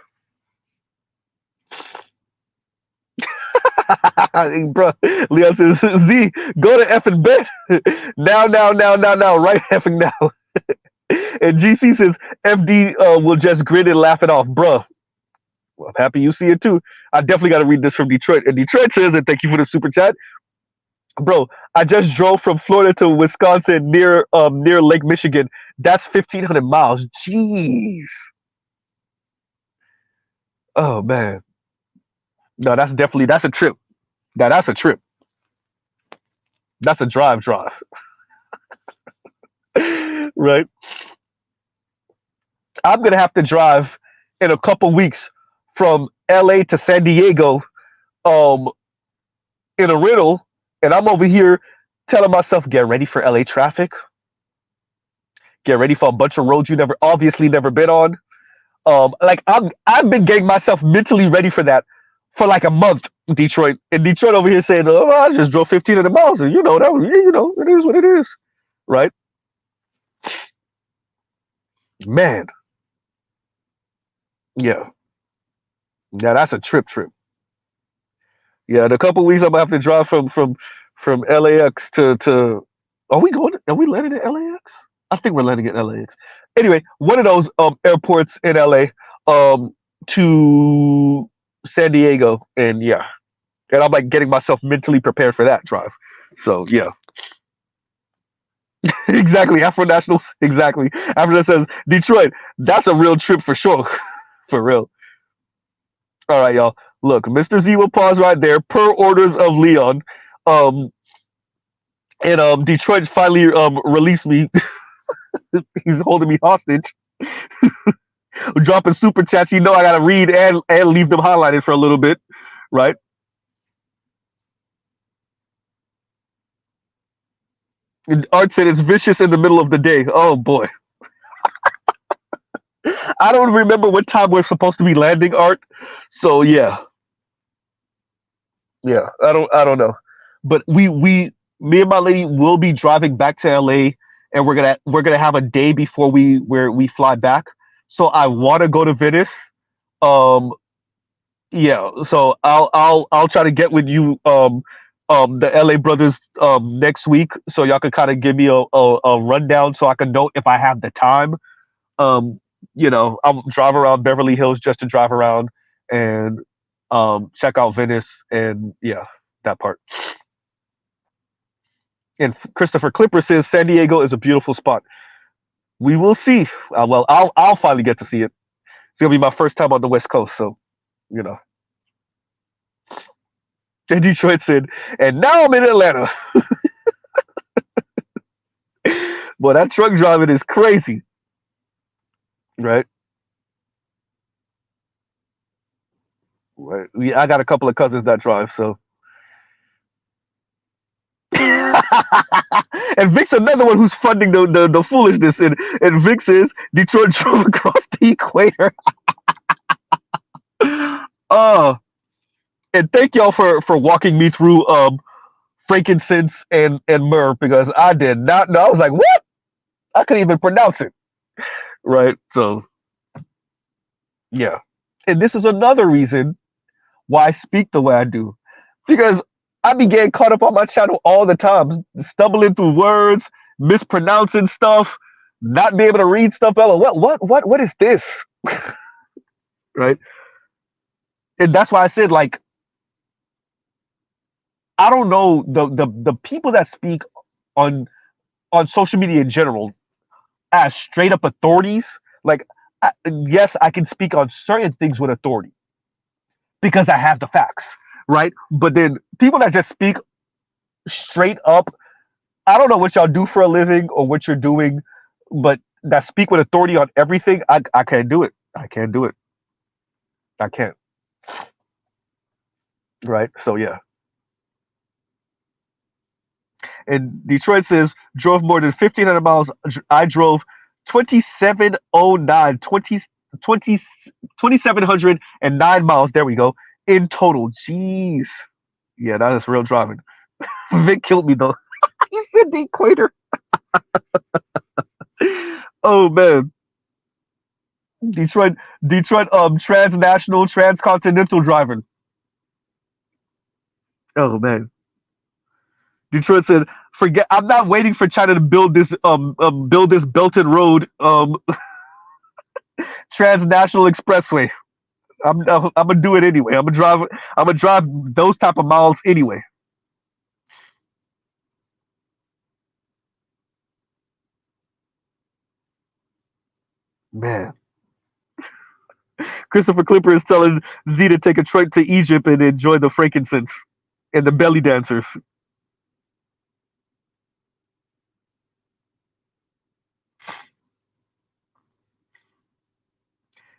Bro, Leon says, Z, go to effing bed. now, right effing now. And GC says, FD will just grin and laugh it off. Bruh, well, I'm happy you see it too. I definitely got to read this from Detroit. And Detroit says, and thank you for the super chat. Bro, I just drove from Florida to Wisconsin near Lake Michigan. That's 1,500 miles. Jeez. Oh, man. No, that's a trip. Now, that's a trip. That's a drive. Right? I'm going to have to drive in a couple weeks from LA to San Diego in a rental, and I'm over here telling myself, get ready for LA traffic, get ready for a bunch of roads you never obviously never been on. Like I've been getting myself mentally ready for that for like a month. Detroit and Detroit over here saying, "Oh, I just drove 1,500 miles, and you know that was, you know, it is what it is, right?" Man, yeah, yeah, that's a trip. Yeah, in a couple weeks I'm gonna have to drive from LAX to. Are we going? Are we landing at LAX? I think we're landing at LAX. Anyway, one of those airports in LA to San Diego, and yeah, and I'm like getting myself mentally prepared for that drive. So yeah, exactly. Afro Nationals, exactly. After that says Detroit, that's a real trip for sure, for real. All right, y'all. Look, Mr. Z will pause right there per orders of Leon. Um, and Detroit finally released me. He's holding me hostage, dropping super chats. You know I gotta read and leave them highlighted for a little bit, right? And Art said it's vicious in the middle of the day. Oh boy, I don't remember what time we're supposed to be landing, Art. So yeah, yeah, I don't know, but me and my lady will be driving back to LA, and we're gonna have a day before we fly back. So I want to go to Venice. Um, yeah, so I'll try to get with you the LA brothers next week, so y'all can kind of give me a rundown so I can know if I have the time. Um, I'll drive around Beverly Hills just to drive around and check out Venice and yeah, that part. And Christopher Clipper says San Diego is a beautiful spot. We will see. Well, I'll finally get to see it. It's gonna be my first time on the West Coast, so you know. And Detroit said, and now I'm in Atlanta. Boy, that truck driving is crazy, right? Right. Yeah, I got a couple of cousins that drive, so. And Vic's another one who's funding the foolishness, and Vic says Detroit drove across the equator. uh and thank y'all for walking me through frankincense and myrrh because I did not know. I was like, what? I couldn't even pronounce it. Right. So yeah. And this is another reason why I speak the way I do. Because I be getting caught up on my channel all the time, stumbling through words, mispronouncing stuff, not being able to read stuff. What is this? Right? And that's why I said, like, I don't know the people that speak on social media in general as straight up authorities. Like, yes, I can speak on certain things with authority because I have the facts, right? But then people that just speak straight up, I don't know what y'all do for a living or what you're doing, but that speak with authority on everything, I can't do it. I can't do it. I can't. Right? So yeah. And Detroit says drove more than 1,500 miles. I drove 2709, 2,709 miles. There we go. In total. Jeez. Yeah, that is real driving. Vic killed me though. He said the equator. Oh man. Detroit transnational, transcontinental driving. Oh man. Detroit said, "Forget. I'm not waiting for China to build this Belt and Road transnational expressway. I'm gonna do it anyway. I'm gonna drive those type of miles anyway." Man, Christopher Clipper is telling Z to take a trip to Egypt and enjoy the frankincense and the belly dancers.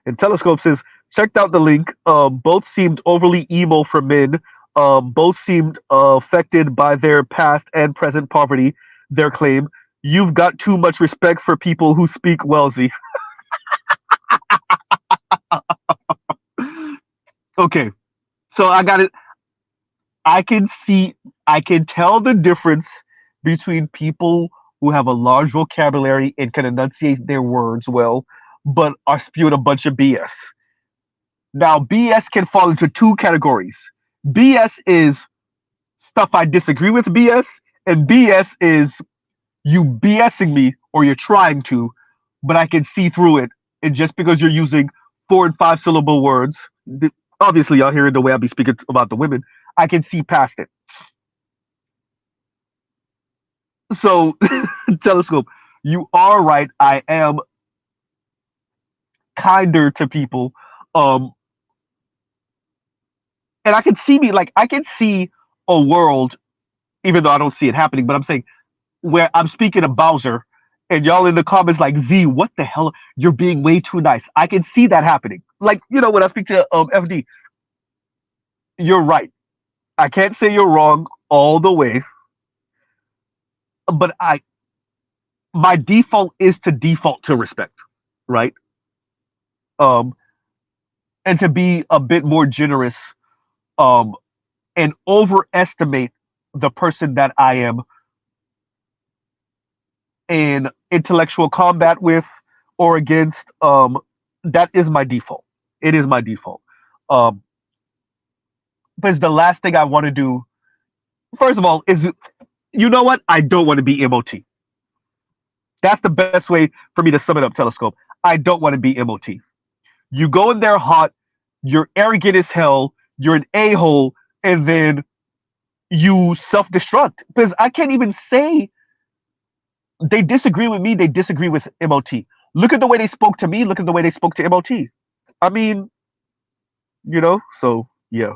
And Telescope says, checked out the link. Both seemed overly emo for men. Both seemed affected by their past and present poverty. Their claim: "You've got too much respect for people who speak Welsi." Okay, so I got it. I can see, I can tell the difference between people who have a large vocabulary and can enunciate their words well, but are spewing a bunch of BS. Now, BS can fall into two categories. BS is stuff I disagree with BS, and BS is you BSing me or you're trying to, but I can see through it. And just because you're using 4 and 5 syllable words, obviously y'all hearing the way I be speaking about the women, I can see past it. So, telescope, you are right. I am kinder to people. Um, and I can see me like I can see a world, even though I don't see it happening. But I'm saying where I'm speaking to Bowser, and y'all in the comments like Z, what the hell? You're being way too nice. I can see that happening. Like when I speak to FD, you're right. I can't say you're wrong all the way, but I my default is to default to respect, right? Um, and to be a bit more generous, um, and overestimate the person that I am in intellectual combat with or against. That is my default. It is my default. Um, but it's the last thing I want to do. First of all, is you know what? I don't want to be MOT. That's the best way for me to sum it up, Telescope. I don't want to be MOT. You go in there hot, you're arrogant as hell, you're an a-hole, and then you self-destruct. Because I can't even say they disagree with me, they disagree with MOT. Look at the way they spoke to me, look at the way they spoke to MOT. I mean, so yeah.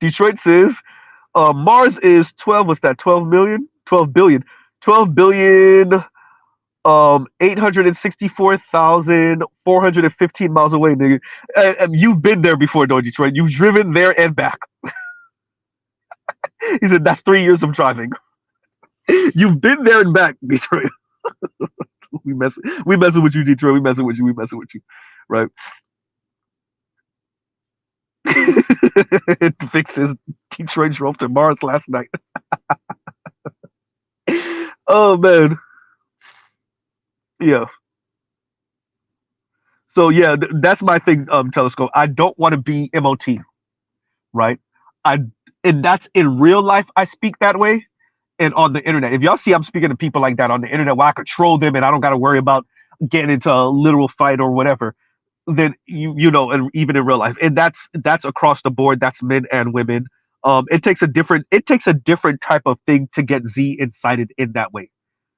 Detroit says Mars is 12, what's that, 12 million? 12 billion. 12 billion 864,415 miles away, nigga. You've been there before, though, Detroit. You've driven there and back. He said that's 3 years of driving. You've been there and back, Detroit. we mess, we messing with you, Detroit. We messing with you. We messing with you, right? It fixes Detroit drove to Mars last night. Oh man, yeah. So yeah, that's my thing. Telescope. I don't want to be MOT, right? I and that's in real life. I speak that way, and on the internet. If y'all see I'm speaking to people like that on the internet, where I control them and I don't got to worry about getting into a literal fight or whatever, then and even in real life, and that's across the board. That's men and women. It takes a different type of thing to get Z incited in that way,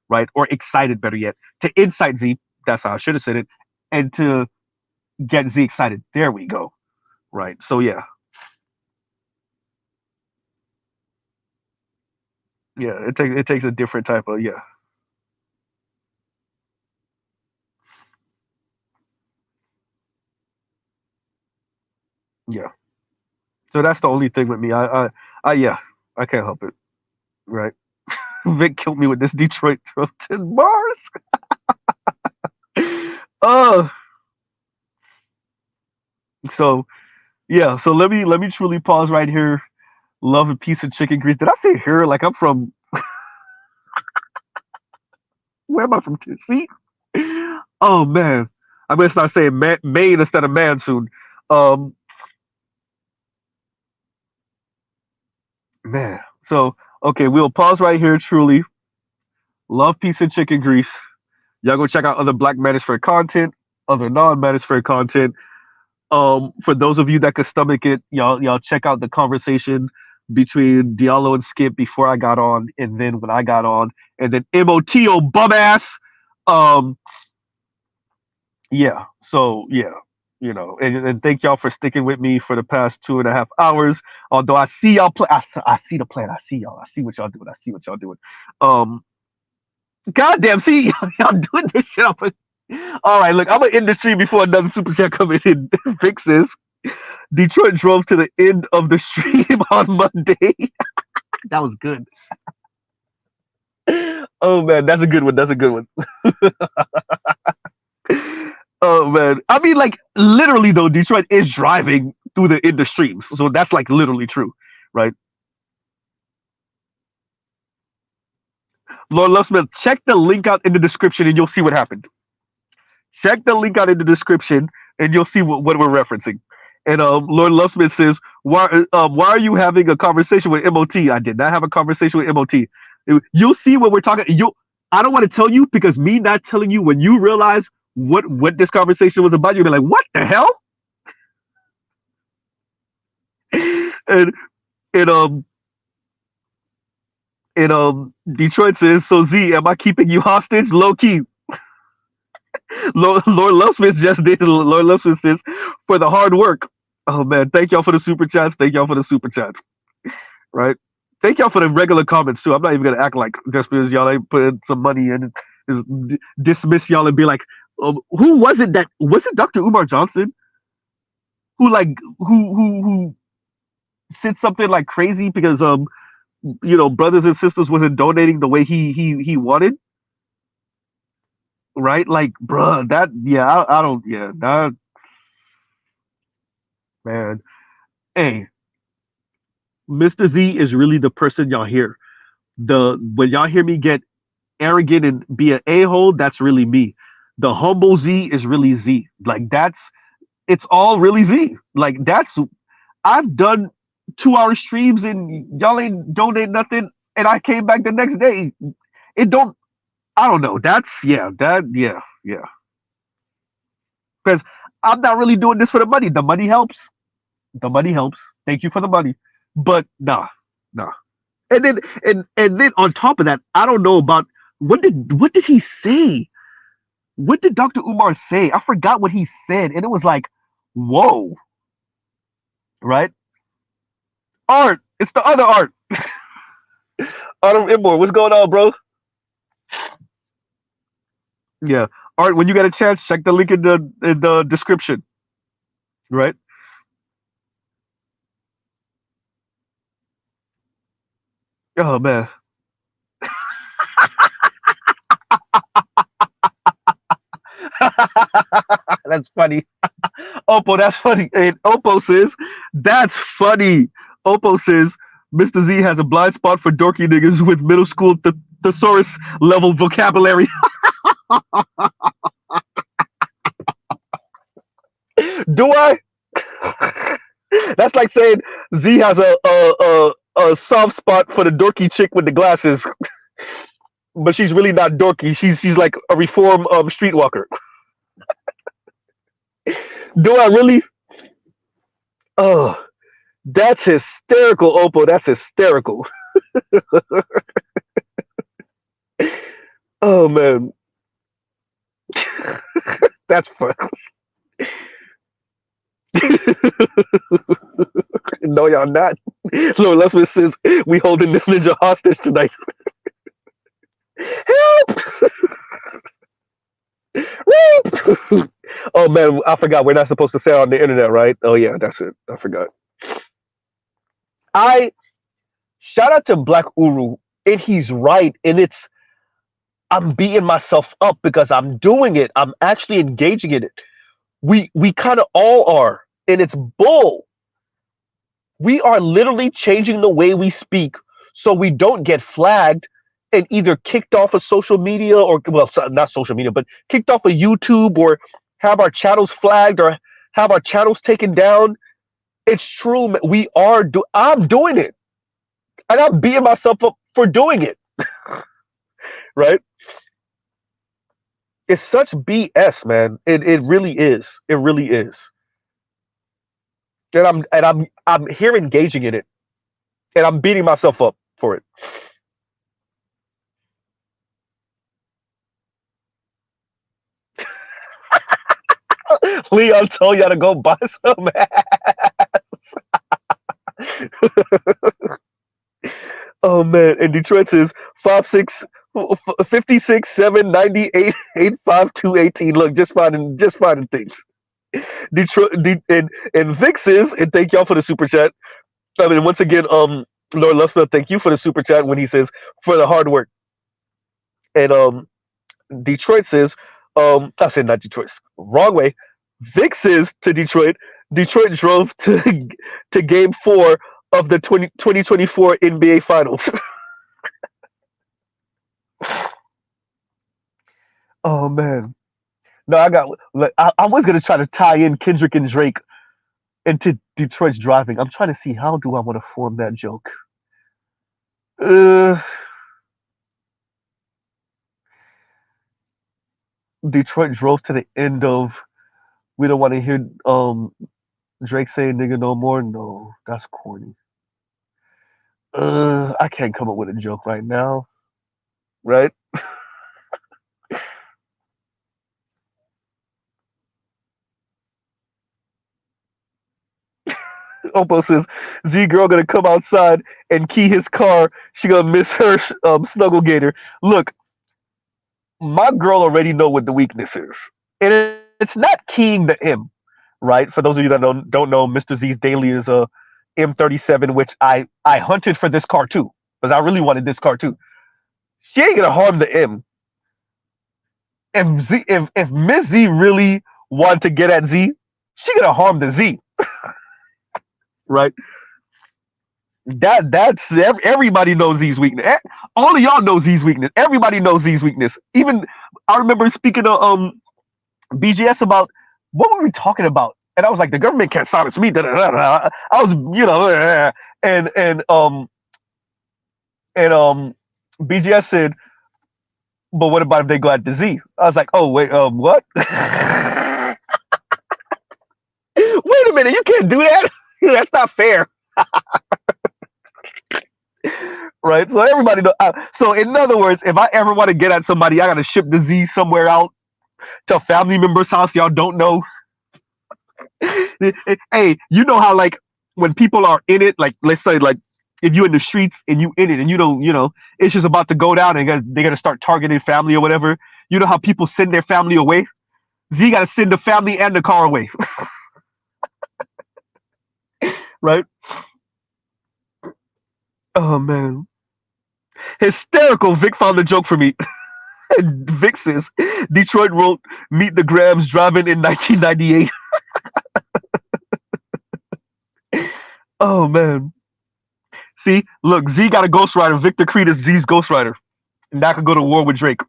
right? Or excited, better yet, to incite Z. That's how I should have said it, and to get Z excited. There we go. Right. So yeah, yeah. It takes a different type of yeah, yeah. So that's the only thing with me. Yeah, I can't help it. Right. Vic killed me with this Detroit Trojan bars. Uh so yeah, so let me truly pause right here. Love a piece of chicken grease. Did I say here? Like I'm from where am I from? Tennessee? Oh man. I'm gonna start saying Maine instead of man soon. Um man. So okay, we'll pause right here, truly. Love piece of chicken grease. Y'all go check out other Black Manosphere content, other non-Manosphere content. For those of you that could stomach it, y'all check out the conversation between Diallo and Skip before I got on, and then when I got on, and then MOTO bum ass. Um, yeah. So yeah, and thank y'all for sticking with me for the past 2.5 hours. Although I see y'all play, I see the plan. I see y'all. I see what y'all doing. I see what y'all doing. Um, goddamn, see y'all doing this shit. All right, look, I'm gonna end the stream before another super chat coming in. Fixes. Detroit drove to the end of the stream on Monday. That was good. Oh man, that's a good one. That's a good one. Oh man, I mean, like literally though, Detroit is driving through the in the streams, so that's like literally true, right? Lord Lovesmith, check the link out in the description and you'll see what happened. Check the link out in the description and you'll see what we're referencing. And Lord Lovesmith says, why are you having a conversation with MOT? I did not have a conversation with MOT. You'll see what we're talking. I don't want to tell you because me not telling you when you realize what this conversation was about, you'll be like, what the hell? and and Detroit says, so Z, am I keeping you hostage? Low key. Lord Lovesmith just did. Lord Lovesmith says, for the hard work. Oh man, thank y'all for the super chats. Thank y'all for the super chats. Right? Thank y'all for the regular comments too. I'm not even gonna act like just because y'all ain't putting some money in, is dismiss y'all and be like, who was it Dr. Umar Johnson who like who said something like crazy because brothers and sisters wasn't donating the way he wanted, right? Like, bruh, that I don't that man. Hey, Mr. Z is really the person y'all hear. When y'all hear me get arrogant and be an a-hole, that's really me. The humble Z is really Z. Like it's all really Z. Like I've done 2-hour streams and y'all ain't donate nothing, and I came back the next day. I don't know. Because I'm not really doing this for the money. The money helps. The money helps. Thank you for the money. But nah. And then on top of that, I don't know about what did he say? What did Dr. Umar say? I forgot what he said, and it was like, whoa. Right? Art. It's the other Art. Autumn Immore, what's going on, bro? Yeah. Art, when you get a chance, check the link in the description. Right? Oh man. That's funny. Oppo, that's funny. And Oppo says, that's funny. Oppo says, Mr. Z has a blind spot for dorky niggas with middle school thesaurus level vocabulary. Do I? That's like saying Z has a soft spot for the dorky chick with the glasses, but she's really not dorky. She's like a reform streetwalker. Do I really? Oh, that's hysterical, Oppo. That's hysterical. Oh man, that's fun. No, y'all not. Lord Leffman says we holding this ninja hostage tonight. Help! Rape! Oh man, I forgot. We're not supposed to say it on the internet, right? Oh yeah, that's it. I forgot. I shout out to Black Uru, and he's right. And I'm beating myself up because I'm doing it. I'm actually engaging in it. We kind of all are, and it's bull. We are literally changing the way we speak so we don't get flagged and either kicked off of social media or, well, not social media, but kicked off of YouTube or have our channels flagged or have our channels taken down. It's true. I'm doing it. And I'm beating myself up for doing it. Right? It's such BS, man. It really is. It really is. And I'm here engaging in it. And I'm beating myself up for it. Leon told y'all to go buy some ass. Oh man, and Detroit says 5'6", 56 7 98 852 18. Look, just finding things. Detroit and Vic says, and thank y'all for the super chat. I mean, once again, Lord Luffield, thank you for the super chat when he says for the hard work. And Detroit says, I said not Detroit, wrong way. Vic says to Detroit, Detroit drove to Game 4 of the 2024 NBA Finals. Oh man, no, I was gonna try to tie in Kendrick and Drake into Detroit's driving. I'm trying to see how do I want to form that joke. Uh, Detroit drove to the end of. We don't want to hear Drake saying "nigga no more." No, that's corny. I can't come up with a joke right now. Right? Oppo says Z girl gonna come outside and key his car. She gonna miss her snuggle gator. Look, my girl already know what the weakness is, and it's not keying the M, right? For those of you that don't know, Mr. Z's daily is a M37, which I hunted for this car too, because I really wanted this car too. She ain't gonna harm the M. If Miss Z really wanted to get at Z, she gonna harm the Z, right? That's everybody knows Z's weakness. All of y'all know Z's weakness. Everybody knows Z's weakness. Even I remember speaking to BGS about what were we talking about, and I was like, the government can't silence me. Da, da, da, da. I was, and BGS said, but what about if they go at the Z? I was like, oh wait, what? Wait a minute, you can't do that. That's not fair. Right? So everybody know. So in other words, if I ever want to get at somebody, I gotta ship the Z somewhere out to a family member's house y'all don't know. Hey, you know how like when people are in it, like let's say like if you're in the streets and you in it and you don't, it's just about to go down and they're gonna start targeting family or whatever. You know how people send their family away? Z gotta send the family and the car away. Right? Oh man. Hysterical. Vic found the joke for me. Vic says Detroit wrote Meet the Grams driving in 1998. Oh man. See, look, Z got a ghostwriter. Victor Creed is Z's ghostwriter. And that could go to war with Drake.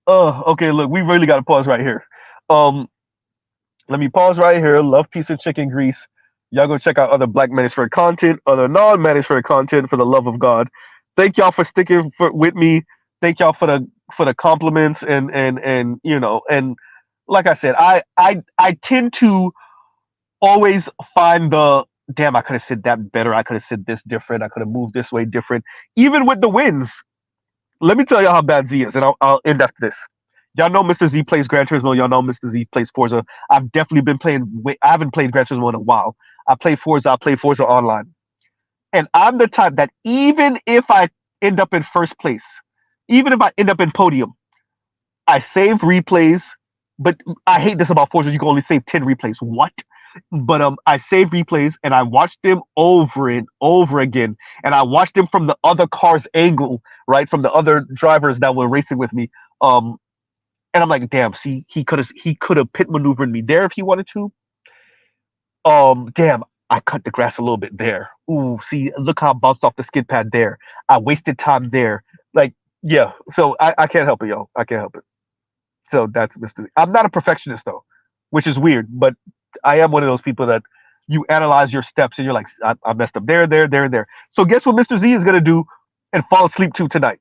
Oh, okay, look, we really gotta pause right here. Let me pause right here. Love, peace, and chicken grease. Y'all go check out other Black Manosphere content, other non-Manosphere content, for the love of God. Thank y'all for sticking with me. Thank y'all for the compliments and like I said, I tend to always find the damn. I could have said that better. I could have said this different. I could have moved this way different. Even with the wins, let me tell y'all how bad Z is, and I'll end after this. Y'all know Mr. Z plays Gran Turismo. Y'all know Mr. Z plays Forza. I've definitely been playing. I haven't played Gran Turismo in a while. I play Forza. I play Forza online. And I'm the type that even if I end up in first place, even if I end up in podium, I save replays. But I hate this about Forza. You can only save 10 replays. What? But I save replays and I watch them over and over again. And I watch them from the other car's angle, right? From the other drivers that were racing with me. And I'm like, damn, see, he could have pit maneuvered me there if he wanted to. Damn, I cut the grass a little bit there. Ooh, see, look how I bounced off the skid pad there. I wasted time there. Like, yeah. So I can't help it, yo. I can't help it. So that's Mr. I'm not a perfectionist though, which is weird, but I am one of those people that you analyze your steps and you're like, I messed up there, there, there, there. So guess what Mr. Z is gonna do and fall asleep to tonight?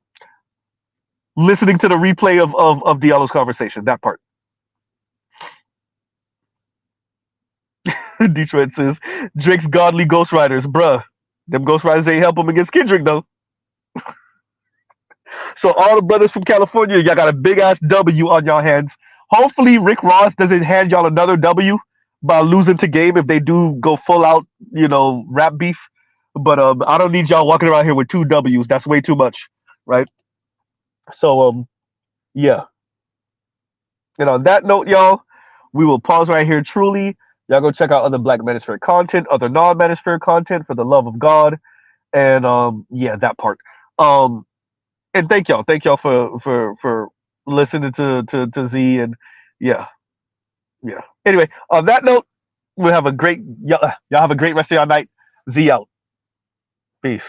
Listening to the replay of Diallo's conversation, that part. Detroit says Drake's godly ghostwriters, bruh. Them ghostwriters ain't help him against Kendrick though. So all the brothers from California, y'all got a big ass W on y'all hands. Hopefully Rick Ross doesn't hand y'all another W by losing to Game if they do go full out, rap beef. But I don't need y'all walking around here with two W's. That's way too much, right? So yeah. And on that note, y'all, we will pause right here. Truly, y'all go check out other Black Manosphere content, other non-Manosphere content, for the love of God, and yeah, that part. Um, and thank y'all for listening to Z, and yeah, yeah. Anyway, on that note, we'll have a great y'all have a great rest of your night. Z out. Peace.